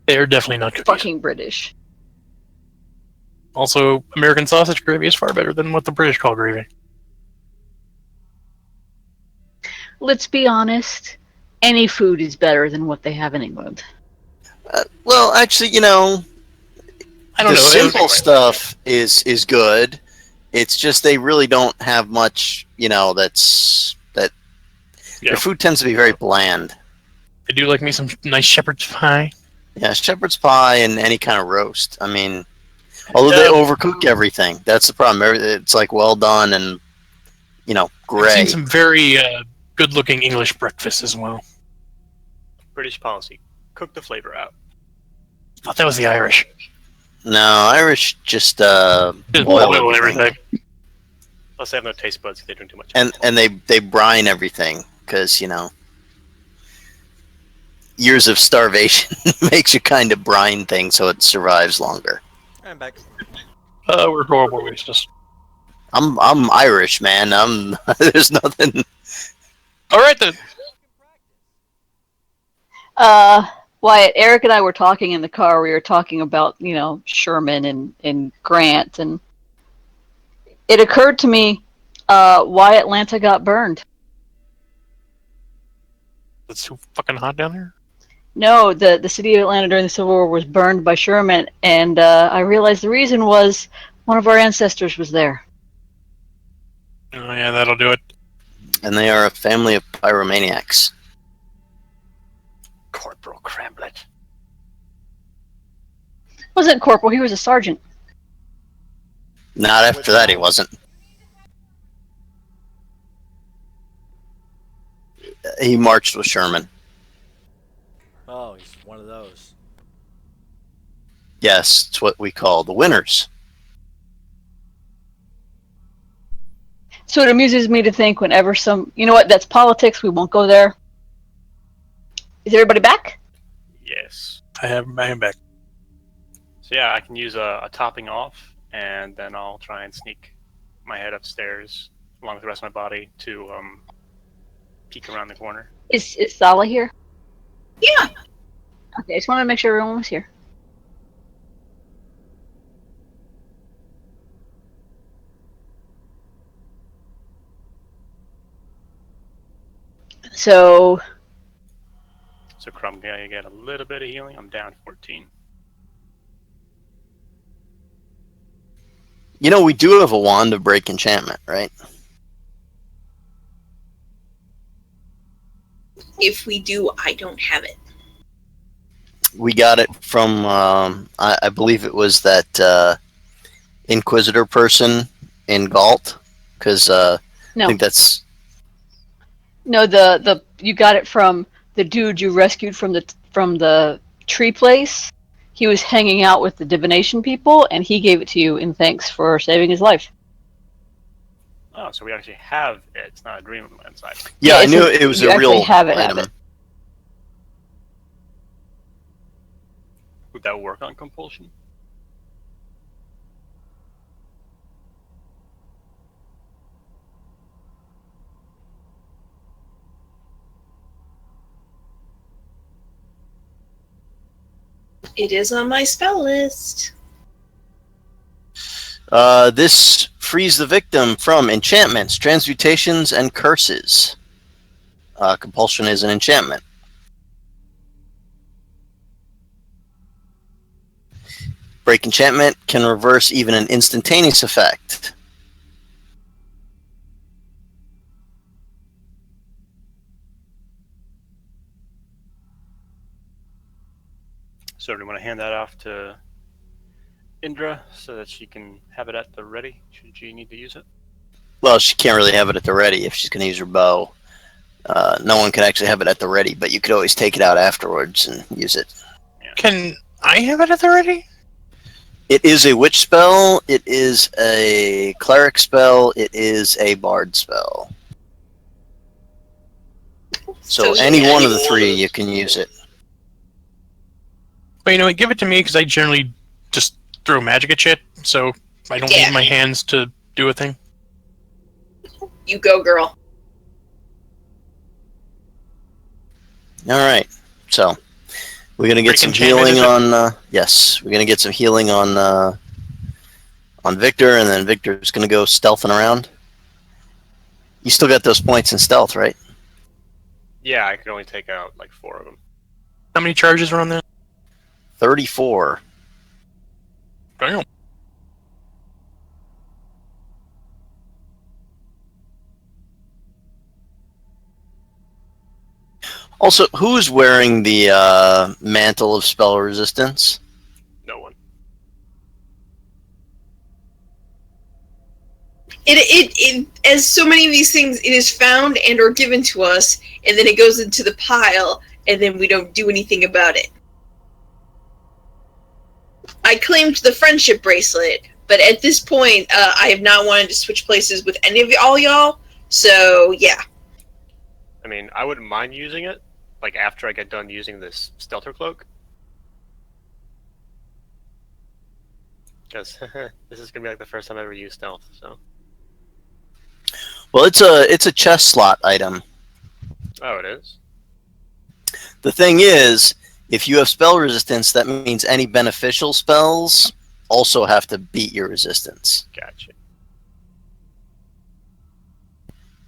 they're definitely not cookies. Fucking British. Also, American sausage gravy is far better than what the British call gravy. Let's be honest. Any food is better than what they have in England. Well, actually, I don't the know. simple stuff is good. It's just they really don't have much, that Yeah. their food tends to be very bland. I do like me some nice shepherd's pie. Yeah, shepherd's pie and any kind of roast. I mean, although they overcook everything, that's the problem. It's like well done and I've gray. seen some very good-looking English breakfasts as well. British policy: cook the flavor out. Thought that was the Irish. No, Irish just Just boil boil everything. everything. Plus, they have no taste buds. They're doing too much. and they brine everything because years of starvation makes you kind of brine things so it survives longer. I'm back. We're horrible racists. I'm Irish, man. There's nothing. All right then. Wyatt, Eric and I were talking in the car. We were talking about, Sherman and Grant, and it occurred to me why Atlanta got burned. It's too fucking hot down there. No, the city of Atlanta during the Civil War was burned by Sherman, and I realized the reason was one of our ancestors was there. Oh yeah, that'll do it. And they are a family of pyromaniacs. Corporal Cramblet. Wasn't corporal, he was a sergeant. Not after that, he wasn't. He marched with Sherman. Oh, he's one of those. Yes, it's what we call the winners. So it amuses me to think whenever that's politics, we won't go there. Is everybody back? Yes. I am back. So yeah, I can use a topping off, and then I'll try and sneak my head upstairs along with the rest of my body to peek around the corner. Is Sala here? Yeah. Okay, I just wanted to make sure everyone was here. So Crumb, yeah, you get a little bit of healing. I'm down 14. We do have a wand of break enchantment, right? If we do, I don't have it. We got it from, I believe it was that Inquisitor person in Galt, because I no, think that's... no, the you got it from the dude you rescued from the tree place. He was hanging out with the divination people, and he gave it to you in thanks for saving his life. Oh, so we actually have it. It's not a dream inside. Yeah, I it's knew it was you a actually real have it. item. Would that work on compulsion? It is on my spell list. This frees the victim from enchantments, transmutations, and curses. Compulsion is an enchantment. Break enchantment can reverse even an instantaneous effect. So do you want to hand that off to Indra so that she can have it at the ready should she need to use it? Well, she can't really have it at the ready if she's going to use her bow. No one can actually have it at the ready, but you could always take it out afterwards and use it. Yeah. Can I have it at the ready? It is a witch spell, it is a cleric spell, it is a bard spell. So any one of the three, you can use it. But you know what, give it to me because I generally just throw magic at shit, so I don't Yeah. need my hands to do a thing. You go, girl. Alright, so we're going to get Break some enchantment, healing is it? on... yes, we're going to get some healing on Victor, and then Victor's going to go stealthing around. You still got those points in stealth, right? Yeah, I could only take out like 4 of them. How many charges are on there? 34. Damn. Also, who's wearing the mantle of spell resistance? No one. It as so many of these things, it is found and or given to us, and then it goes into the pile, and then we don't do anything about it. I claimed the friendship bracelet, but at this point, I have not wanted to switch places with any of all y'all. So yeah, I mean, I wouldn't mind using it, like after I get done using this Stelter Cloak. Because this is going to be like the first time I ever used stealth, so... Well, it's a chest slot item. Oh, it is? The thing is, if you have spell resistance, that means any beneficial spells also have to beat your resistance. Gotcha.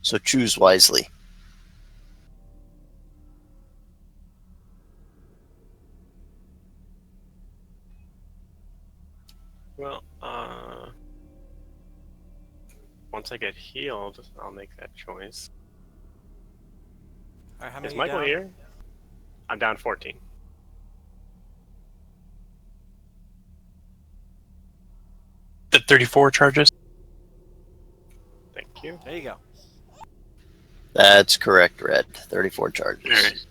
So choose wisely. Well, once I get healed, I'll make that choice. Alright, how many Is you Michael down? here? I'm down 14. The 34 charges? Thank you. There you go. That's correct, Red. 34 charges. Alright.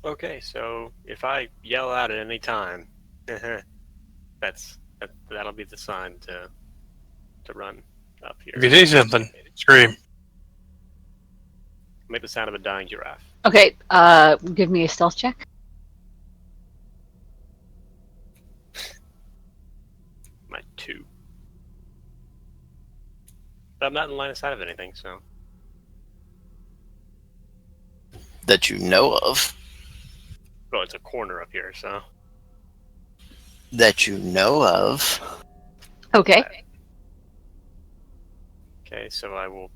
Okay, so if I yell out at any time, that'll be the sign to run up here. If you say something, scream. Make the sound of a dying giraffe. Okay, give me a stealth check. My 2. But I'm not in line of sight of anything, so... That you know of. Well, it's a corner up here, so... That you know of. Okay. Okay, so I will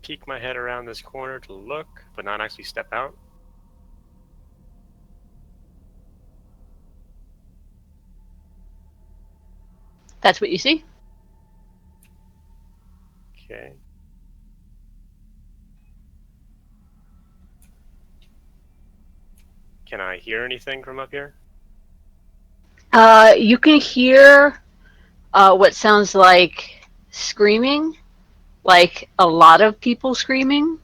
peek my head around this corner to look, but not actually step out. That's what you see? Okay. Can I hear anything from up here? You can hear what sounds like screaming, like a lot of people screaming.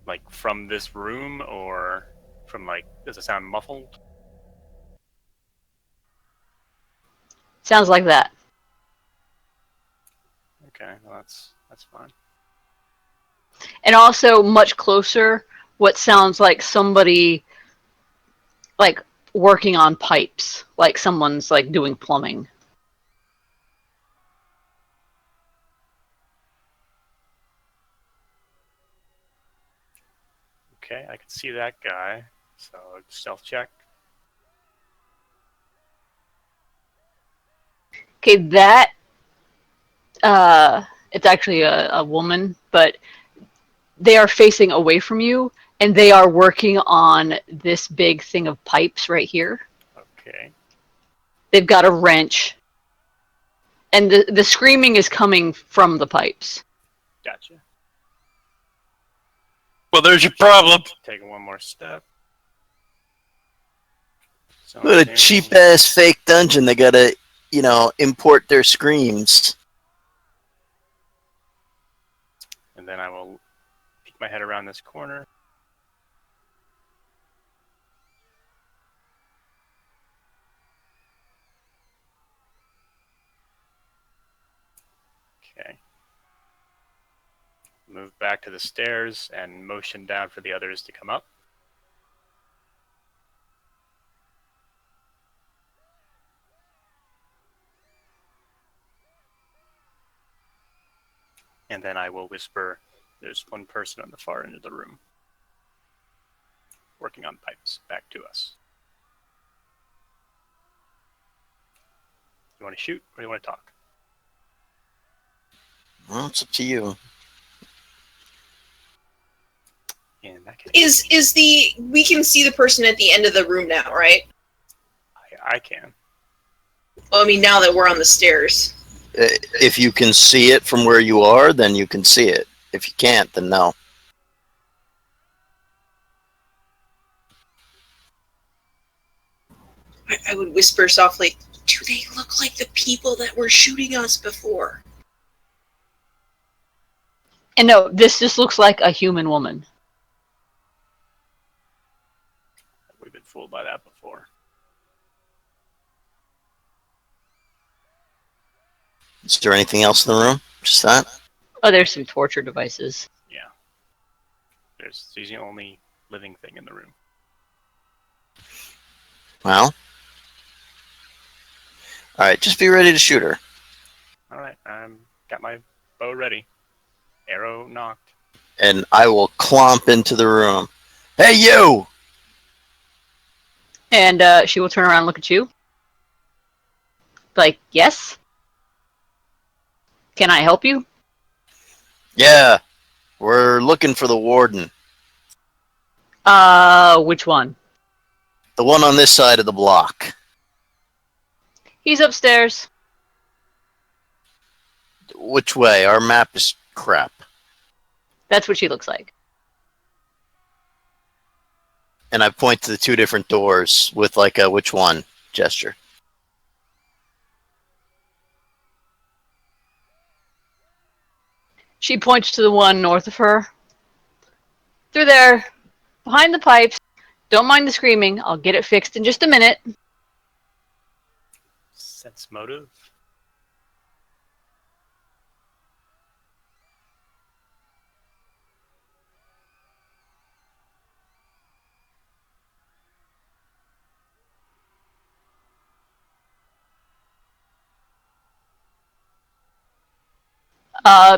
Like from this room, or from like, does it sound muffled? Sounds like that. Okay, well that's fine. And also much closer, what sounds like somebody like working on pipes, like someone's like doing plumbing. Okay, I can see that guy. So stealth check. Okay, that it's actually a woman, but they are facing away from you, and they are working on this big thing of pipes right here. Okay. They've got a wrench, and the screaming is coming from the pipes. Gotcha. Well, there's your problem. Taking one more step. So What a cheap ass fake dungeon. They gotta, import their screams. And then I will peek my head around this corner. Okay. Move back to the stairs and motion down for the others to come up. And then I will whisper, there's one person on the far end of the room working on pipes back to us. You want to shoot or do you want to talk? Well, it's up to you. In that case, we can see the person at the end of the room now, right? I can. Well, I mean, now that we're on the stairs. If you can see it from where you are, then you can see it. If you can't, then no. I would whisper softly, do they look like the people that were shooting us before? And no, this just looks like a human woman. We've been fooled by that before. Is there anything else in the room? Just that? Oh, there's some torture devices. Yeah. She's the only living thing in the room. Well. Alright, just be ready to shoot her. Alright, got my bow ready. Arrow knocked. And I will clomp into the room. Hey, you! And she will turn around and look at you. Like, yes? Can I help you? Yeah, we're looking for the warden. Which one? The one on this side of the block. He's upstairs. Which way? Our map is crap. That's what she looks like. And I point to the two different doors with like a which one gesture. She points to the one north of her. Through there, behind the pipes. Don't mind the screaming. I'll get it fixed in just a minute. Sense motive.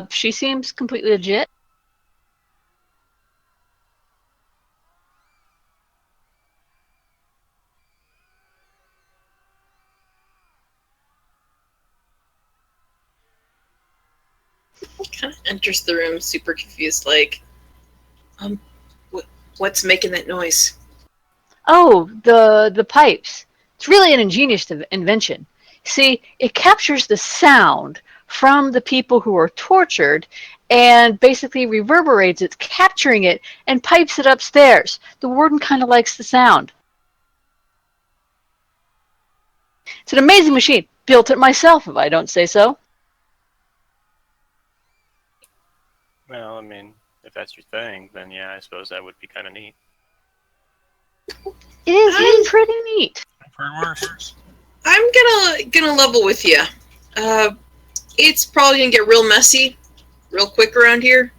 She seems completely legit. Kind of enters the room super confused, like, what's making that noise? Oh, the pipes. It's really an ingenious invention. See, it captures the sound from the people who are tortured and basically reverberates it, capturing it, and pipes it upstairs. The warden kind of likes the sound. It's an amazing machine. Built it myself, if I don't say so. Well, I mean, if that's your thing, then yeah, I suppose that would be kind of neat. It is pretty neat. I've heard worse. I'm gonna level with you. It's probably gonna get real messy, real quick around here.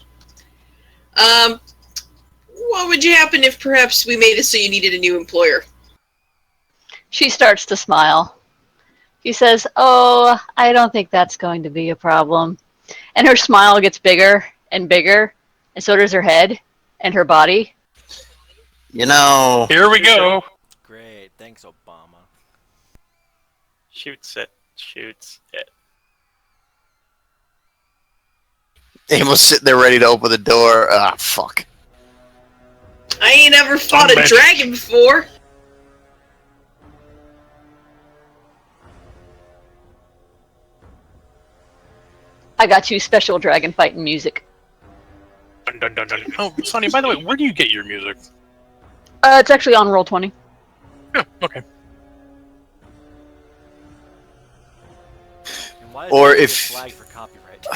What would you happen if perhaps we made it so you needed a new employer? She starts to smile. She says, "Oh, I don't think that's going to be a problem." And her smile gets bigger and bigger, and so does her head and her body. You know, Here we go. Great. Thanks, Obama. Shoots it. Shoots it. Amos sitting there ready to open the door. Ah, fuck. I ain't ever fought a Unmatched. dragon before. I got you special dragon fighting music. Dun, dun, dun, dun. Oh, Sonny, by the way, where do you get your music? It's actually on Roll20. Yeah, okay. And why is Or that if- flagged for copyright?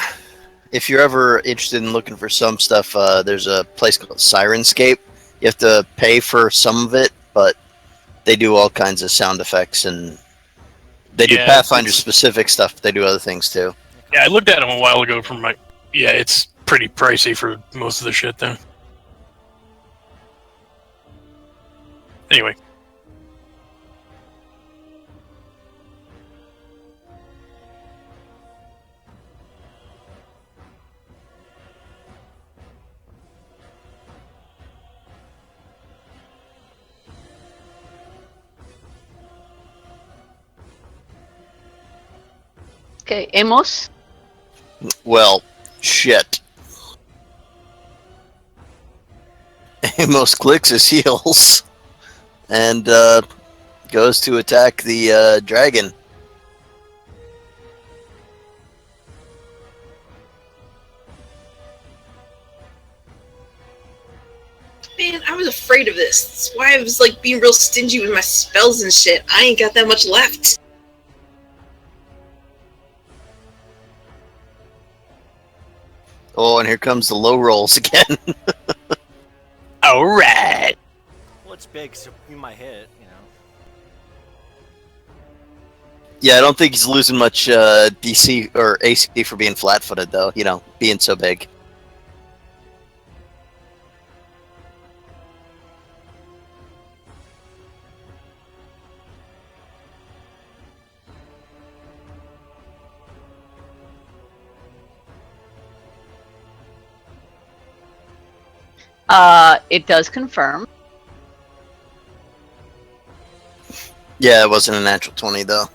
If you're ever interested in looking for some stuff, there's a place called Sirenscape. You have to pay for some of it, but they do all kinds of sound effects, and they do Yeah, Pathfinder it's- specific stuff. But they do other things too. Yeah, I looked at them a while ago from my... Yeah, it's pretty pricey for most of the shit, though. Anyway. Okay, Amos. Well, shit. Amos clicks his heels and goes to attack the dragon. Man, I was afraid of this. That's why I was like being real stingy with my spells and shit. I ain't got that much left. Oh, and here comes the low rolls again. All right. Well, it's big, so you might hit, you know. Yeah, I don't think he's losing much DC or AC for being flat-footed, though. You know, being so big. It does confirm. Yeah, it wasn't a natural 20, though.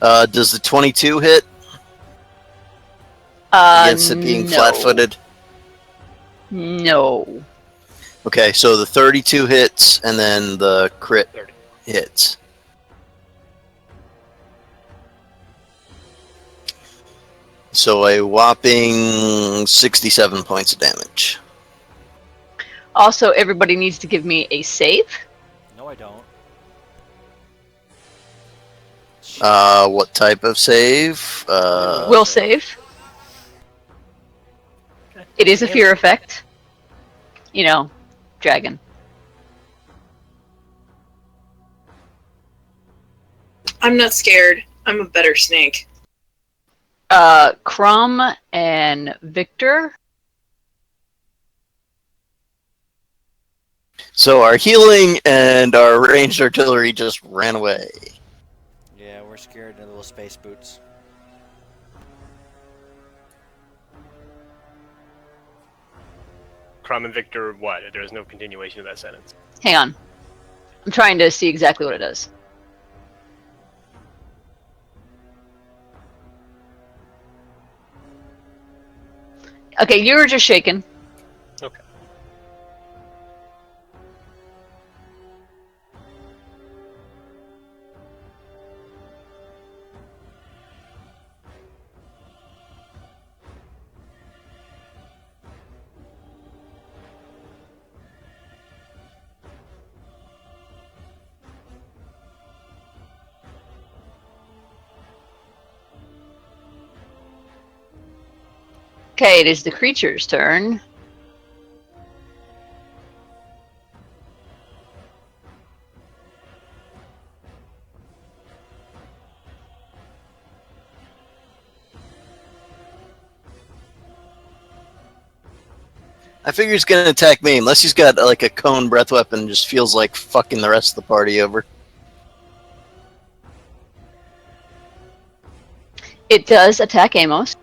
Does the 22 hit against it being No. flat-footed? No. Okay, so the 32 hits, and then the crit 30. hits. So a whopping 67 points of damage. Also, everybody needs to give me a save. No, I don't. What type of save? Will save. It is a fear effect. You know, dragon. I'm not scared. I'm a better snake. Crumb and Victor. So our healing and our ranged artillery just ran away. Yeah, we're scared of little space boots. Crumb and Victor, what? There is no continuation of that sentence. Hang on. I'm trying to see exactly what it does. Okay, you were just shaken. Okay. Okay, it is the creature's turn. I figure he's gonna attack me, unless he's got like a cone breath weapon and just feels like fucking the rest of the party over. It does attack Amos.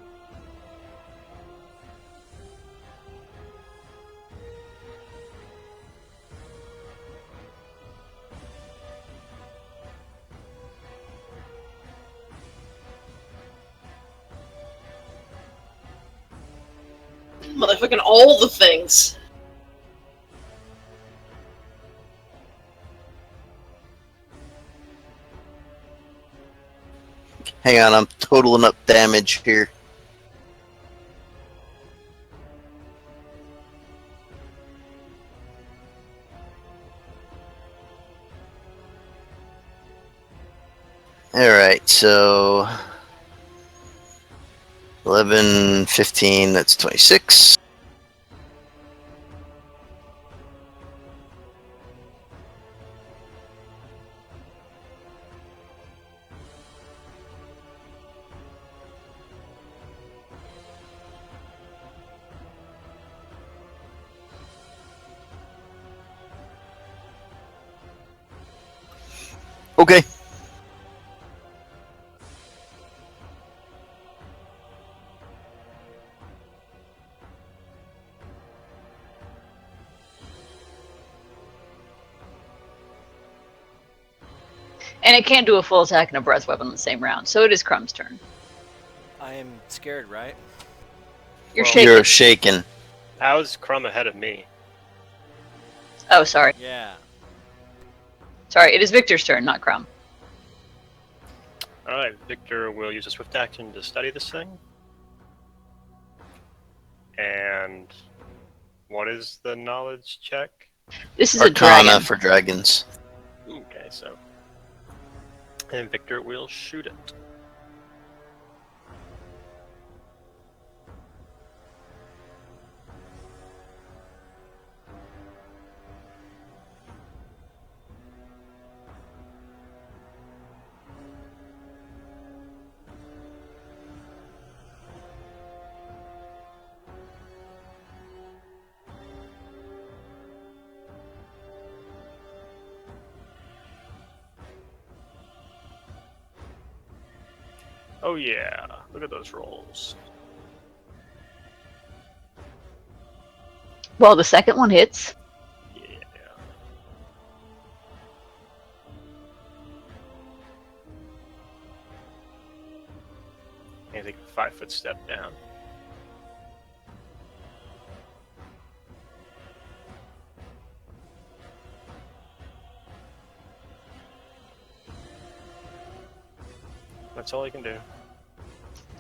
Motherfucking all the things. Hang on, I'm totaling up damage here. Alright, so 11, 15, that's 26. Okay. And it can't do a full attack and a breath weapon in the same round, so it is Crumb's turn. I am scared, right? You're Well, shaking. You're shaken. How's Crumb ahead of me? Oh, sorry. Yeah. Sorry, it is Victor's turn, not Crumb. Alright, Victor will use a swift action to study this thing. And what is the knowledge check? This is a Arcana dragon. for dragons. Okay, so. And Victor will shoot it. Oh yeah, look at those rolls. Well, the second one hits. Yeah. I take a 5-foot step down. That's all I can do.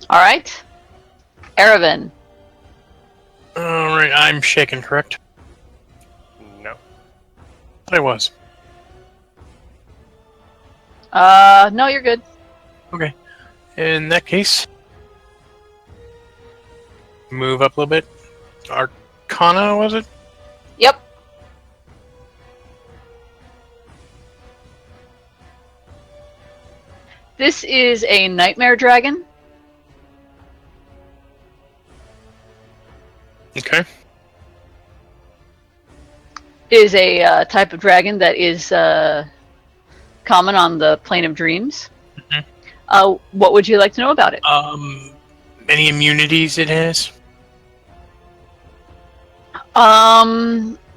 All right. Erevan. Alright, I'm shaken, correct? No. I was. No, you're good. Okay. In that case, move up a little bit. Arcana, was it? Yep. This is a nightmare dragon. Okay. It is a type of dragon that is common on the plane of dreams. Mhm. What would you like to know about it? Any immunities it has?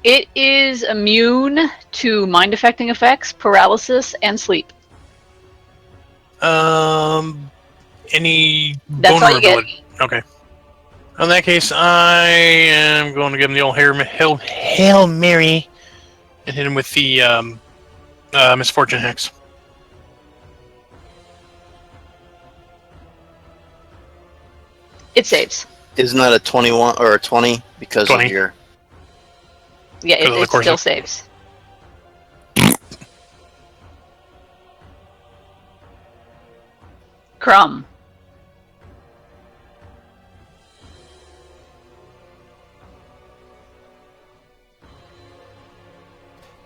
It is immune to mind-affecting effects, paralysis, and sleep. Any That's all you get. vulnerability? Okay. In that case, I am going to give him the old Hail Mary and hit him with the Misfortune Hex. It saves. Isn't that a 21 or a 20 because 20. of your... Yeah, Because of the it course still of- saves. Crumb.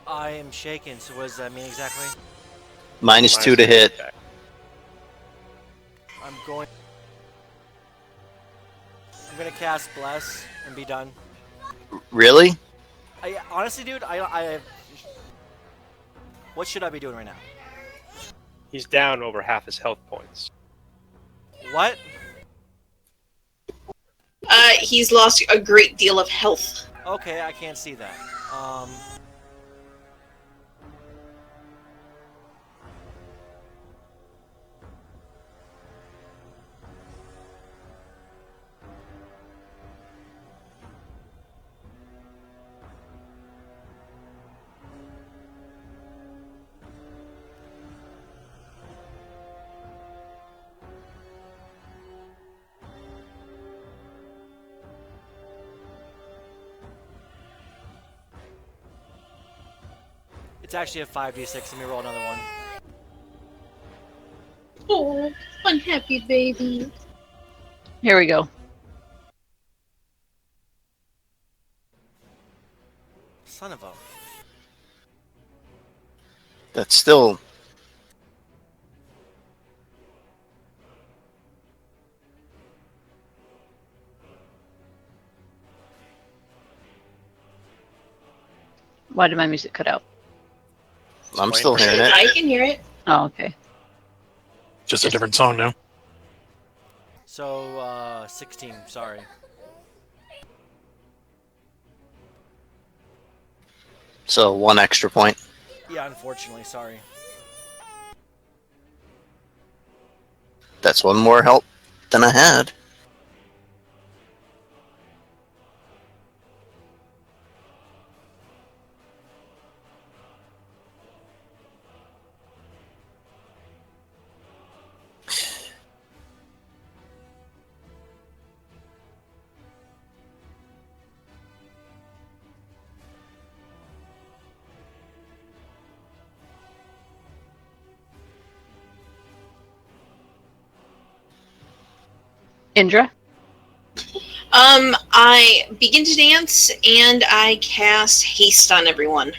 I am shaken, so what does that mean exactly? Minus 2 to hit. attack. I'm going to cast Bless and be done. Really? Honestly, dude, I what should I be doing right now? He's down over half his health points. What? He's lost a great deal of health. Okay, I can't see that. It's actually a 5d6. Let me roll another one. Oh, unhappy baby. Here we go. Son of a... That's still. Why did my music cut out? I'm still hearing it. I can hear it. Oh, okay. Just a different song now. So, 16, sorry. So 1 extra point. Yeah, unfortunately, sorry. That's 1 more help than I had. Indra? I begin to dance and I cast haste on everyone.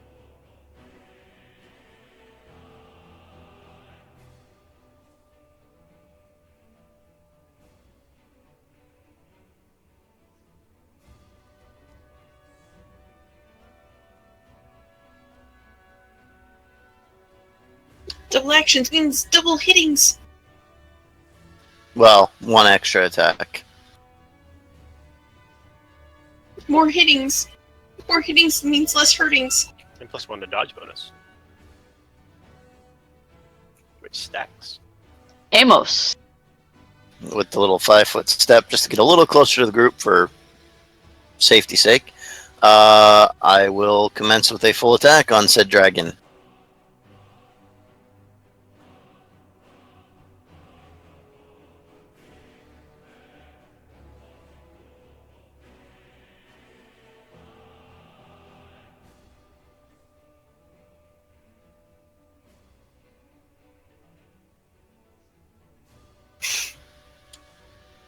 Double actions means double hittings. Well, 1 extra attack. More hittings. More hittings means less hurtings. And +1 to dodge bonus. Which stacks. Amos. With the little 5-foot step, just to get a little closer to the group for safety's sake. I will commence with a full attack on said dragon.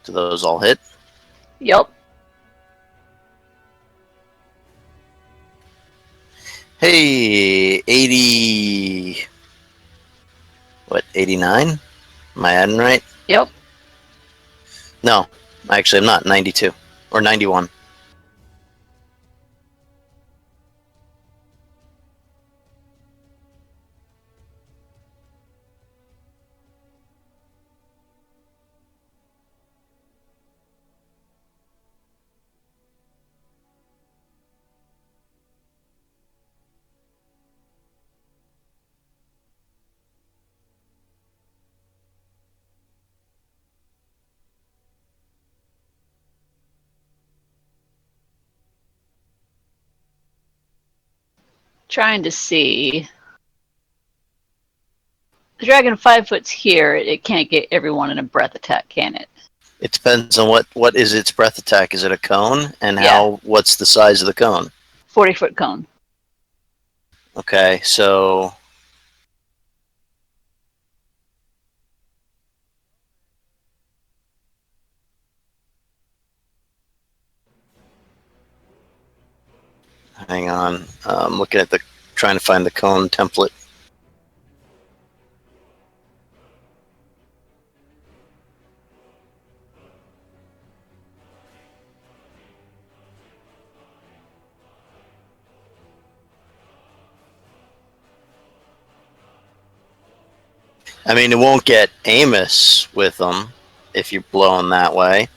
Do those all hit? Yep. Hey, 80... What, 89? Am I adding right? Yep. No, actually I'm not. 92. Or 91. Trying to see. The dragon 5 foot's here. It can't get everyone in a breath attack, can it? It depends on what is its breath attack. Is it a cone? And Yeah. what's the size of the cone? 40-foot cone. Okay, so... Hang on. I'm looking at trying to find the cone template. I mean, it won't get Amos with them if you're blowing that way.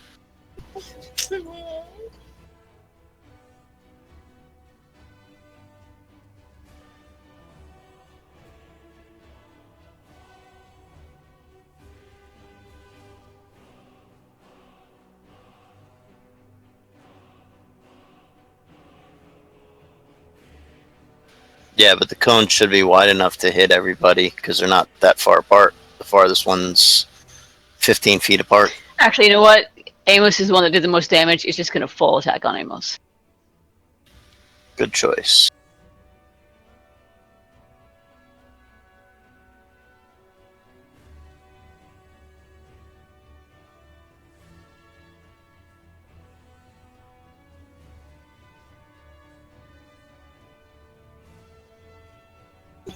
Yeah, but the cone should be wide enough to hit everybody because they're not that far apart. The farthest one's 15 feet apart. Actually, you know what? Amos is the one that did the most damage. It's just going to full attack on Amos. Good choice.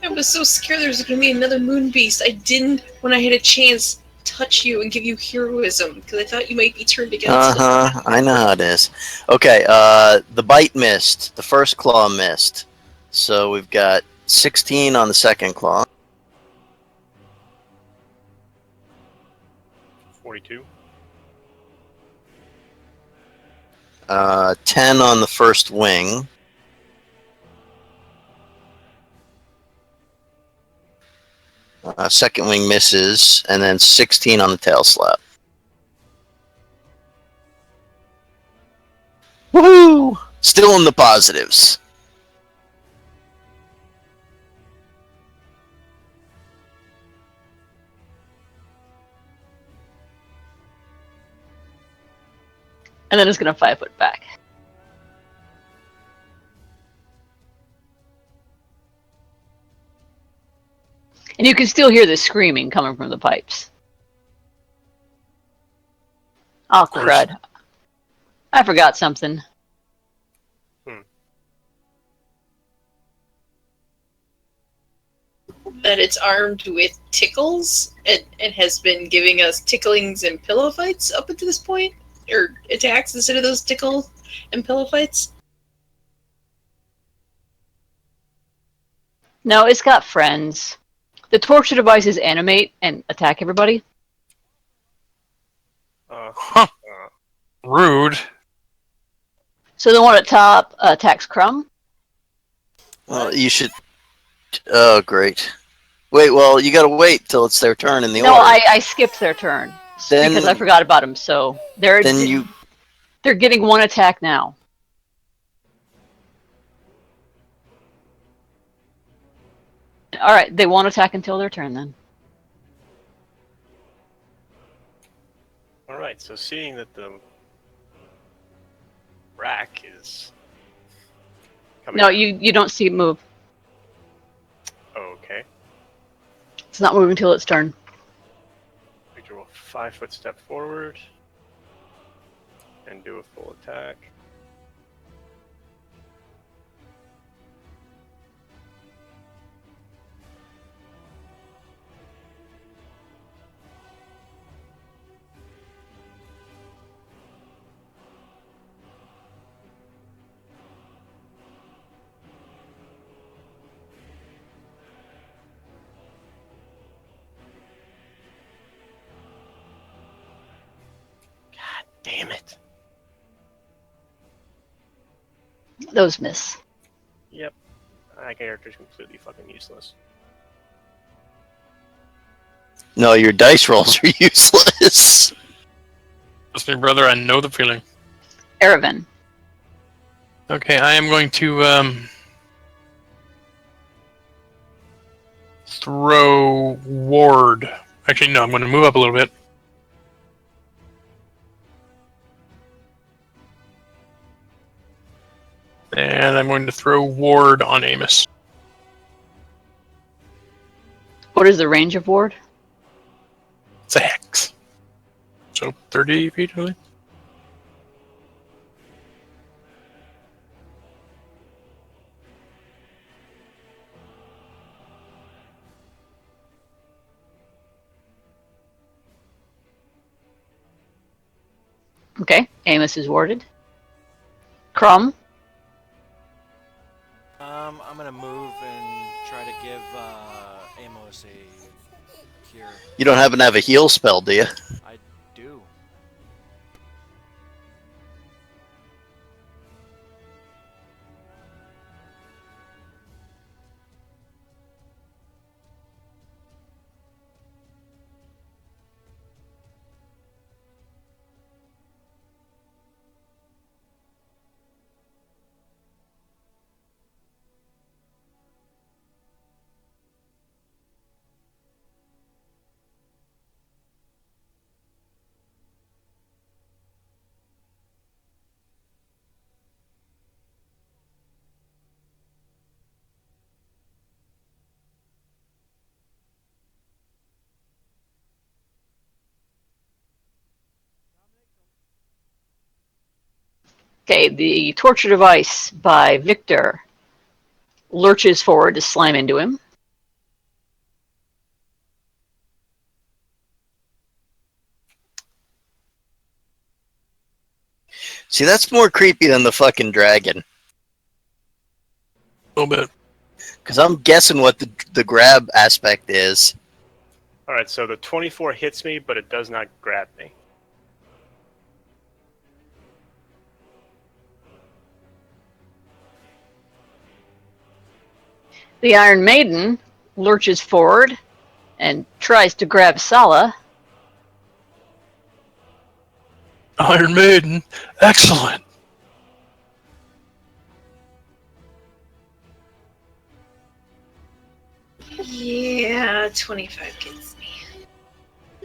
I was so scared there was going to be another moon beast. I didn't, when I had a chance, touch you and give you heroism because I thought you might be turned against us. I know how it is. Okay, the bite missed. The first claw missed. So we've got 16 on the second claw. 42. 10 on the first wing. Second wing misses, and then 16 on the tail slap. Woohoo! Still in the positives. And then it's going to 5 foot back. And you can still hear the screaming coming from the pipes. Oh, crud. I forgot something. That it's armed with tickles and has been giving us ticklings and pillow fights up until this point? Or attacks instead of those tickle and pillow fights? No, it's got friends. The torture devices animate and attack everybody. Rude. So the one at top attacks Crumb. Well, you should... Oh, great. Wait, well, you gotta wait till it's their turn in the No, order. I skipped their turn. Because I forgot about them, so they're getting one attack now. Alright, they won't attack until their turn then. Alright, so seeing that the rack is coming No, out. you don't see it move. Okay. It's not moving until its turn. Victor will 5 foot step forward and do a full attack. Damn it. Those miss. Yep. That character's completely fucking useless. No, your dice rolls are useless. Trust me, brother, I know the feeling. Erevan. Okay, I am going to throw ward. Actually, no, I'm going to move up a little bit. And I'm going to throw ward on Amos. What is the range of ward? It's a hex. So 30 feet, I believe. Okay, Amos is warded. Crumb. I'm gonna move and try to give Amos a cure. You don't happen to have a heal spell, do you? I do. Okay, the torture device by Victor lurches forward to slam into him. See, that's more creepy than the fucking dragon. A little bit. Because I'm guessing what the grab aspect is. All right, so the 24 hits me, but it does not grab me. The Iron Maiden lurches forward and tries to grab Sala. Iron Maiden, excellent. Yeah, 25 gets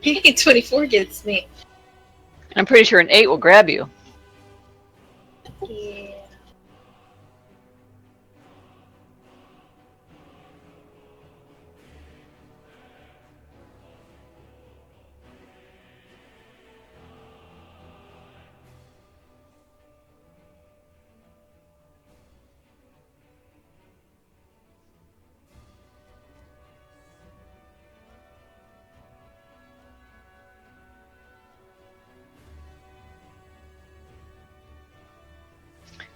me. 24 gets me. I'm pretty sure an 8 will grab you. Yeah.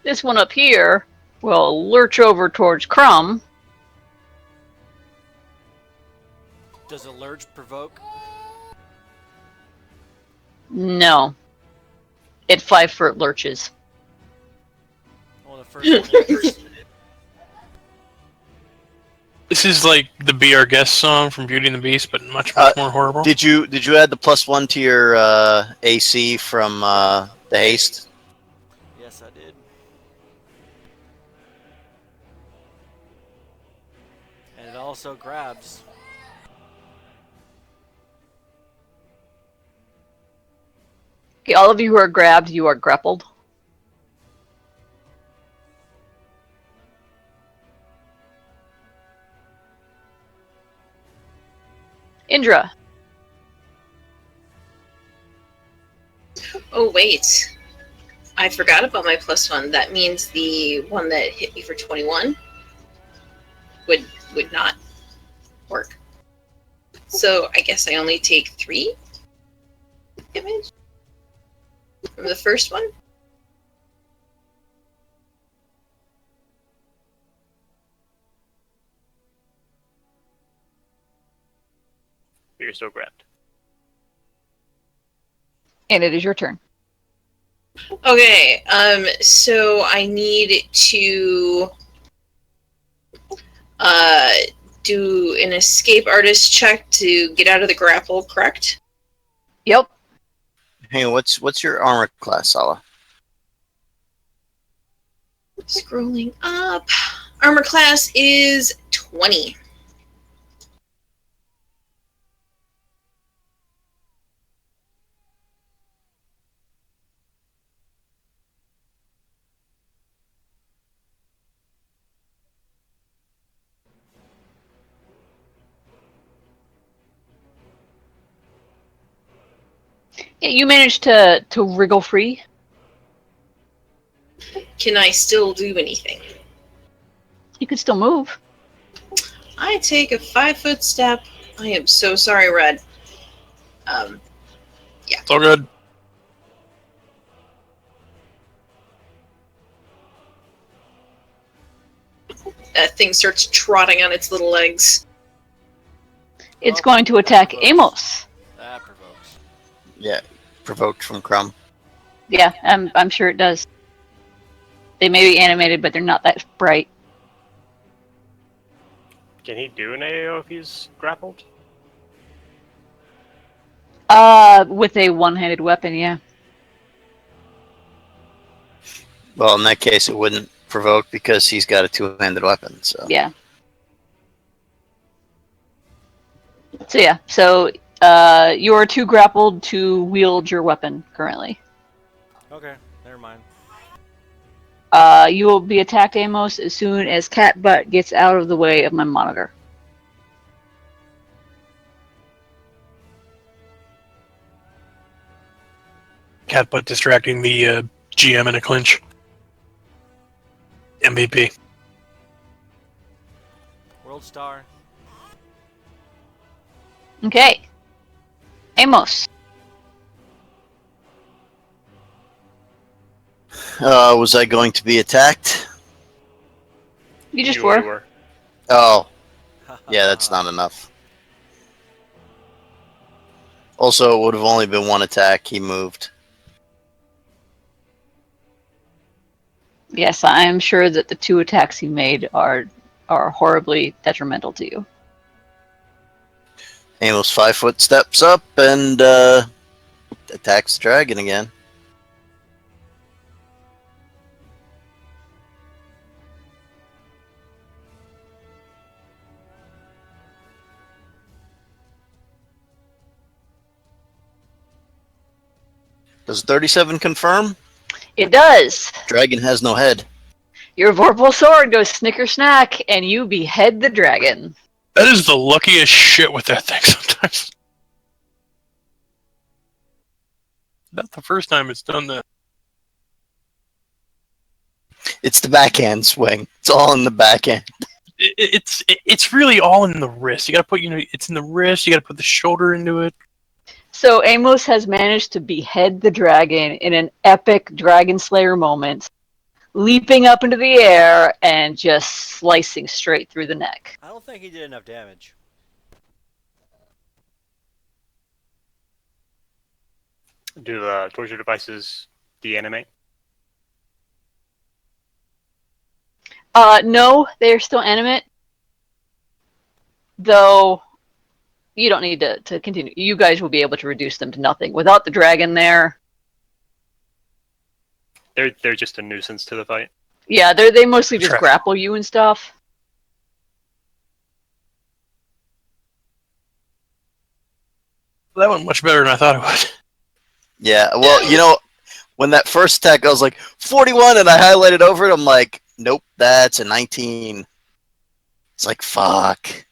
This one up here will lurch over towards Crumb. Does a lurch provoke? No. It 5-foot lurches. Well, the first one is. This is like the Be Our Guest song from Beauty and the Beast, but much more horrible. Did you add the +1 to your AC from the haste? Yes, I did. And it also grabs. Okay, all of you who are grabbed, you are grappled. Indra. Oh, wait. I forgot about my +1. That means the one that hit me for 21 would not work. So I guess I only take 3 damage from the first one. But you're still grabbed. And it is your turn. Okay, so I need to do an escape artist check to get out of the grapple, correct? Yep. Hey, what's your armor class, Sala? Scrolling up. Armor class is 20. Yeah, you managed to wriggle free. Can I still do anything? You can still move. I take a 5-foot step. I am so sorry, Red. It's all good. That thing starts trotting on its little legs. It's going to attack Amos. That provokes. Yeah, provoked from Crumb. Yeah, I'm sure it does. They may be animated, but they're not that bright. Can he do an AO if he's grappled? With a one-handed weapon, yeah. Well, in that case, it wouldn't provoke because he's got a two-handed weapon. So Yeah. So yeah, you are too grappled to wield your weapon currently. Okay, never mind. You will be attacked, Amos, as soon as Cat Butt gets out of the way of my monitor. Catbutt distracting the GM in a clinch. MVP. World Star. Okay. Amos. Was I going to be attacked? You just already were. Oh, yeah, that's not enough. Also, it would have only been one attack. He moved. Yes, I am sure that the 2 attacks he made are horribly detrimental to you. Amos 5-foot steps up and attacks the dragon again. Does 37 confirm? It does. Dragon has no head. Your vorpal sword goes snicker snack, and you behead the dragon. That is the luckiest shit with that thing sometimes. Not the first time it's done that. It's the backhand swing. It's all in the backhand. It's really all in the wrist. You gotta put, it's in the wrist. You gotta put the shoulder into it. So Amos has managed to behead the dragon in an epic Dragon Slayer moment, leaping up into the air and just slicing straight through the neck. I don't think he did enough damage. Do the torture devices deanimate? No, they're still animate. Though, you don't need to continue. You guys will be able to reduce them to nothing. Without the dragon there, They're just a nuisance to the fight. yeah, they mostly just grapple you and stuff. That went much better than I thought it would. Yeah, well, when that first attack, I was like, 41, and I highlighted over it. I'm like, nope, that's a 19. It's like, fuck.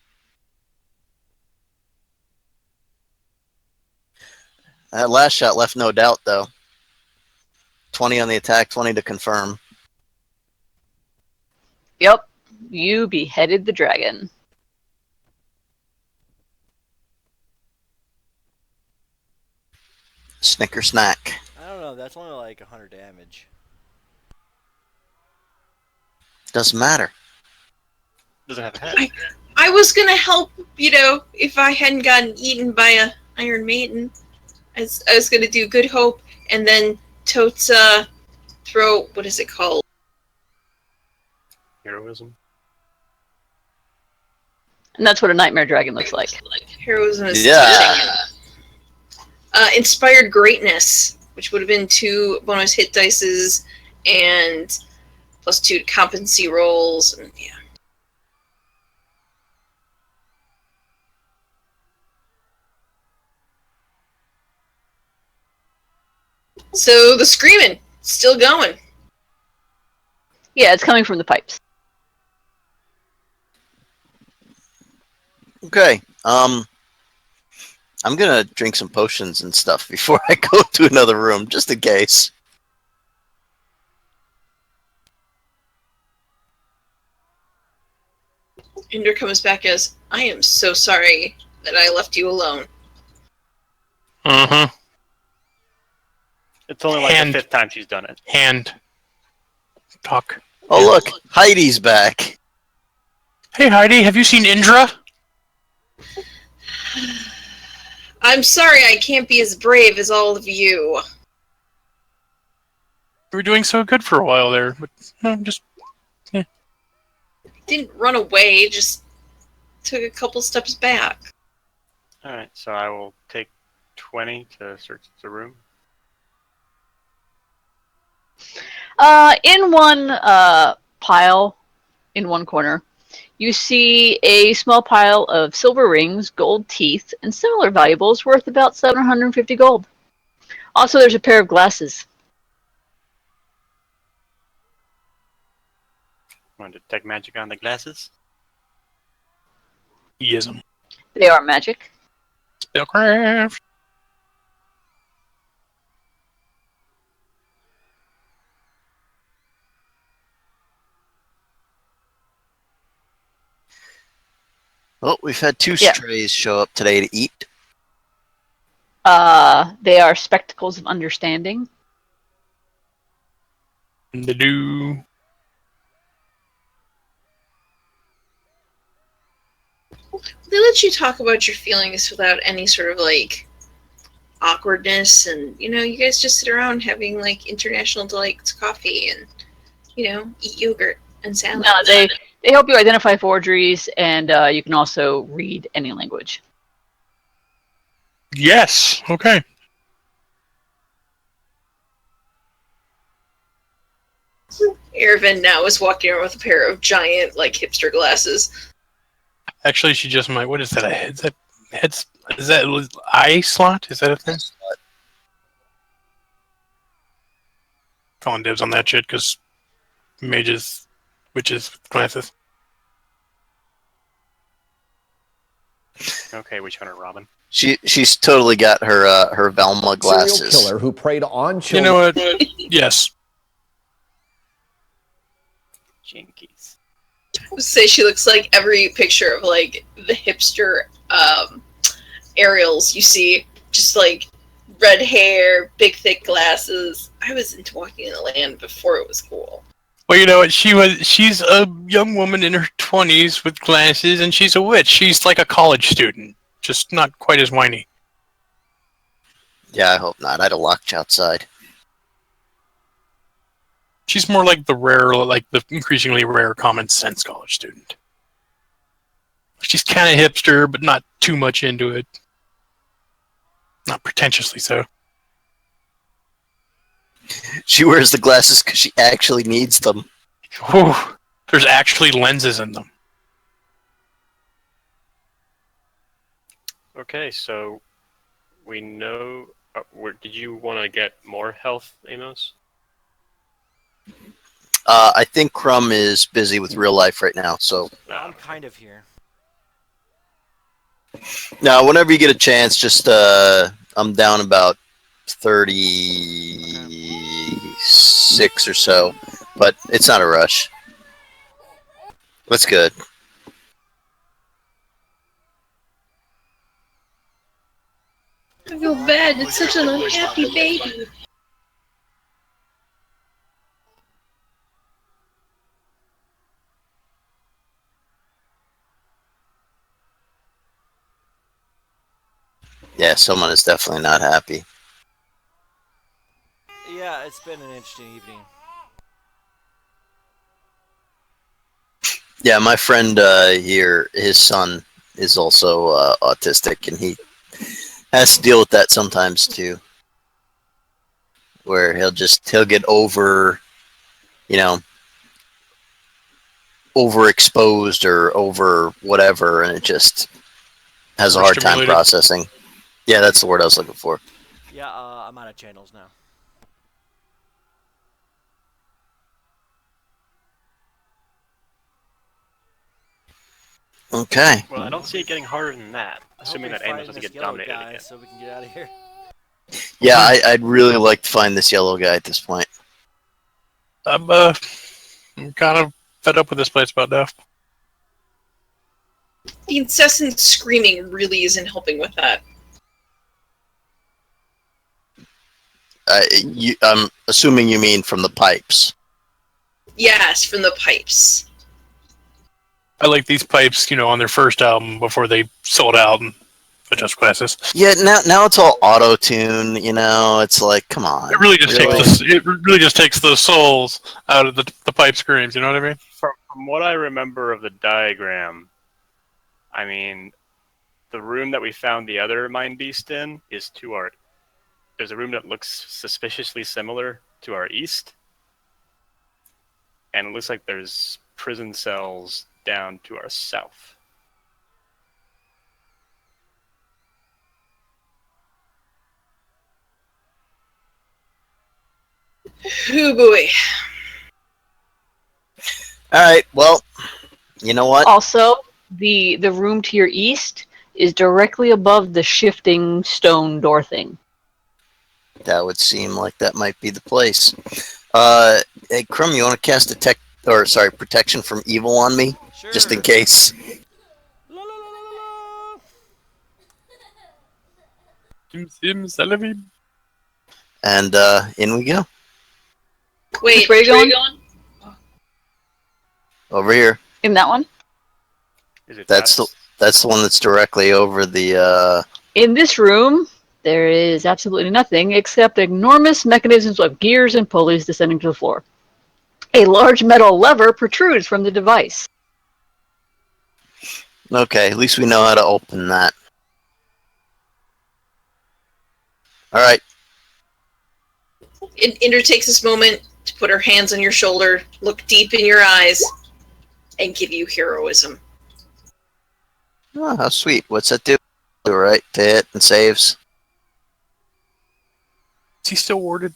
That last shot left no doubt, though. 20 on the attack, 20 to confirm. Yep, you beheaded the dragon. Snicker snack. I don't know. That's only like 100 damage. Doesn't matter. Doesn't have a head. I was gonna help, if I hadn't gotten eaten by a Iron Maiden. I was gonna do Good Hope and then totes throw, what is it called? Heroism. And that's what a nightmare dragon looks like. Heroism is Yeah. Inspired Greatness, which would have been 2 bonus hit dices and +2 competency rolls. And, yeah. So the screaming still going. Yeah, it's coming from the pipes. Okay. I'm gonna drink some potions and stuff before I go to another room, just in case. Ender comes back as, I am so sorry that I left you alone. Uh-huh. It's only like the 5th time she's done it. Hand. Talk. Oh, look, Heidi's back. Hey, Heidi, have you seen Indra? I'm sorry I can't be as brave as all of you. You were doing so good for a while there, but just... Didn't run away, just took a couple steps back. Alright, so I will take 20 to search the room. In one pile, in one corner, you see a small pile of silver rings, gold teeth, and similar valuables worth about 750 gold. Also, there's a pair of glasses. Want to detect magic on the glasses? Yism. They are magic. Spellcraft. Well, we've had 2 Yeah. strays show up today to eat. They are spectacles of understanding. The do. They let you talk about your feelings without any sort of like awkwardness, and you guys just sit around having like international delights coffee and eat yogurt and salad. No, they help you identify forgeries, and you can also read any language. Yes. Okay. Ervin now is walking around with a pair of giant like hipster glasses. Actually, she just might. What is that? Is that head? Is that eye slot? Is that a thing? Calling dibs on that shit because mages, witches, glasses. Okay, which one are Robin? She's totally got her Velma glasses. Serial killer who preyed on You children. know what? Yes. Jinkies. I would say she looks like every picture of like the hipster aerials you see, just like red hair, big thick glasses. I was into Walking in the Land before it was cool. Well, you know what? She's a young woman in her 20s with glasses, and she's a witch. She's like a college student, just not quite as whiny. Yeah, I hope not. I'd have locked you outside. She's more like the increasingly rare common sense college student. She's kind of hipster, but not too much into it. Not pretentiously so. She wears the glasses because she actually needs them. Whew. There's actually lenses in them. Okay, so we know. Did you want to get more health, Amos? I think Crumb is busy with real life right now, so I'm kind of here. now whenever you get a chance, just I'm down about 36 or so, but it's not a rush. That's good. I feel bad. It's such an unhappy baby. Yeah, someone is definitely not happy. Yeah, it's been an interesting evening. Yeah, my friend here, his son is also autistic, and he has to deal with that sometimes too. Where he'll get overexposed or over whatever, and it just has a hard time Overstimulated. processing. Yeah, that's the word I was looking for. Yeah, I'm out of channels now. Okay. Well, I don't see it getting harder than that. I hope Assuming we that Amos find doesn't this get yellow dominated guy again. so we can get out of here. Yeah, I'd really like to find this yellow guy at this point. I'm kind of fed up with this place about now. The incessant screaming really isn't helping with that. I'm assuming you mean from the pipes. Yes, from the pipes. I like these pipes, on their first album before they sold out and adjust classes. Yeah, now it's all auto-tune, It's like, come on. It really just takes the souls out of the pipe screams. You know what I mean? From what I remember of the diagram, I mean, the room that we found the other Mind Beast in is to our. There's a room that looks suspiciously similar to our east, and it looks like there's prison cells down to our south. Oh boy. All right, well, you know what? Also, the room to your east is directly above the shifting stone door thing. That would seem like that might be the place. Hey, Crumb, you want to cast protection from evil on me? Sure. Just in case. La, la, la, la, la. Sim, Salavim. And in we go. Wait, Which way are you going? Over here. In that one? Is it That's that? the one that's directly over the. In this room, there is absolutely nothing except enormous mechanisms of gears and pulleys descending to the floor. A large metal lever protrudes from the device. Okay, at least we know how to open that. All right. Inder takes this moment to put her hands on your shoulder, look deep in your eyes, and give you heroism. Oh, how sweet. What's that do? All right, to hit and saves. Is he still warded?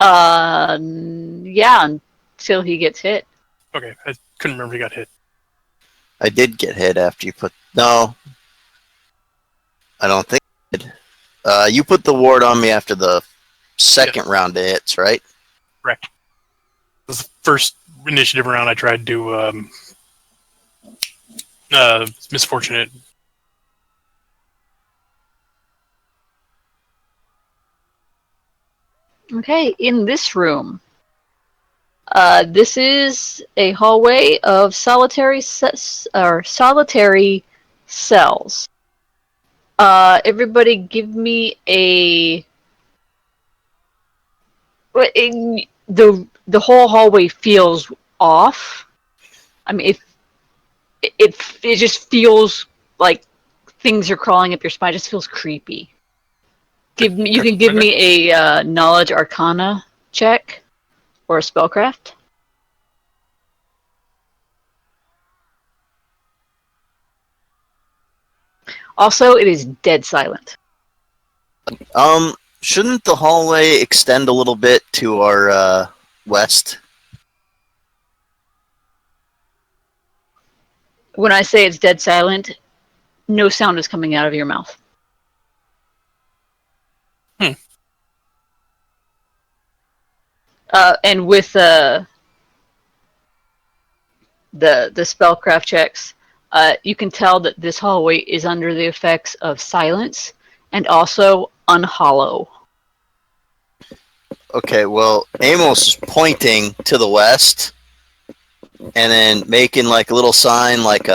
Yeah, until he gets hit. Okay, I couldn't remember he got hit. I did get hit after you put. No, I don't think I did. You put the ward on me after the second round of hits, right? Correct. It was the first initiative round I tried to misfortunate. Okay, in this room. This is a hallway of solitary cells. Everybody give me a... The whole hallway feels off. I mean, it just feels like things are crawling up your spine. It just feels creepy. You can give me a knowledge arcana check or a spellcraft. Also, it is dead silent. Shouldn't the hallway extend a little bit to our west? When I say it's dead silent, no sound is coming out of your mouth. And with the spellcraft checks, you can tell that this hallway is under the effects of silence and also unhollow. Okay, well, Amos is pointing to the west, and then making like a little sign, like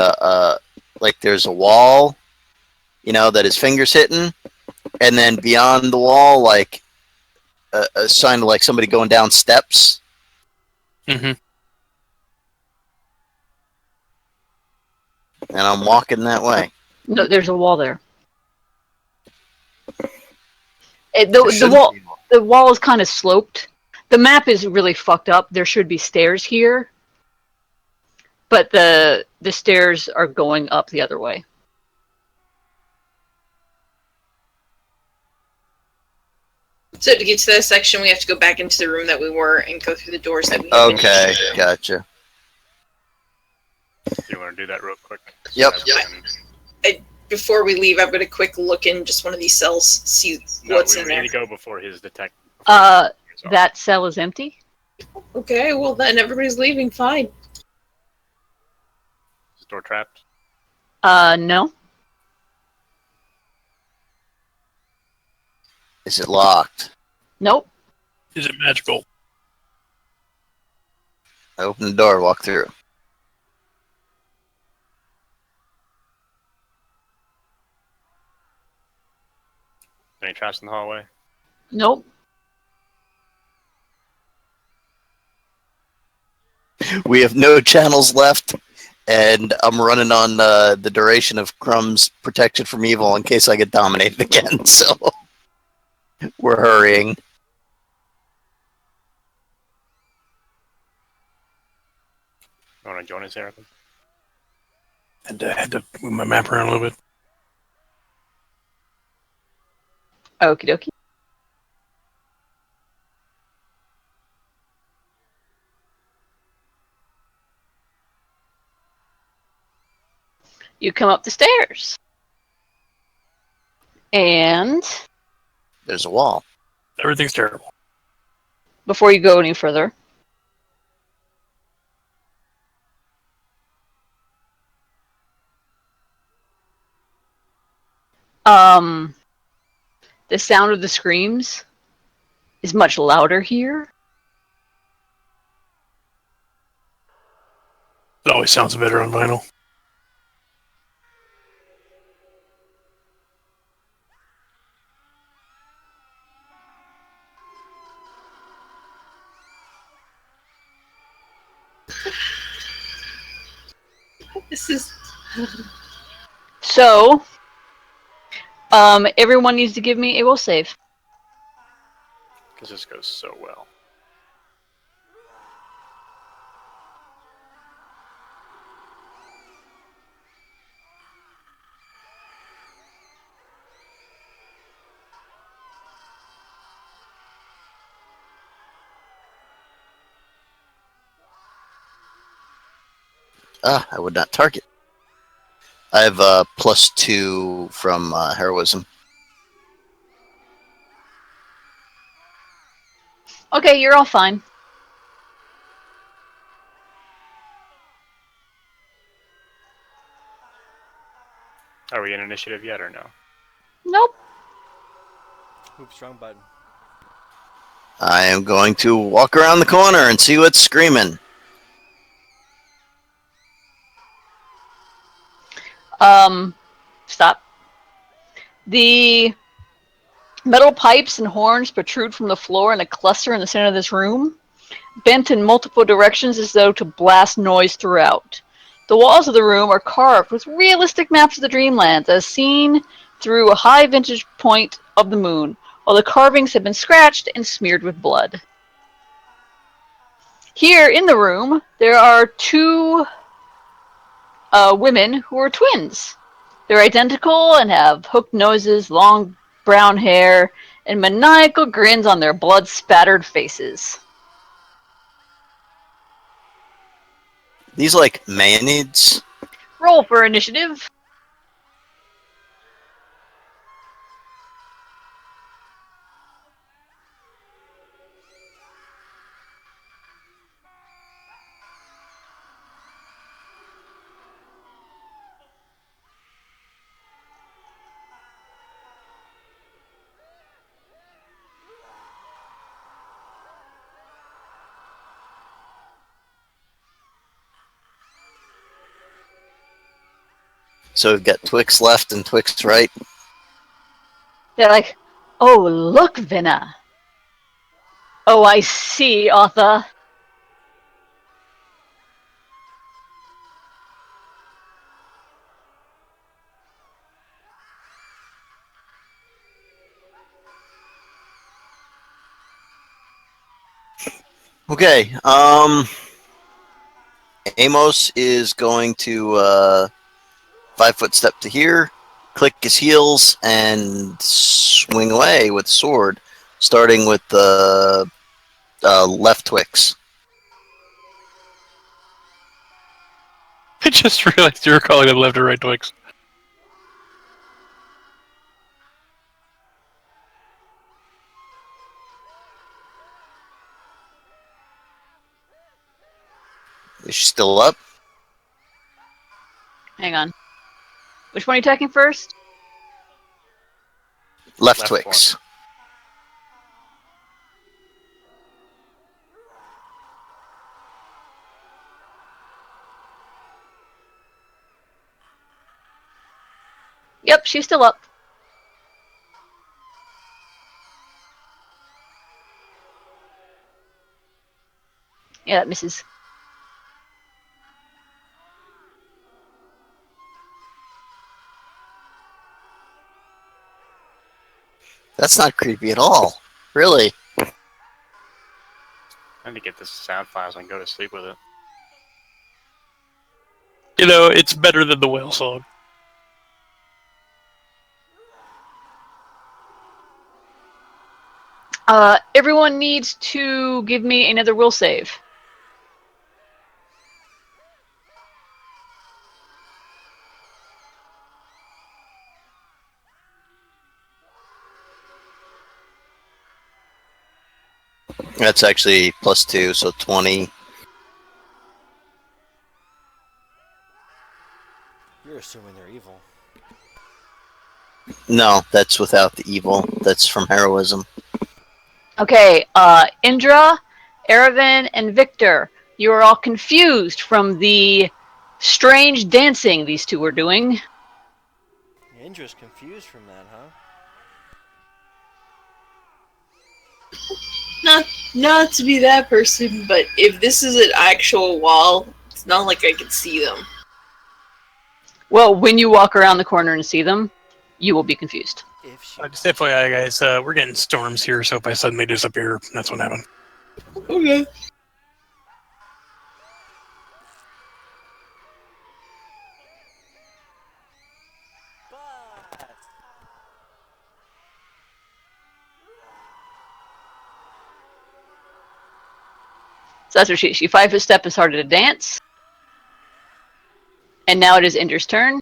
like there's a wall, that his fingers hitting, and then beyond the wall, like a sign of like somebody going down steps. Mm-hmm. And I'm walking that way. No, there's a wall there. The wall is kind of sloped. The map is really fucked up. There should be stairs here, but the stairs are going up the other way. So to get to that section, we have to go back into the room that we were and go through the doors that we had been Okay, used to. gotcha. Do you want to do that real quick? Yep. Before we leave, I'm going to quick look in just one of these cells, see what's in we there. need to go before his detect. That cell is empty. Okay, well then everybody's leaving. Fine. Is the door trapped? No. Is it locked? Nope. Is it magical? I open the door, walk through. Any traps in the hallway? Nope. We have no channels left, and I'm running on the duration of Crumb's protection from evil in case I get dominated again. So we're hurrying. You want to join us, Eric? And I had to move my map around a little bit. Okie dokie. You come up the stairs. And There's a wall. Everything's terrible. before you go any further, the sound of the screams is much louder here. It always sounds better on vinyl. This is. So, everyone needs to give me a will save. Because this goes so well. I would not target. I have +2 from heroism. Okay, you're all fine. Are we in initiative yet or no? Nope. Oops, wrong button. I am going to walk around the corner and see what's screaming. Stop. The metal pipes and horns protrude from the floor in a cluster in the center of this room, bent in multiple directions as though to blast noise throughout. The walls of the room are carved with realistic maps of the Dreamlands as seen through a high vantage point of the moon, while the carvings have been scratched and smeared with blood. Here in the room, there are two women who are twins. They're identical and have hooked noses, long brown hair, and maniacal grins on their blood-spattered faces. These like mayonnaise. Roll for initiative. So we've got Twix left and Twix right. They're like, oh, look, Vinna. Oh, I see, Arthur. Okay. Amos is going to 5-foot step to here, click his heels, and swing away with sword, starting with the left Twix. I just realized you were calling them left or right Twix. Is she still up? Hang on. Which one are you attacking first? Left Left Twix. one. Yep, she's still up. Yeah, that misses. That's not creepy at all. Really? I need to get this sound file so I can go to sleep with it. You know, it's better than the whale song. Everyone needs to give me another will save. That's actually +2, so 20. You're assuming they're evil. No, that's without the evil. That's from heroism. Okay, Indra, Aravan, and Victor, you are all confused from the strange dancing these two were doing. Indra's confused from that, huh? Not to be that person, but if this is an actual wall, it's not like I can see them. Well, when you walk around the corner and see them, you will be confused. If she Just FYI, guys, we're getting storms here, so if I suddenly disappear, that's what happened. Okay. But So that's what she 5-foot step is harder to dance. And now it is Indra's turn.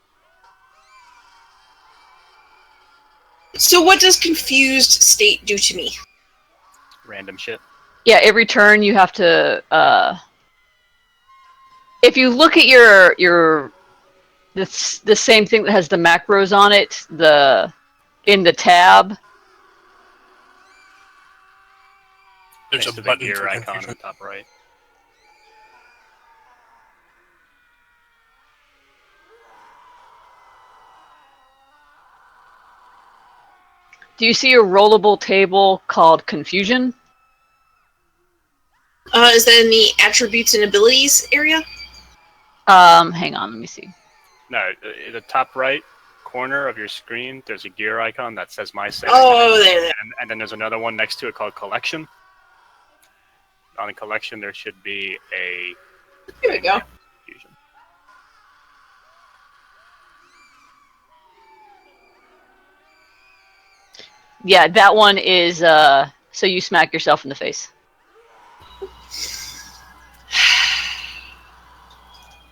So what does confused state do to me? Random shit. Yeah, every turn you have to. If you look at your the same thing that has the macros on it, in the tab. There's Next a to the button gear for icon confusion. on top right. Do you see a rollable table called Confusion? Is that in the attributes and abilities area? Hang on, let me see. No, the top right corner of your screen, there's a gear icon that says My Setting. Oh, there. And then there's another one next to it called Collection. On the collection, there should be a... Here we go. Confusion. Yeah, that one is so you smack yourself in the face.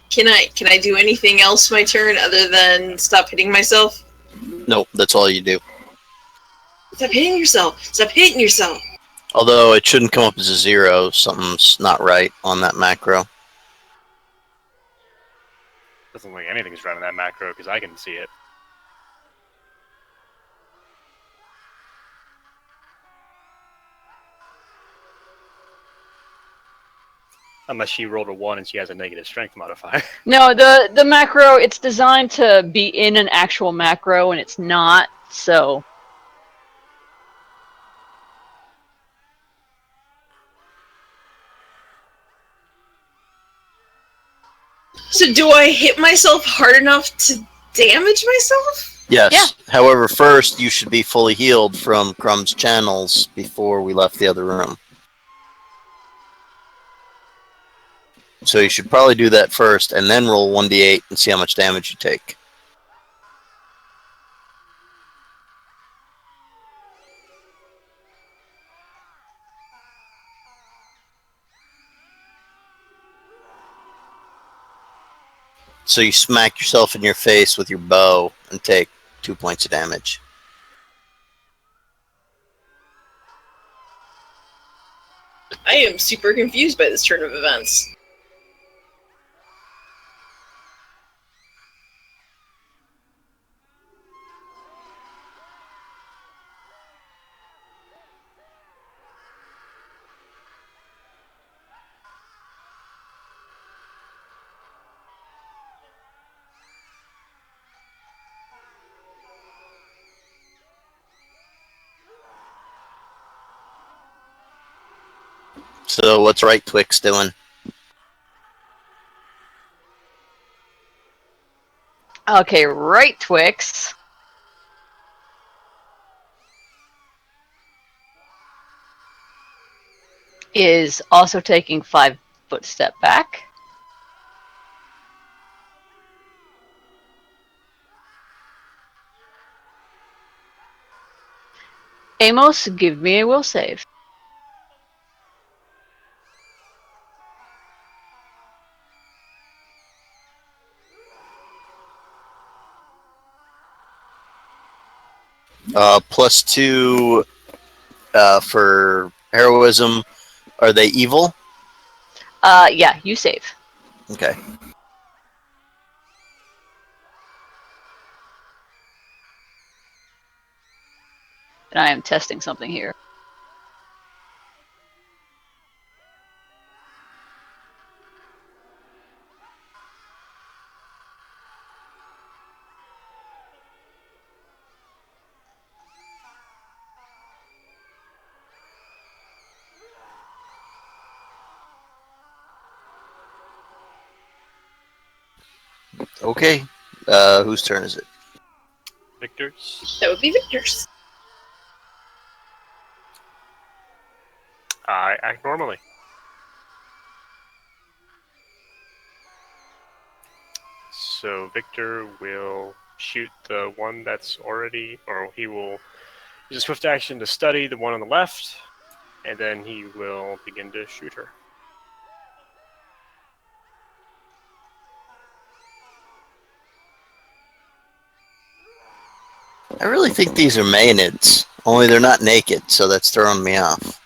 Can I do anything else my turn other than stop hitting myself? Nope, that's all you do. Stop hitting yourself! Stop hitting yourself! Although it shouldn't come up as a 0. Something's not right on that macro. Doesn't look like anything's running that macro because I can see it. Unless she rolled a 1 and she has a negative strength modifier. No, the macro, it's designed to be in an actual macro, and it's not, so... So do I hit myself hard enough to damage myself? Yes. Yeah. However, first you should be fully healed from Crumb's channels before we left the other room. So you should probably do that first, and then roll 1d8 and see how much damage you take. So you smack yourself in your face with your bow and take 2 points of damage. I am super confused by this turn of events. So what's right Twix doing? Okay, right Twix is also taking 5-foot step back. Amos, give me a will save. +2 for heroism. Are they evil? Yeah, you save. Okay. And I am testing something here. Okay. Whose turn is it? Victor's. That would be Victor's. I act normally. So Victor will shoot the one that's already, or he will use a swift action to study the one on the left, and then he will begin to shoot her. I really think these are Maenads, only they're not naked, so that's throwing me off.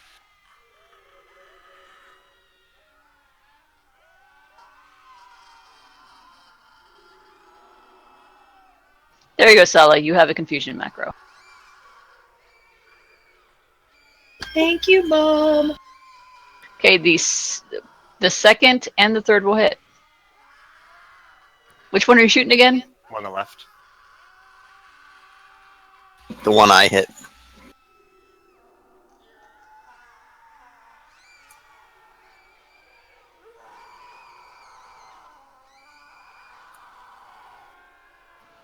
There you go, Sala. You have a confusion macro. Thank you, Mom. Okay, the second and the third will hit. Which one are you shooting again? One on the left. The one I hit.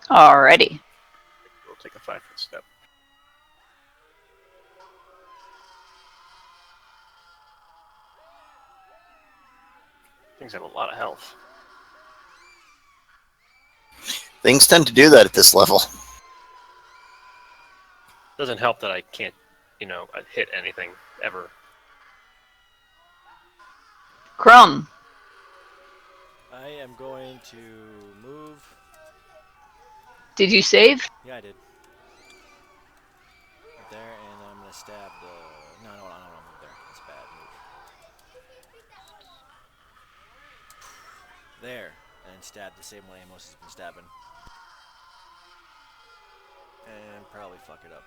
Alrighty. We'll take a 5-foot step. Things have a lot of health. Things tend to do that at this level. Doesn't help that I can't, hit anything ever. Crumb. I am going to move. Did you save? Yeah, I did. Right there, and I'm gonna stab the. No, I don't want to move there. That's a bad move. There, and stab the same way Amos has been stabbing. And probably fuck it up.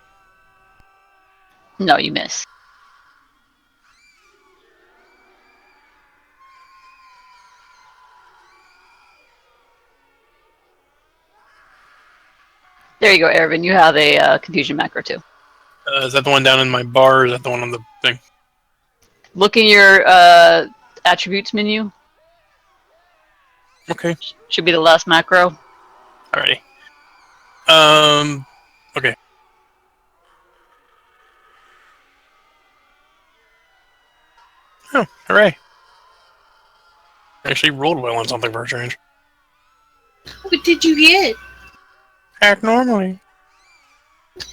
No, you miss. There you go, Ervin. You have a confusion macro too. Is that the one down in my bar, or is that the one on the thing? Look in your attributes menu. Okay. Should be the last macro. Alrighty. Okay. Oh, hooray. I actually rolled well on something for a change. What did you get? Act normally.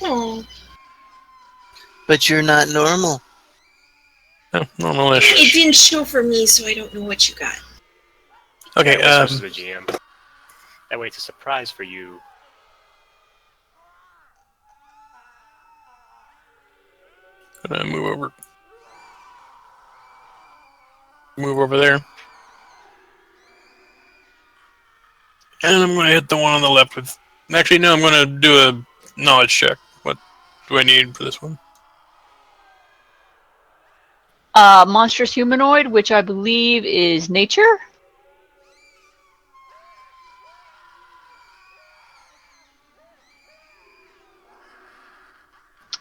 Oh, But you're not normal. Oh, normal-ish. It didn't show for me, so I don't know what you got. Okay, Yeah, this is the GM. That way it's a surprise for you. gonna move over. Move over there. And I'm gonna hit the one on the left with... Actually, no, I'm gonna do a knowledge check. What do I need for this one? Monstrous humanoid, which I believe is nature.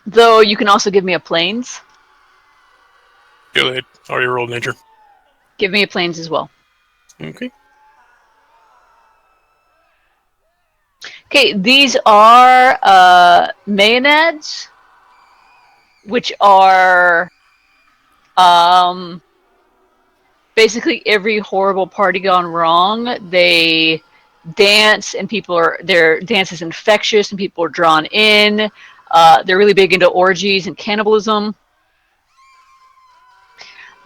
Though you can also give me a plains. Too late. Already rolled nature. Give me a plains as well. Okay. Okay, these are Maenads, which are basically every horrible party gone wrong. They dance, and their dance is infectious, and people are drawn in. They're really big into orgies and cannibalism.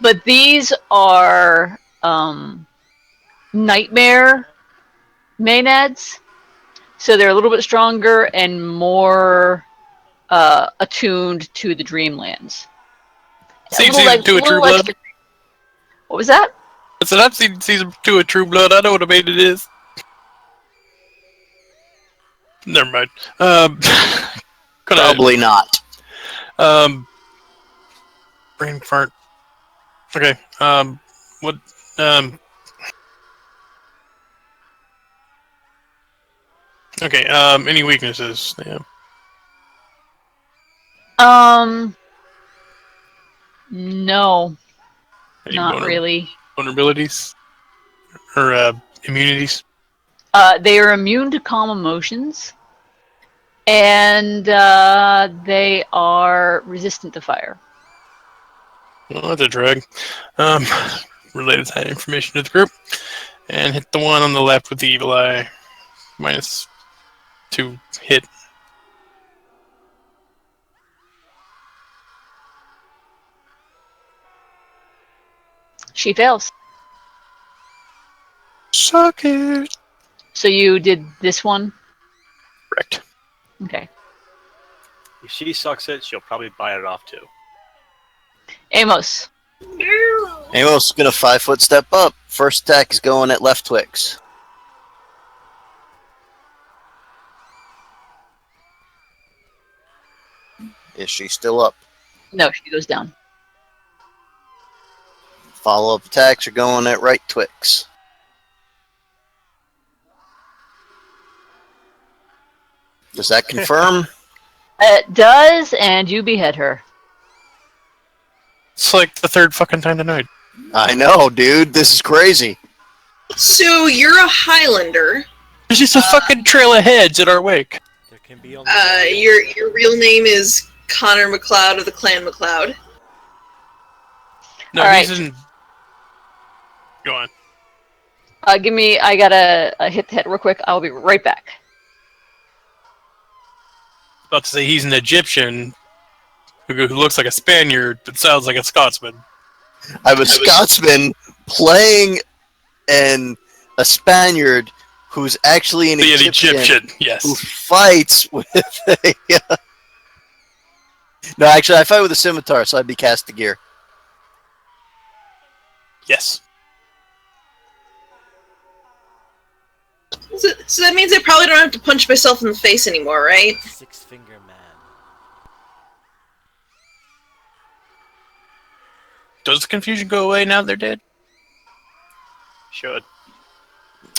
But these are nightmare Maenads. So they're a little bit stronger and more attuned to the dreamlands. Seen season 2 of True Blood? What was that? I said I've seen season 2 of True Blood. I know what a maid it is. Never mind. Probably not. Brain fart. Okay. What? Okay. Any weaknesses? Yeah. No, Any not really. vulnerabilities or immunities? They are immune to calm emotions, and they are resistant to fire. Well, that's a drag. Related that information to the group. And hit the one on the left with the evil eye. -2 hit. She fails. Suck it. So you did this one? Correct. Okay. If she sucks it, she'll probably bite it off too. Amos. Amos gonna 5-foot step up. First attack is going at left Twix. Is she still up? No, she goes down. Follow-up attacks are going at right Twix. Does that confirm? It does, and you behead her. It's like the third fucking time tonight. I know, dude. This is crazy. So you're a Highlander. There's just a fucking trail of heads in our wake. There can be only Your real name is Connor McLeod of the Clan McLeod. No, All he's right. in. Go on. I gotta hit the head real quick. I'll be right back. About to say he's an Egyptian who looks like a Spaniard but sounds like a Scotsman. I'm a Scotsman playing a Spaniard who's actually an Egyptian who yes. fights with a... No, actually, I fight with a scimitar, so I'd be cast to gear. Yes. So that means I probably don't have to punch myself in the face anymore, right? Six-finger man. Does the confusion go away now they're dead? Should.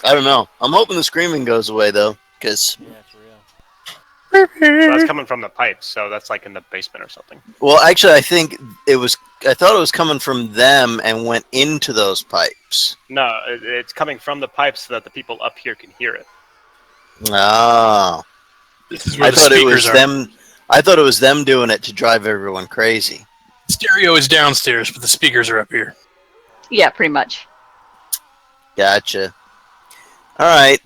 I don't know. I'm hoping the screaming goes away, though, because... Yeah, for real. So that's coming from the pipes, so that's like in the basement or something. Well, actually, I think it was... I thought it was coming from them and went into those pipes. No, it's coming from the pipes so that the people up here can hear it. Oh. This is where I the thought it was speakers are. them... I thought it was them doing it to drive everyone crazy. Stereo is downstairs, but the speakers are up here. Yeah, pretty much. Gotcha. All right.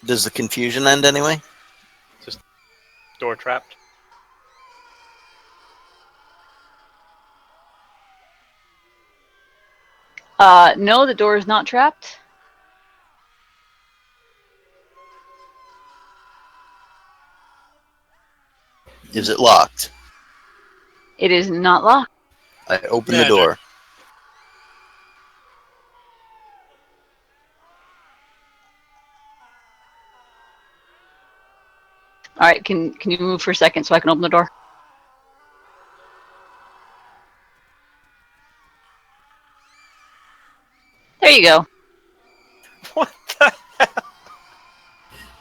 Does the confusion end anyway? Door trapped. No, the door is not trapped. Is it locked? It is not locked. I open the Magic. door. All right, can you move for a second so I can open the door? There you go. What the hell?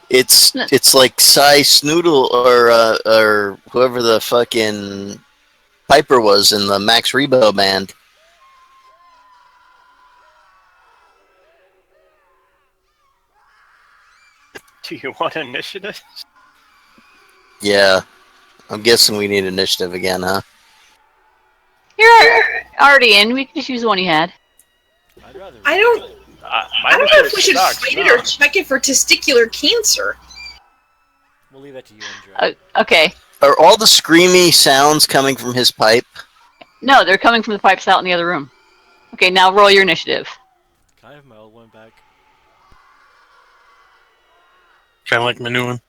It's like Cy Snoodle or whoever the fucking Piper was in the Max Rebo band. Do you want initiative? Yeah. I'm guessing we need initiative again, huh? You're already in. We can just use the one you had. I'd rather. I don't My know if initiative we should sucks, fight no. it or check it for testicular cancer. We'll leave that to you, Andrew. Okay. Are all the screamy sounds coming from his pipe? No, they're coming from the pipes out in the other room. Okay, now roll your initiative. Can I have my old one back? Kind of like my new one.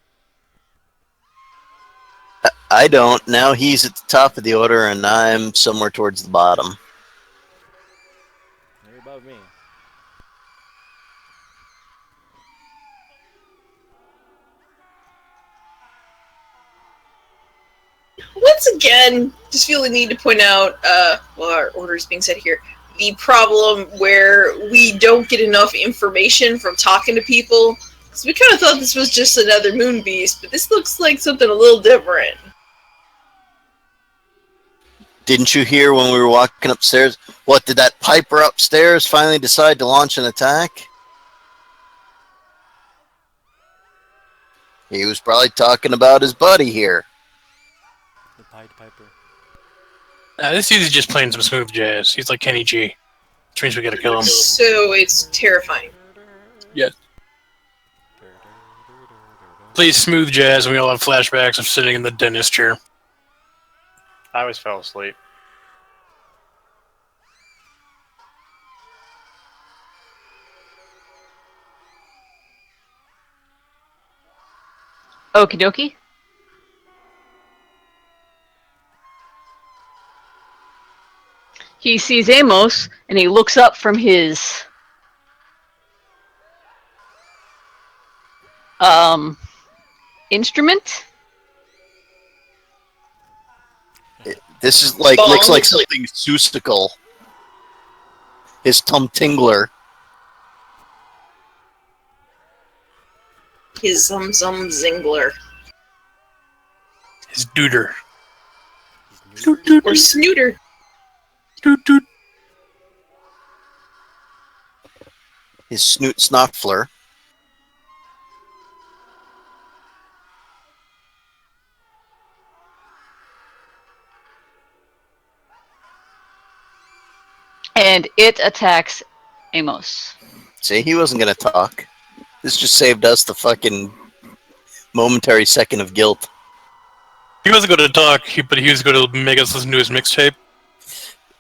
I don't. Now he's at the top of the order and I'm somewhere towards the bottom. You're above me. Once again, just feel the need to point out, while our order is being set here, the problem where we don't get enough information from talking to people. Because we kind of thought this was just another moon beast, but this looks like something a little different. Didn't you hear when we were walking upstairs? What, did that Piper upstairs finally decide to launch an attack? He was probably talking about his buddy here. The Pied Piper. This dude is just playing some smooth jazz. He's like Kenny G. Which means we gotta kill him. So it's terrifying. Yes. Plays smooth jazz, and we all have flashbacks of sitting in the dentist chair. I always fell asleep. Okie dokie. He sees Amos, and he looks up from his instrument. This is like looks like something Seussical. His tum tingler. His zum zingler. His duder. Or snooter. Doot doot. His snoot snuffler. And it attacks Amos. See, he wasn't gonna talk. This just saved us the fucking momentary second of guilt. He wasn't going to talk, but he was going to make us listen to his mixtape.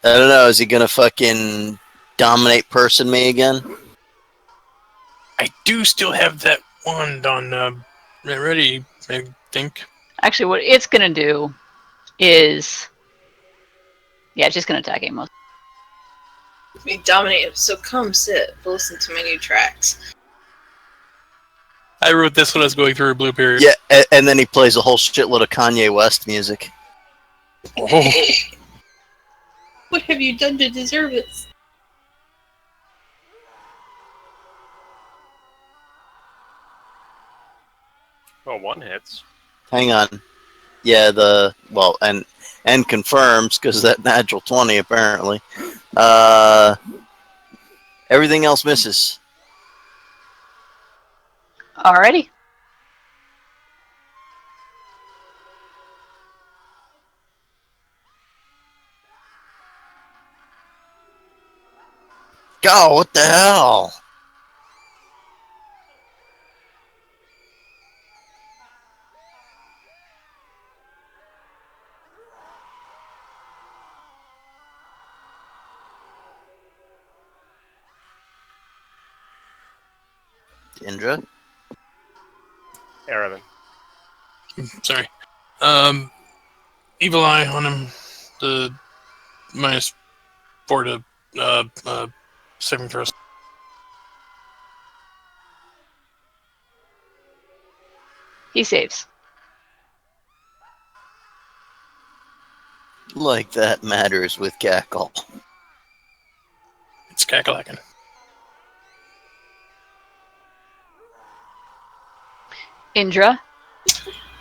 I don't know, is he gonna fucking dominate person me again? I do still have that wand on ready, I think. Actually, what it's gonna do is, yeah, it's just gonna attack Amos. We dominate. So come sit. Listen to my new tracks. I wrote this when I was going through a blue period. Yeah, and then he plays a whole shitload of Kanye West music. Oh. What have you done to deserve it? Well, one hits. Hang on. Yeah, and confirms, because that natural 20 apparently. Everything else misses. Alrighty. God, what the hell? Indra? Aravan. Sorry. Evil Eye on him. The -4 to saving throws. He saves. Like that matters with Cackle. It's Cackalackin'. Indra.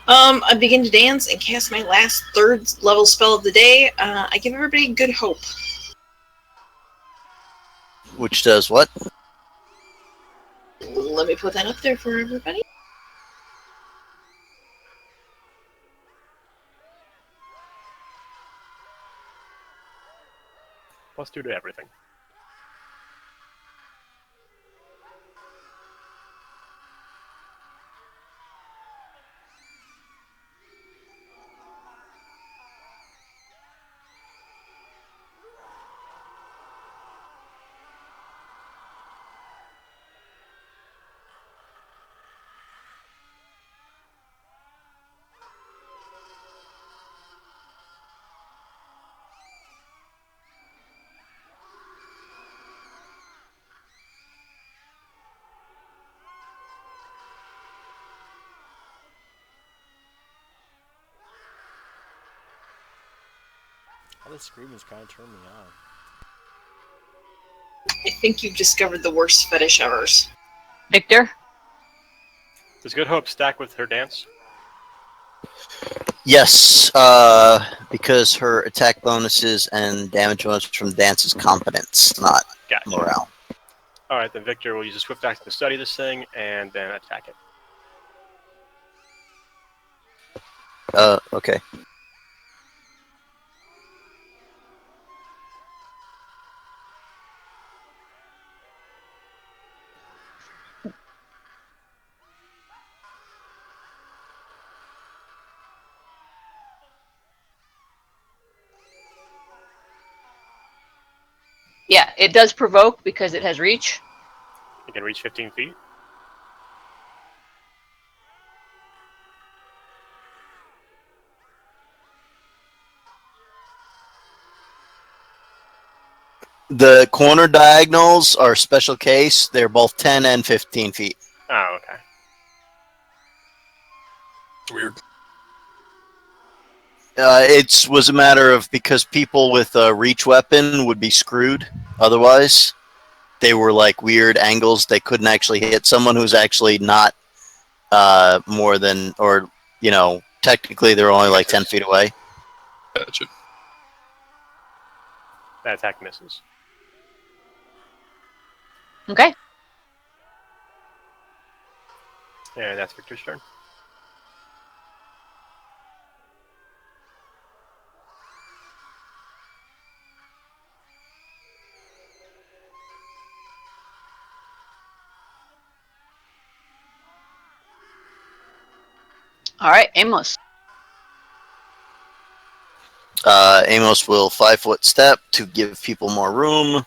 I begin to dance and cast my last third level spell of the day. I give everybody good hope. Which does what? Let me put that up there for everybody. +2 to everything. All this screaming's kind of turned me on. I think you've discovered the worst fetish ever. Victor. Does Good Hope stack with her dance? Yes, because her attack bonuses and damage bonuses from dance is competence, not Gotcha. morale. Alright, then Victor will use a swift action to study this thing and then attack it. Okay. Yeah, it does provoke because it has reach. You can reach 15 feet. The corner diagonals are special case. They're both 10 and 15 feet. Oh, okay. Weird. It was a matter of because people with a reach weapon would be screwed otherwise. They were like weird angles. They couldn't actually hit someone who's actually not more than, or, technically they're only like 10 feet away. Gotcha. That attack misses. Okay. And that's Victor's turn. All right, Amos. Amos will 5-foot step to give people more room,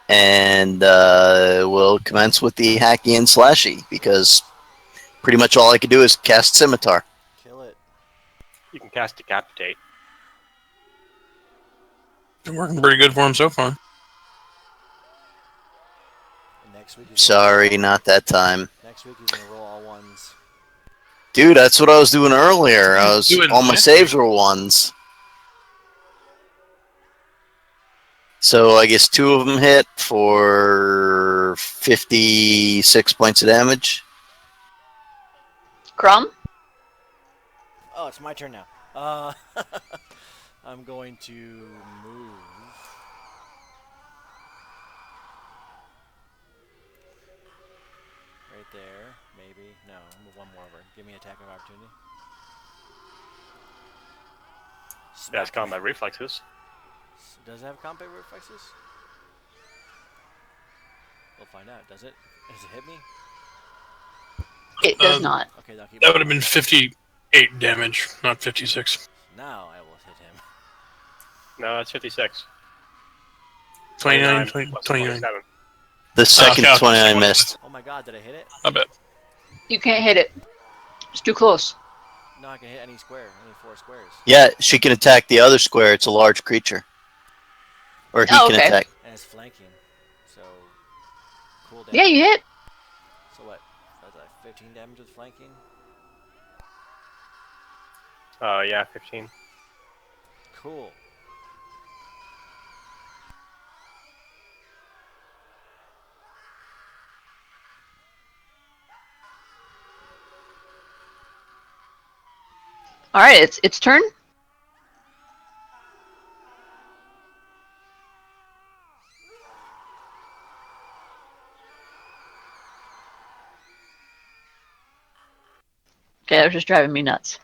and will commence with the hacky and slashy because pretty much all I could do is cast scimitar. Kill it. You can cast Decapitate. Been working pretty good for him so far. And next week he's Sorry, not that time. Next week he's gonna roll all ones. Dude, that's what I was doing earlier. Doing All my last saves were ones. So I guess 2 of them hit for 56 points of damage. Crumb. Oh, it's my turn now. I'm going to move. Right there, maybe. No, I'll move one more over. Give me attack of opportunity. That's combat reflexes. Does it have combat reflexes? We'll find out. Does it? Does it hit me? It does not. Okay, I'll keep That would have been 58 damage, not 56. Now I will hit him. No, that's 56. 29, plus 29. 27. The second yeah, 29 missed. Oh my god, did I hit it? I bet. You can't hit it. It's too close. No, I can hit any square, any 4 squares. Yeah, she can attack the other square. It's a large creature. Or he Oh, can okay. attack. And it's flanking. So, cool damage. Yeah, you hit. So what? That's like 15 damage with flanking? Yeah, 15. Cool. All right, it's turn. Okay, that was just driving me nuts.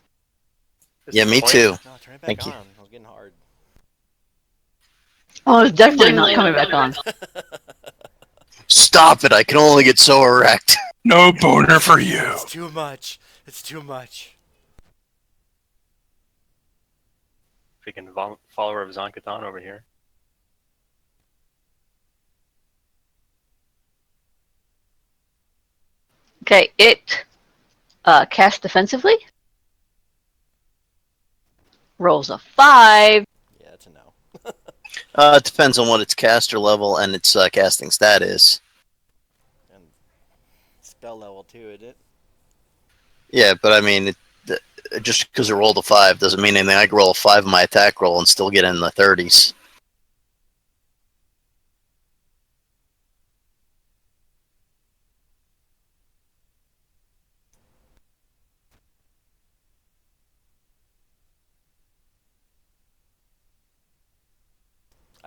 Yeah, me Point. too. No, turn it back Thank on. you. It was getting hard. Oh, it's definitely not coming back on. Stop it. I can only get so erect. No boner for you. It's too much. It's too much. Freaking follower of Zonkatan over here. Okay, it casts defensively. Rolls a 5. Yeah, that's a no. It depends on what its caster level and its casting stat is. And spell level too, is it? Yeah, but I mean, just because it rolled a 5 doesn't mean anything. I can roll a 5 in my attack roll and still get in the 30s.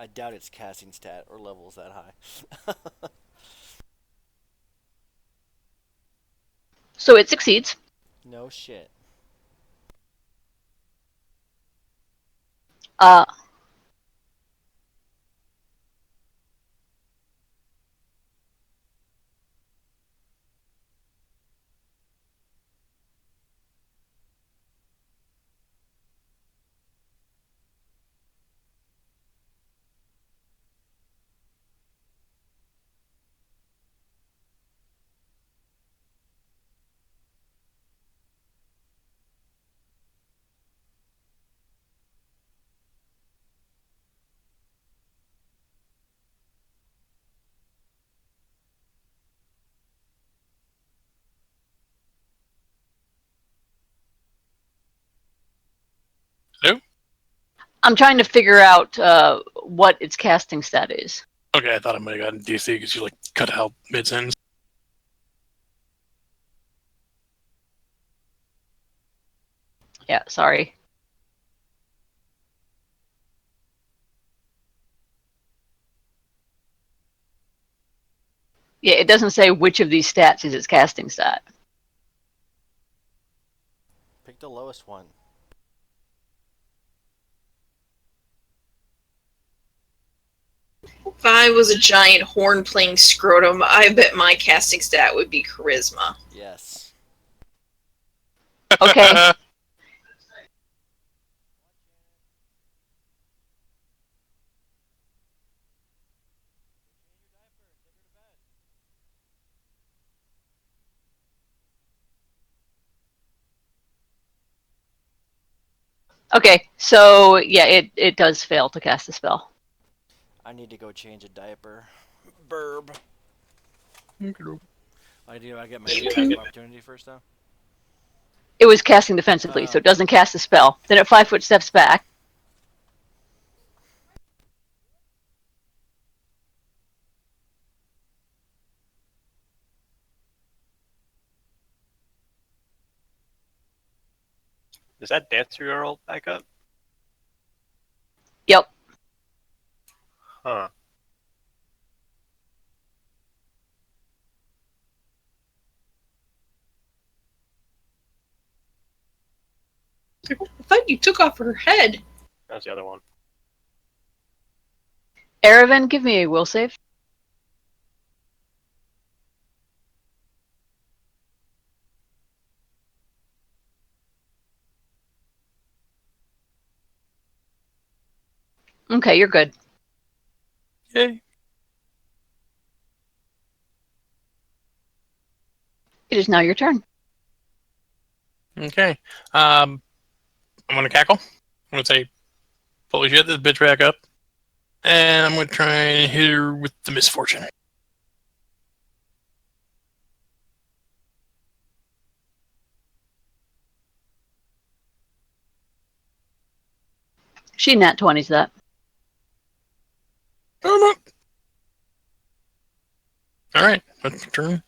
I doubt its casting stat or level is that high. So it succeeds. No shit. Uh, Hello? I'm trying to figure out what its casting stat is. Okay, I thought I might have gotten DC because you like cut out mid-sentence. Yeah, sorry. Yeah, it doesn't say which of these stats is its casting stat. Pick the lowest one. 5 was a giant horn-playing scrotum. I bet my casting stat would be charisma. Yes. Okay. Okay, so yeah, it does fail to cast a spell. I need to go change a diaper. Burb. I get my attack of opportunity first, though? It was casting defensively, so it doesn't cast a spell. Then it 5-foot steps back. Does that dancer girl back up? Yep. Huh. I thought you took off her head. That's the other one. Aravan, give me a will save. Okay, you're good. Yay. It is now your turn. Okay. I'm gonna cackle. I'm gonna say, "Holy shit, this bitch back up!" And I'm gonna try and hit her with the misfortune. She nat 20s that. Oh no! All right, that's your turn.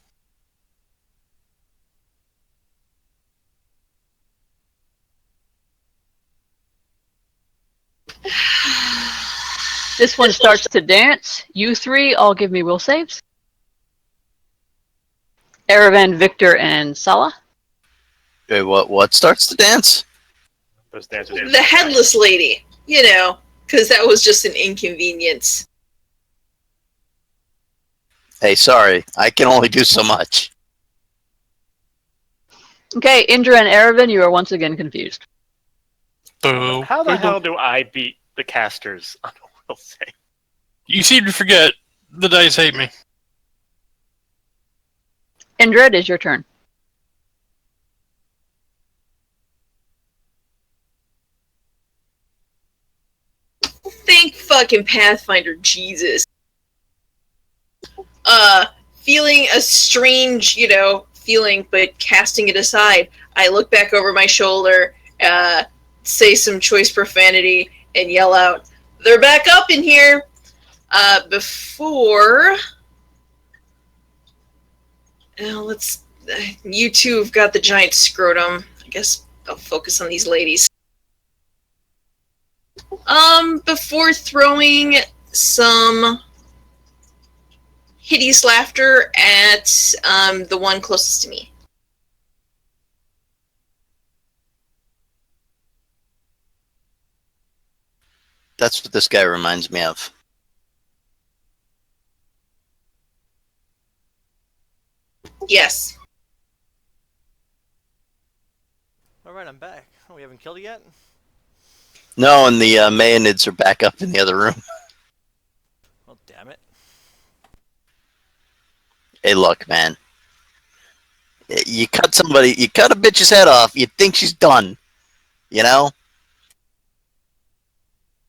This one starts to dance. You three all give me will saves. Aravan, Victor, and Sala. Okay, what starts to dance? Those dancers. The headless lady, you know, because that was just an inconvenience. Hey, sorry, I can only do so much. Okay, Indra and Aravan, you are once again confused. So How the hell do I beat the casters on a will save? You seem to forget the dice hate me. Indra, it is your turn. Thank fucking Pathfinder, Jesus. Feeling a strange, feeling, but casting it aside, I look back over my shoulder, say some choice profanity, and yell out, "They're back up in here!" Before... You two have got the giant scrotum. I guess I'll focus on these ladies. Before throwing some hideous laughter at the one closest to me. That's what this guy reminds me of. Yes. Alright, I'm back. Oh, we haven't killed it yet? No, and the Mayanids are back up in the other room. Well, damn it. Hey, look, man. You cut a bitch's head off, you think she's done. You know?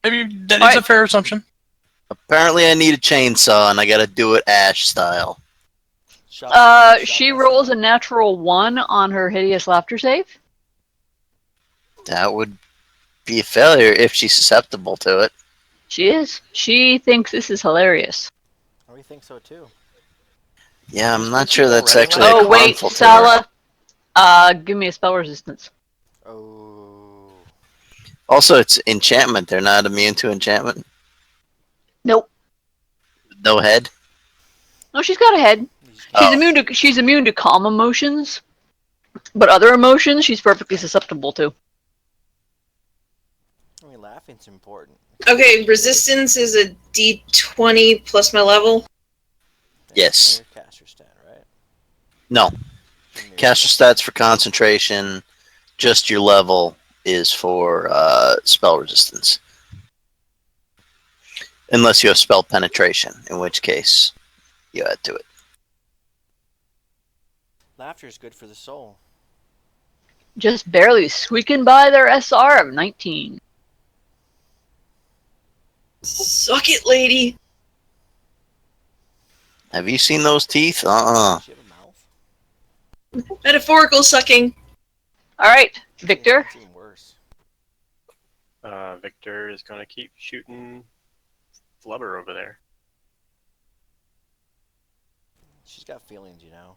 Maybe that is a fair assumption. Apparently I need a chainsaw, and I gotta do it Ash style. She rolls a natural 1 on her hideous laughter save. That would be a failure if she's susceptible to it. She is. She thinks this is hilarious. We think so too. Yeah, I'm not sure that's Right. actually Oh, wait, harmful to her. Sala. Give me a spell resistance. Oh. Also, it's enchantment. They're not immune to enchantment. Nope. No head. No, she's got a head. She's immune to calm emotions, but other emotions she's perfectly susceptible to. I mean, laughing's important. Okay, resistance is a D20 plus my level. Yes. Your caster stat, right? No. Caster stats for concentration. Just your level is for spell resistance. Unless you have spell penetration, in which case you add to it. Laughter is good for the soul. Just barely squeaking by their SR of 19. Suck it, lady. Have you seen those teeth? Does she have a mouth? Metaphorical sucking. Alright, Victor. It's even worse. Victor is going to keep shooting Flubber over there. She's got feelings, you know.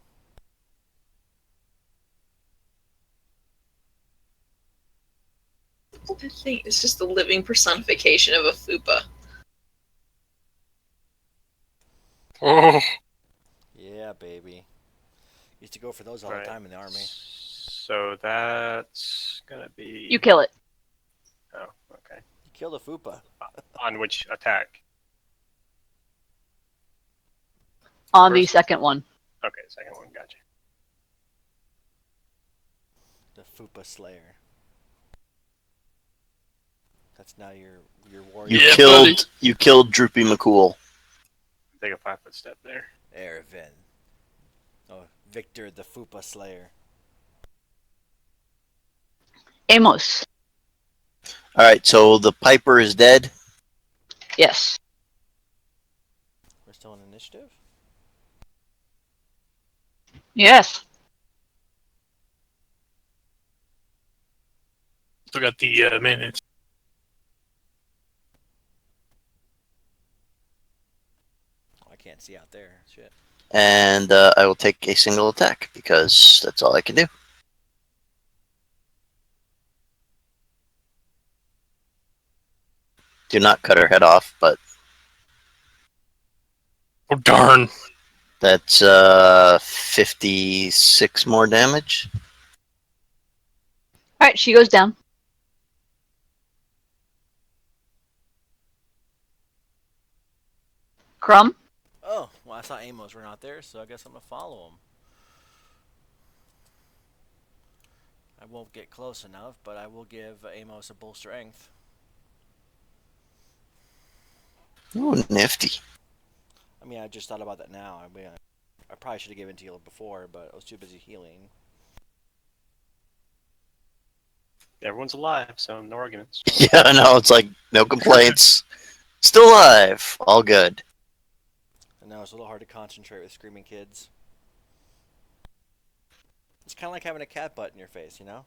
That thing is just the living personification of a fupa. Oh. Yeah, baby. Used to go for those all the time in the army. So that's going to be... You kill it. Oh, okay. You killed a fupa. On which attack? On the second one. Okay, second one, gotcha. The fupa slayer. That's now your warrior. You killed Droopy McCool. Take a 5-foot step there. Erevin. Oh, Victor the fupa slayer. Amos. Alright, so the Piper is dead. Yes. We're still in initiative? Yes. Still got the minutes. Oh, I can't see out there. Shit. And I will take a single attack, because that's all I can do. Do not cut her head off, but... Oh, darn. That's 56 more damage. Alright, she goes down. Crumb? Oh, well, I saw Amos run out there, so I guess I'm going to follow him. I won't get close enough, but I will give Amos a bull strength. Ooh, nifty. I mean, I just thought about that now. I mean, I probably should have given it to you before, but I was too busy healing. Everyone's alive, so no arguments. Yeah, I know. It's like, no complaints. Still alive. All good. And now it's a little hard to concentrate with screaming kids. It's kind of like having a cat butt in your face, you know?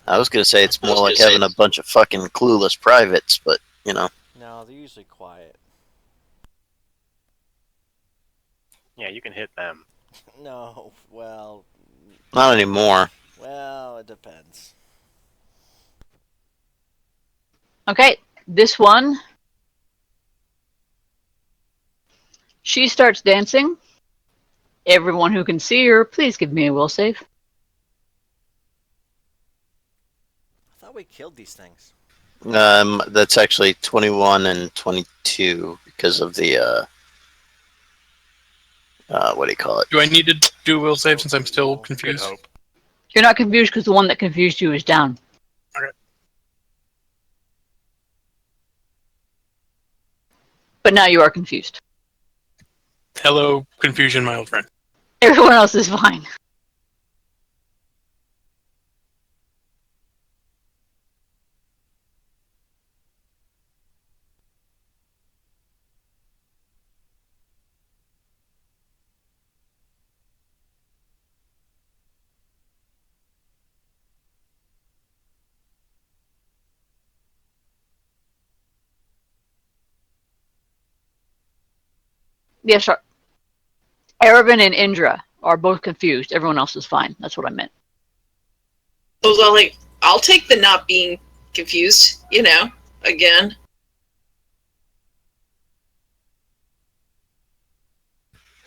I was going to say it's more like having a bunch of fucking clueless privates, but, you know. No, they're usually quiet. Yeah, you can hit them. No, well... Not anymore. Well, it depends. Okay, this one. She starts dancing. Everyone who can see her, please give me a will save. I thought we killed these things. That's actually 21 and 22 because of the what do you call it? Do I need to do a will save since I'm still Good confused? hope. You're not confused because the one that confused you is down. Okay. But now you are confused. Hello, confusion, my old friend. Everyone else is fine. Yes, sir. Erebin and Indra are both confused. Everyone else is fine. That's what I meant. I was all like, I'll take the not being confused, again.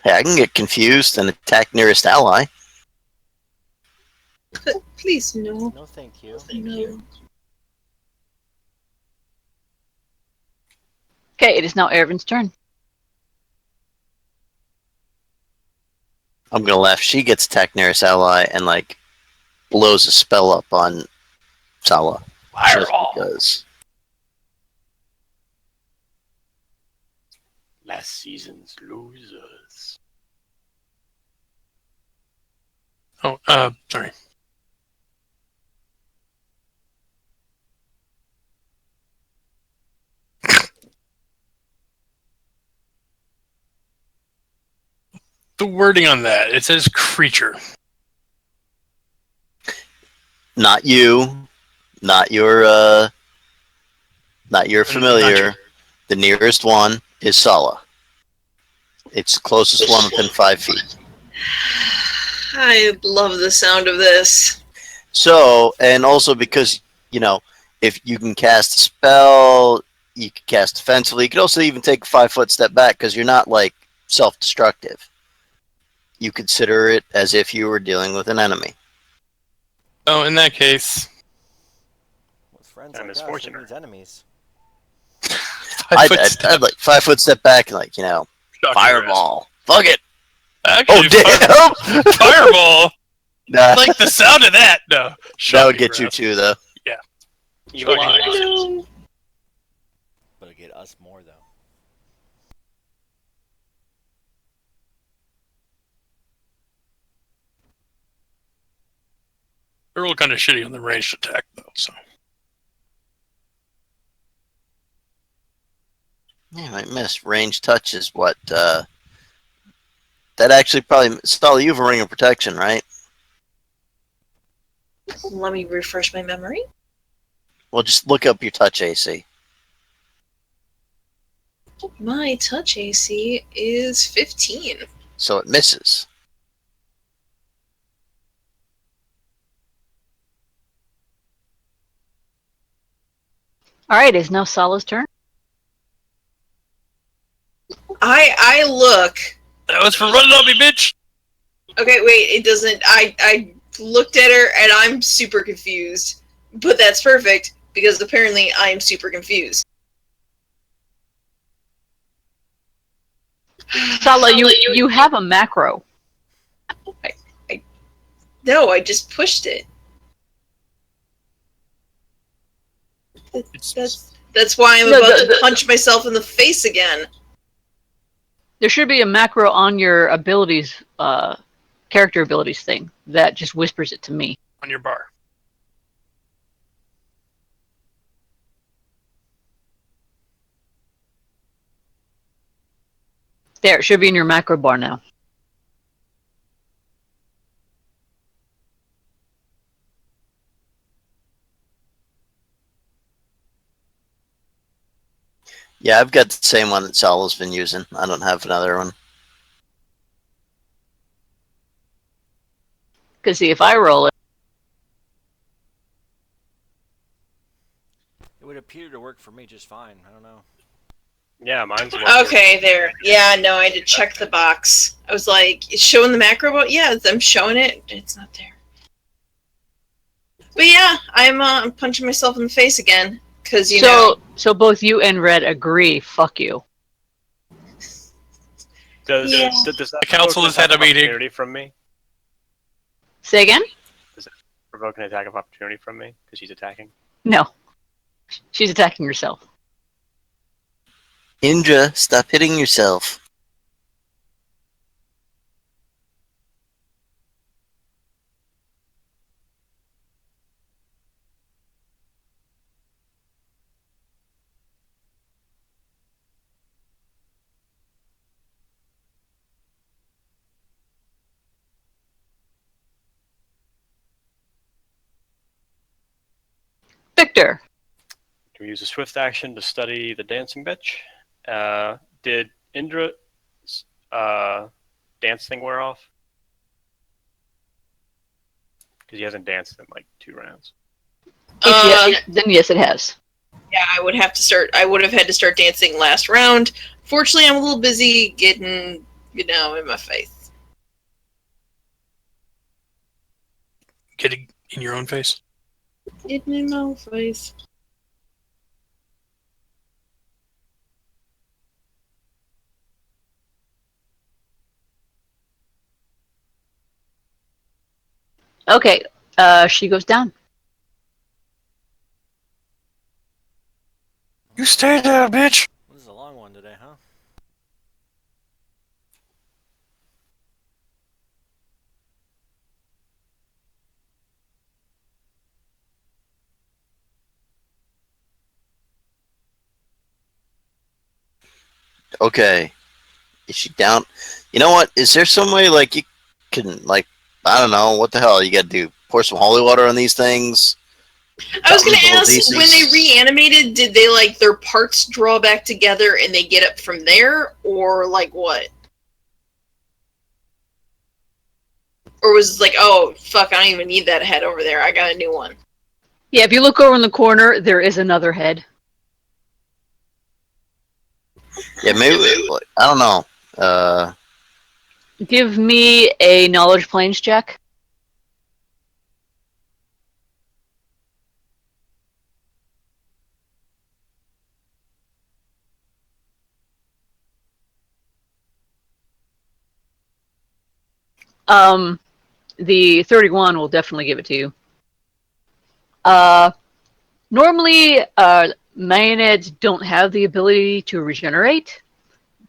Hey, I can get confused and attack nearest ally. Please, no. No, thank you. No. Okay, it is now Erebin's turn. I'm gonna laugh. She gets attack nearest ally and like blows a spell up on Sala. Fireball. Because Last season's losers. Oh, sorry. The wording on that, it says creature. not you, not your familiar. Not you. The nearest one is Sala. It's the closest one within 5 feet. I love the sound of this. So, and also because, if you can cast a spell, you can cast defensively. You could also even take a 5-foot step back because you're not, self-destructive. You consider it as if you were dealing with an enemy. Oh, in that case, With friends And like us, misfortune. who needs enemies? I'd 5-foot step back and, fireball. Fuck it. Actually, Oh, damn. Fireball. Nah, I like the sound of that. No, that would get you too, though. Evil Fucking eyes. No. But it'll get us more, though. They're all kind of shitty on the ranged attack, though. So Yeah, I miss. Range touch is what, that actually probably, Stella, you have a ring of protection, right? Let me refresh my memory. Well, just look up your touch AC. My touch AC is 15. So it misses. All right, it's now Sala's turn. I look. that was for running on me, bitch. Okay, wait, it doesn't. I looked at her and I'm super confused. But that's perfect because apparently I am super confused. Sala, you have a macro. No, I just pushed it. That's why I'm No, about to punch myself in the face again. There should be a macro on your abilities, character abilities thing that just whispers it to me. On your bar. There, it should be in your macro bar now. Yeah, I've got the same one that Sala's been using. I don't have another one. Because see, if I roll it, It would appear to work for me just fine. I don't know. Yeah, mine's Okay, there. Yeah, no, I had to check the box. I was like, it's showing the macro bot? Yeah, I'm showing it. It's not there. But yeah, I'm punching myself in the face again. Because, you know... So both you and Red agree, fuck you. Does Yeah. does that The council has had a meeting. opportunity from me? Say again? Does that provoke an attack of opportunity from me because she's attacking? No. She's attacking herself. Indra, stop hitting yourself. Victor. Can we use a swift action to study the dancing bitch? Did Indra's dance thing wear off? Because he hasn't danced in like 2 rounds. Then yes, it has. Yeah, I would have had to start dancing last round. Fortunately, I'm a little busy getting, in my face. Getting in your own face. Getting in my face. Okay, she goes down. You stay there, bitch! This is a long one today, huh? Okay. Is she down? You know what? Is there some way, like, you can, like, I don't know, what the hell you gotta do? Pour some holy water on these things? I was going to Little ask, Zeeces? when they reanimated, did they, their parts draw back together and they get up from there? Or, what? Or was it oh, fuck, I don't even need that head over there. I got a new one. Yeah, if you look over in the corner, there is another head. Yeah, maybe, I don't know. Give me a knowledge planes check. The 31 will definitely give it to you. Normally, Maenads don't have the ability to regenerate,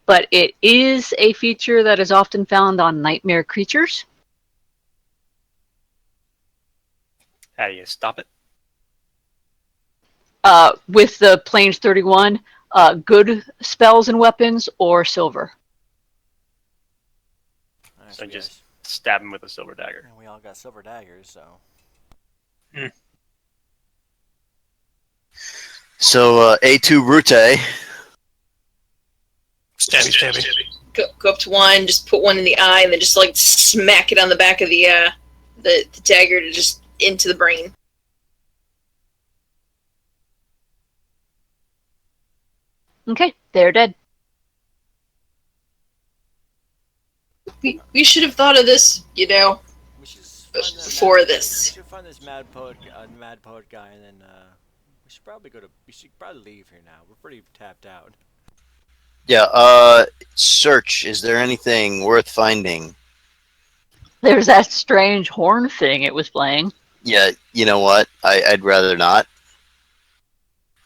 but it is a feature that is often found on nightmare creatures. How do you stop it? With the Planes 31, good spells and weapons or silver. Alright, So we just guys- stab him with a silver dagger. and we all got silver daggers, so... So, A2 Brute. Stabby. Go up to one, just put one in the eye, and then just smack it on the back of the dagger to just into the brain. Okay, they're dead. We should have thought of this, We should find that before We this. should find this mad poet guy, and then we should probably leave here now. We're pretty tapped out. Yeah, search. Is there anything worth finding? There's that strange horn thing it was playing. Yeah, you know what? I'd rather not.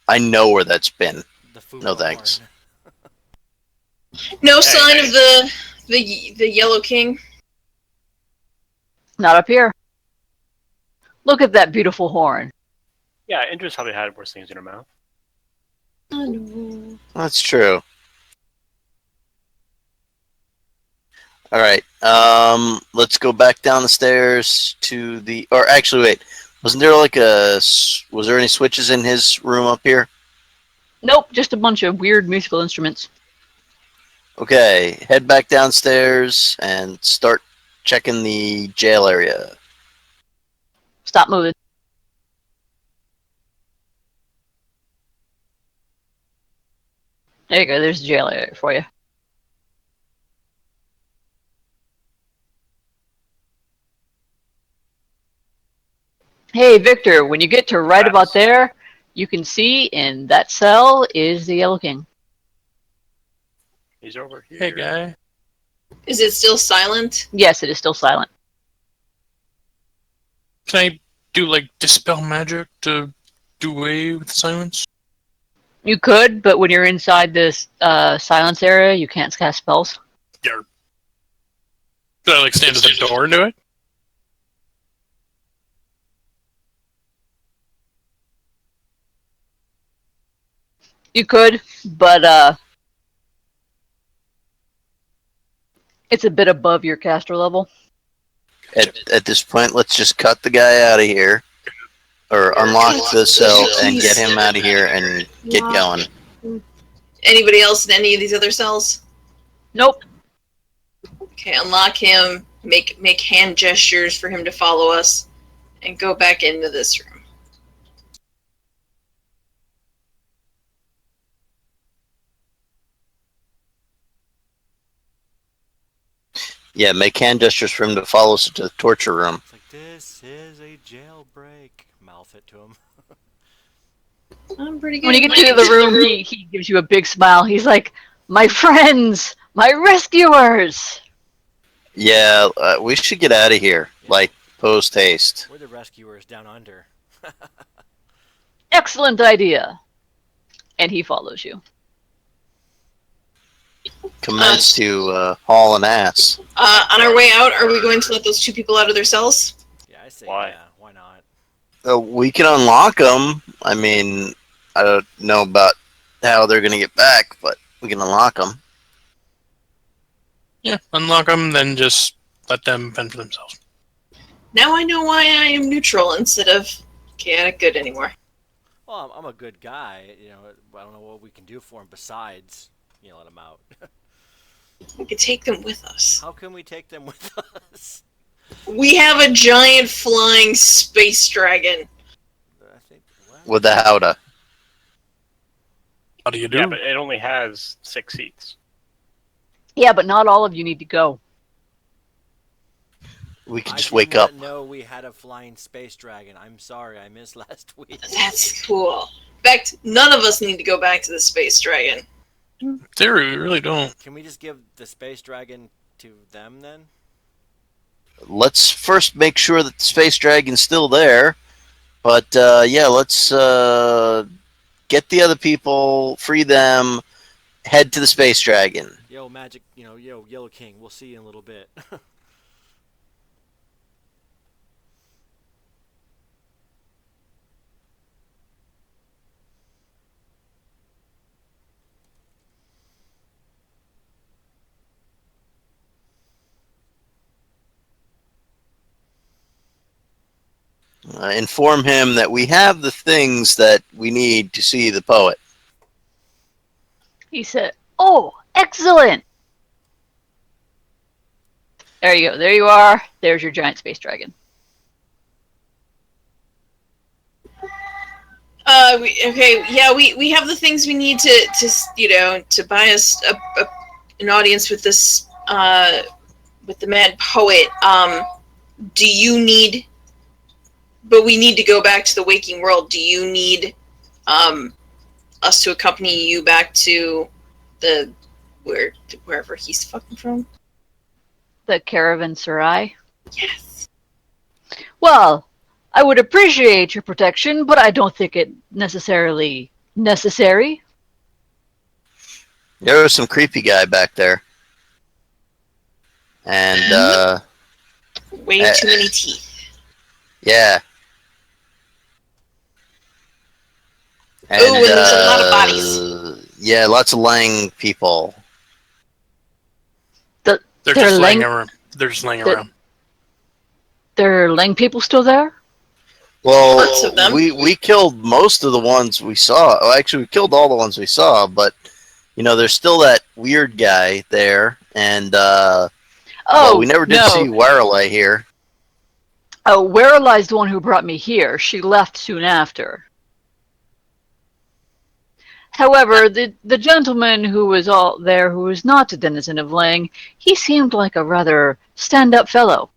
I know where that's been. The food No thanks. No sign of the Yellow King. Not up here. Look at that beautiful horn. Yeah, Indra's probably had worse things in her mouth. That's true. All right. Let's go back down the stairs to the. Or actually, wait. Wasn't there Was there any switches in his room up here? Nope, just a bunch of weird musical instruments. Okay. Head back downstairs and start checking the jail area. Stop moving. There you go, there's the jail area for you. Hey, Victor, when you get to right about there, You can see in that cell is the Yellow King. He's over here. Hey, guy. Is it still silent? Yes, it is still silent. Can I do, like, dispel magic to do away with silence? You could, but when you're inside this silence area, you can't cast spells. Yeah. Could I, like, stand at the door and do it? You could, but it's a bit above your caster level. At this point, let's just cut the guy out of here, or unlock the cell and get him out of here and get going. Anybody else in any of these other cells? Nope. Okay, unlock him, make hand gestures for him to follow us, and go back into this room. Yeah, make hand gestures for him to follow us to the torture room. It's like, this is a jailbreak. Mouth it to him. I'm pretty good. When you get to the room, he gives you a big smile. He's like, "My friends, my rescuers." Yeah, we should get out of here, like, post haste. We're the rescuers down under. Excellent idea. And he follows you. Commence to haul an ass. On our way out, are we going to let those two people out of their cells? Yeah, I say Why? yeah. Why not? We can unlock them. I mean, I don't know about how they're going to get back, but we can unlock them. Yeah, unlock them, then just let them fend for themselves. Now I know why I am neutral instead of chaotic good anymore. Well, I'm a good guy. You know, I don't know what we can do for him besides, let him out. We could take them with us. How can we take them with us? We have a giant flying space dragon. I think. What? With the howdah. How do you do? Yeah, but it only has 6 seats. Yeah, but not all of you need to go. We can I just did wake not up. know we had a flying space dragon. I'm sorry, I missed last week. That's cool. In fact, none of us need to go back to the space dragon. In theory, we really don't. Can we just give the space dragon to them then? Let's first make sure that the space dragon's still there. But, yeah, let's get the other people, free them, head to the space dragon. Yo, magic, yo, Yellow King. We'll see you in a little bit. Inform him that we have the things that we need to see the poet. He said, "Oh, excellent." There you go. There you are. There's your giant space dragon. We have the things we need to buy us an audience with this with the mad poet. Do you need? But we need to go back to the waking world. Do you need us to accompany you back to wherever he's fucking from? The caravanserai. Yes. Well, I would appreciate your protection, but I don't think it necessarily necessary. There was some creepy guy back there. And, Way too many teeth. yeah. And there's a lot of bodies. Yeah, lots of Lang people. They're just laying around. They're just laying around. There are Lang people still there? Well, Parts of them. we killed most of the ones we saw. Well, actually, we killed all the ones we saw, but, there's still that weird guy there, and, we never did see Warelay here. Oh, Warelai's the one who brought me here. She left soon after. However, the gentleman who was all there, who was not a denizen of Lang, he seemed like a rather stand-up fellow.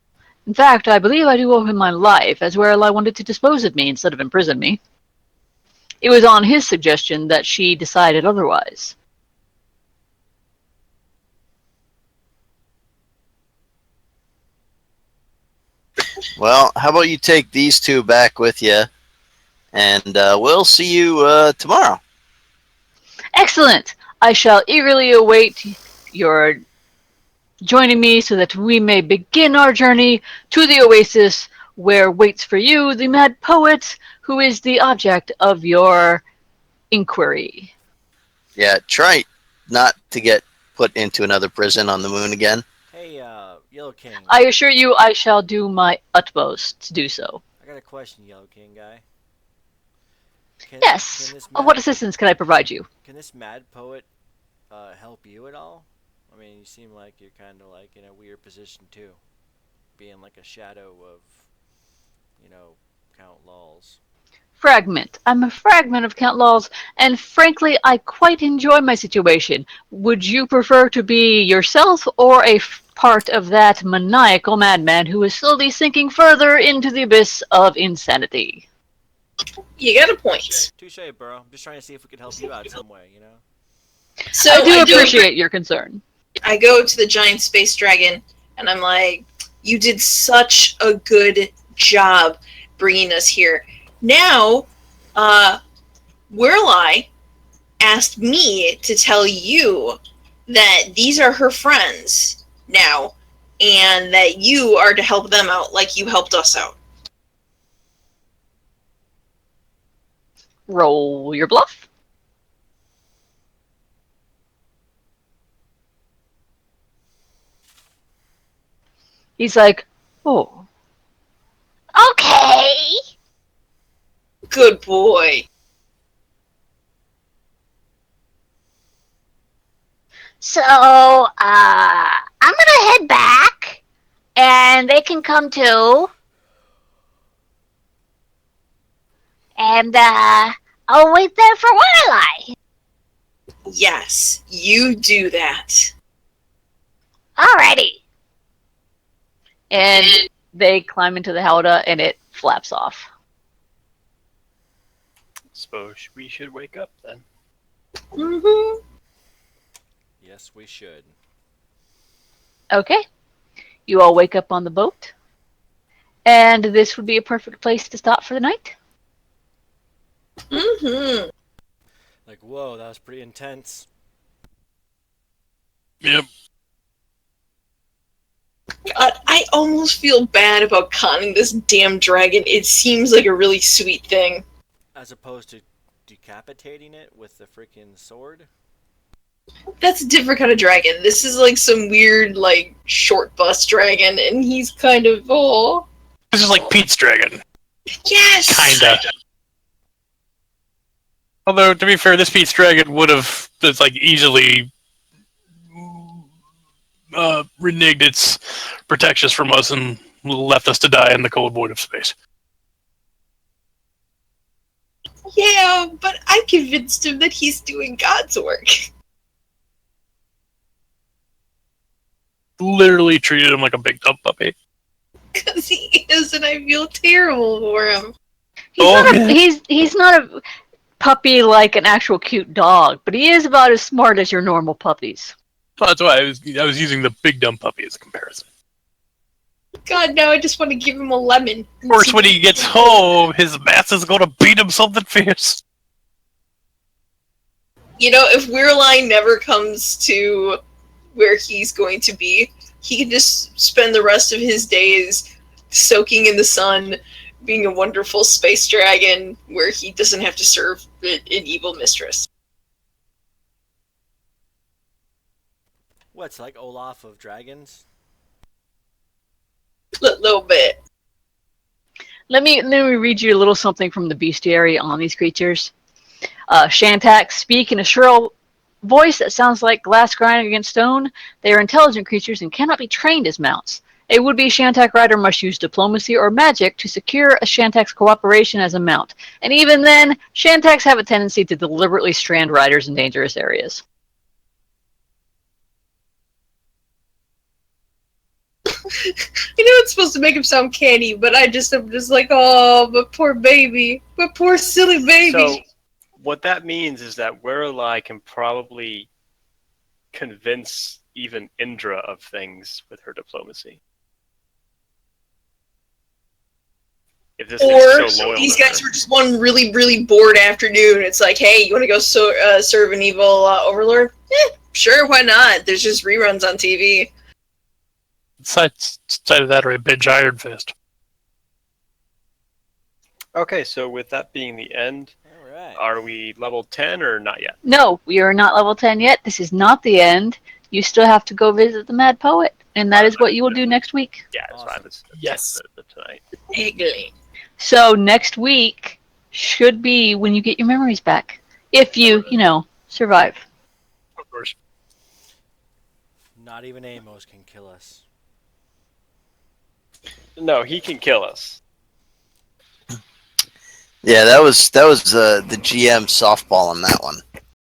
In fact, I believe I do owe him my life, as Warelai wanted to dispose of me instead of imprison me. It was on his suggestion that she decided otherwise. Well, how about you take these two back with you, and we'll see you tomorrow. Excellent! I shall eagerly await your joining me so that we may begin our journey to the oasis where waits for you the mad poet who is the object of your inquiry. Yeah, try not to get put into another prison on the moon again. Hey, Yellow King. I assure you I shall do my utmost to do so. I got a question, Yellow King guy. Yes. What assistance can I provide you? Can this mad poet help you at all? I mean, you seem like you're kind of like in a weird position too, being like a shadow of, Count Law's. Fragment. I'm a fragment of Count Law's, and frankly, I quite enjoy my situation. Would you prefer to be yourself or a part of that maniacal madman who is slowly sinking further into the abyss of insanity? You got a point. Touche, bro. I'm just trying to see if we could help you out some way, So I do appreciate your concern. I go to the giant space dragon, and I'm like, you did such a good job bringing us here. Now, Whirleye asked me to tell you that these are her friends now, and that you are to help them out like you helped us out. Roll your bluff. He's like, oh. Okay. Good boy. So, I'm gonna head back, and they can come too. And, I'll wait there for Whirleye. Yes, you do that. Alrighty. And they climb into the howdah, and it flaps off. Suppose we should wake up then. Mm-hmm. Yes, we should. Okay. You all wake up on the boat. And this would be a perfect place to stop for the night. Mm-hmm. Like, whoa, that was pretty intense. Yep. God, I almost feel bad about conning this damn dragon. It seems like a really sweet thing. As opposed to decapitating it with the freaking sword? That's a different kind of dragon. This is like some weird, like, short bus dragon, and he's kind of, oh. This is like Pete's dragon. Yes! Kinda. Although, to be fair, this Pete's dragon would have just, like, easily reneged its protections from us and left us to die in the cold void of space. Yeah, but I convinced him that he's doing God's work. Literally treated him like a big dumb puppy. Because he is, and I feel terrible for him. He's not a puppy like an actual cute dog, but he is about as smart as your normal puppies. Well, that's why I was using the big dumb puppy as a comparison. God, now I just want to give him a lemon. Of course, when he gets home, his mass is going to beat him something fierce. You know, if Whirleye never comes to where he's going to be, he can just spend the rest of his days soaking in the sun, being a wonderful space dragon where he doesn't have to serve an evil mistress. What's like Olaf of Dragons? Little bit. Let me read you a little something from the bestiary on these creatures. Shantax speak in a shrill voice that sounds like glass grinding against stone. They are intelligent creatures and cannot be trained as mounts. A would-be Shantax rider must use diplomacy or magic to secure a Shantax cooperation as a mount. And even then, Shantax have a tendency to deliberately strand riders in dangerous areas. You know it's supposed to make him sound canny, but I'm just like, oh, but poor baby. But poor silly baby. So, what that means is that Werelai can probably convince even Indra of things with her diplomacy. If this Or guy's so loyal these to guys her. were just one really, really bored afternoon. It's like, hey, you want to go serve an evil overlord? Sure, why not? There's just reruns on TV. Side of that, or a binge Iron Fist. Okay, so with that being the end, All right. are we level 10 or not yet? No, we are not level 10 yet. This is not the end. You still have to go visit the Mad Poet, and that is what you will do next week. Yeah, that's Awesome. fine. That's Yes. tonight. Eggley. So next week should be when you get your memories back. If you survive. Of course. Not even Amos can kill us. No, he can kill us. Yeah, that was the GM softball on that one.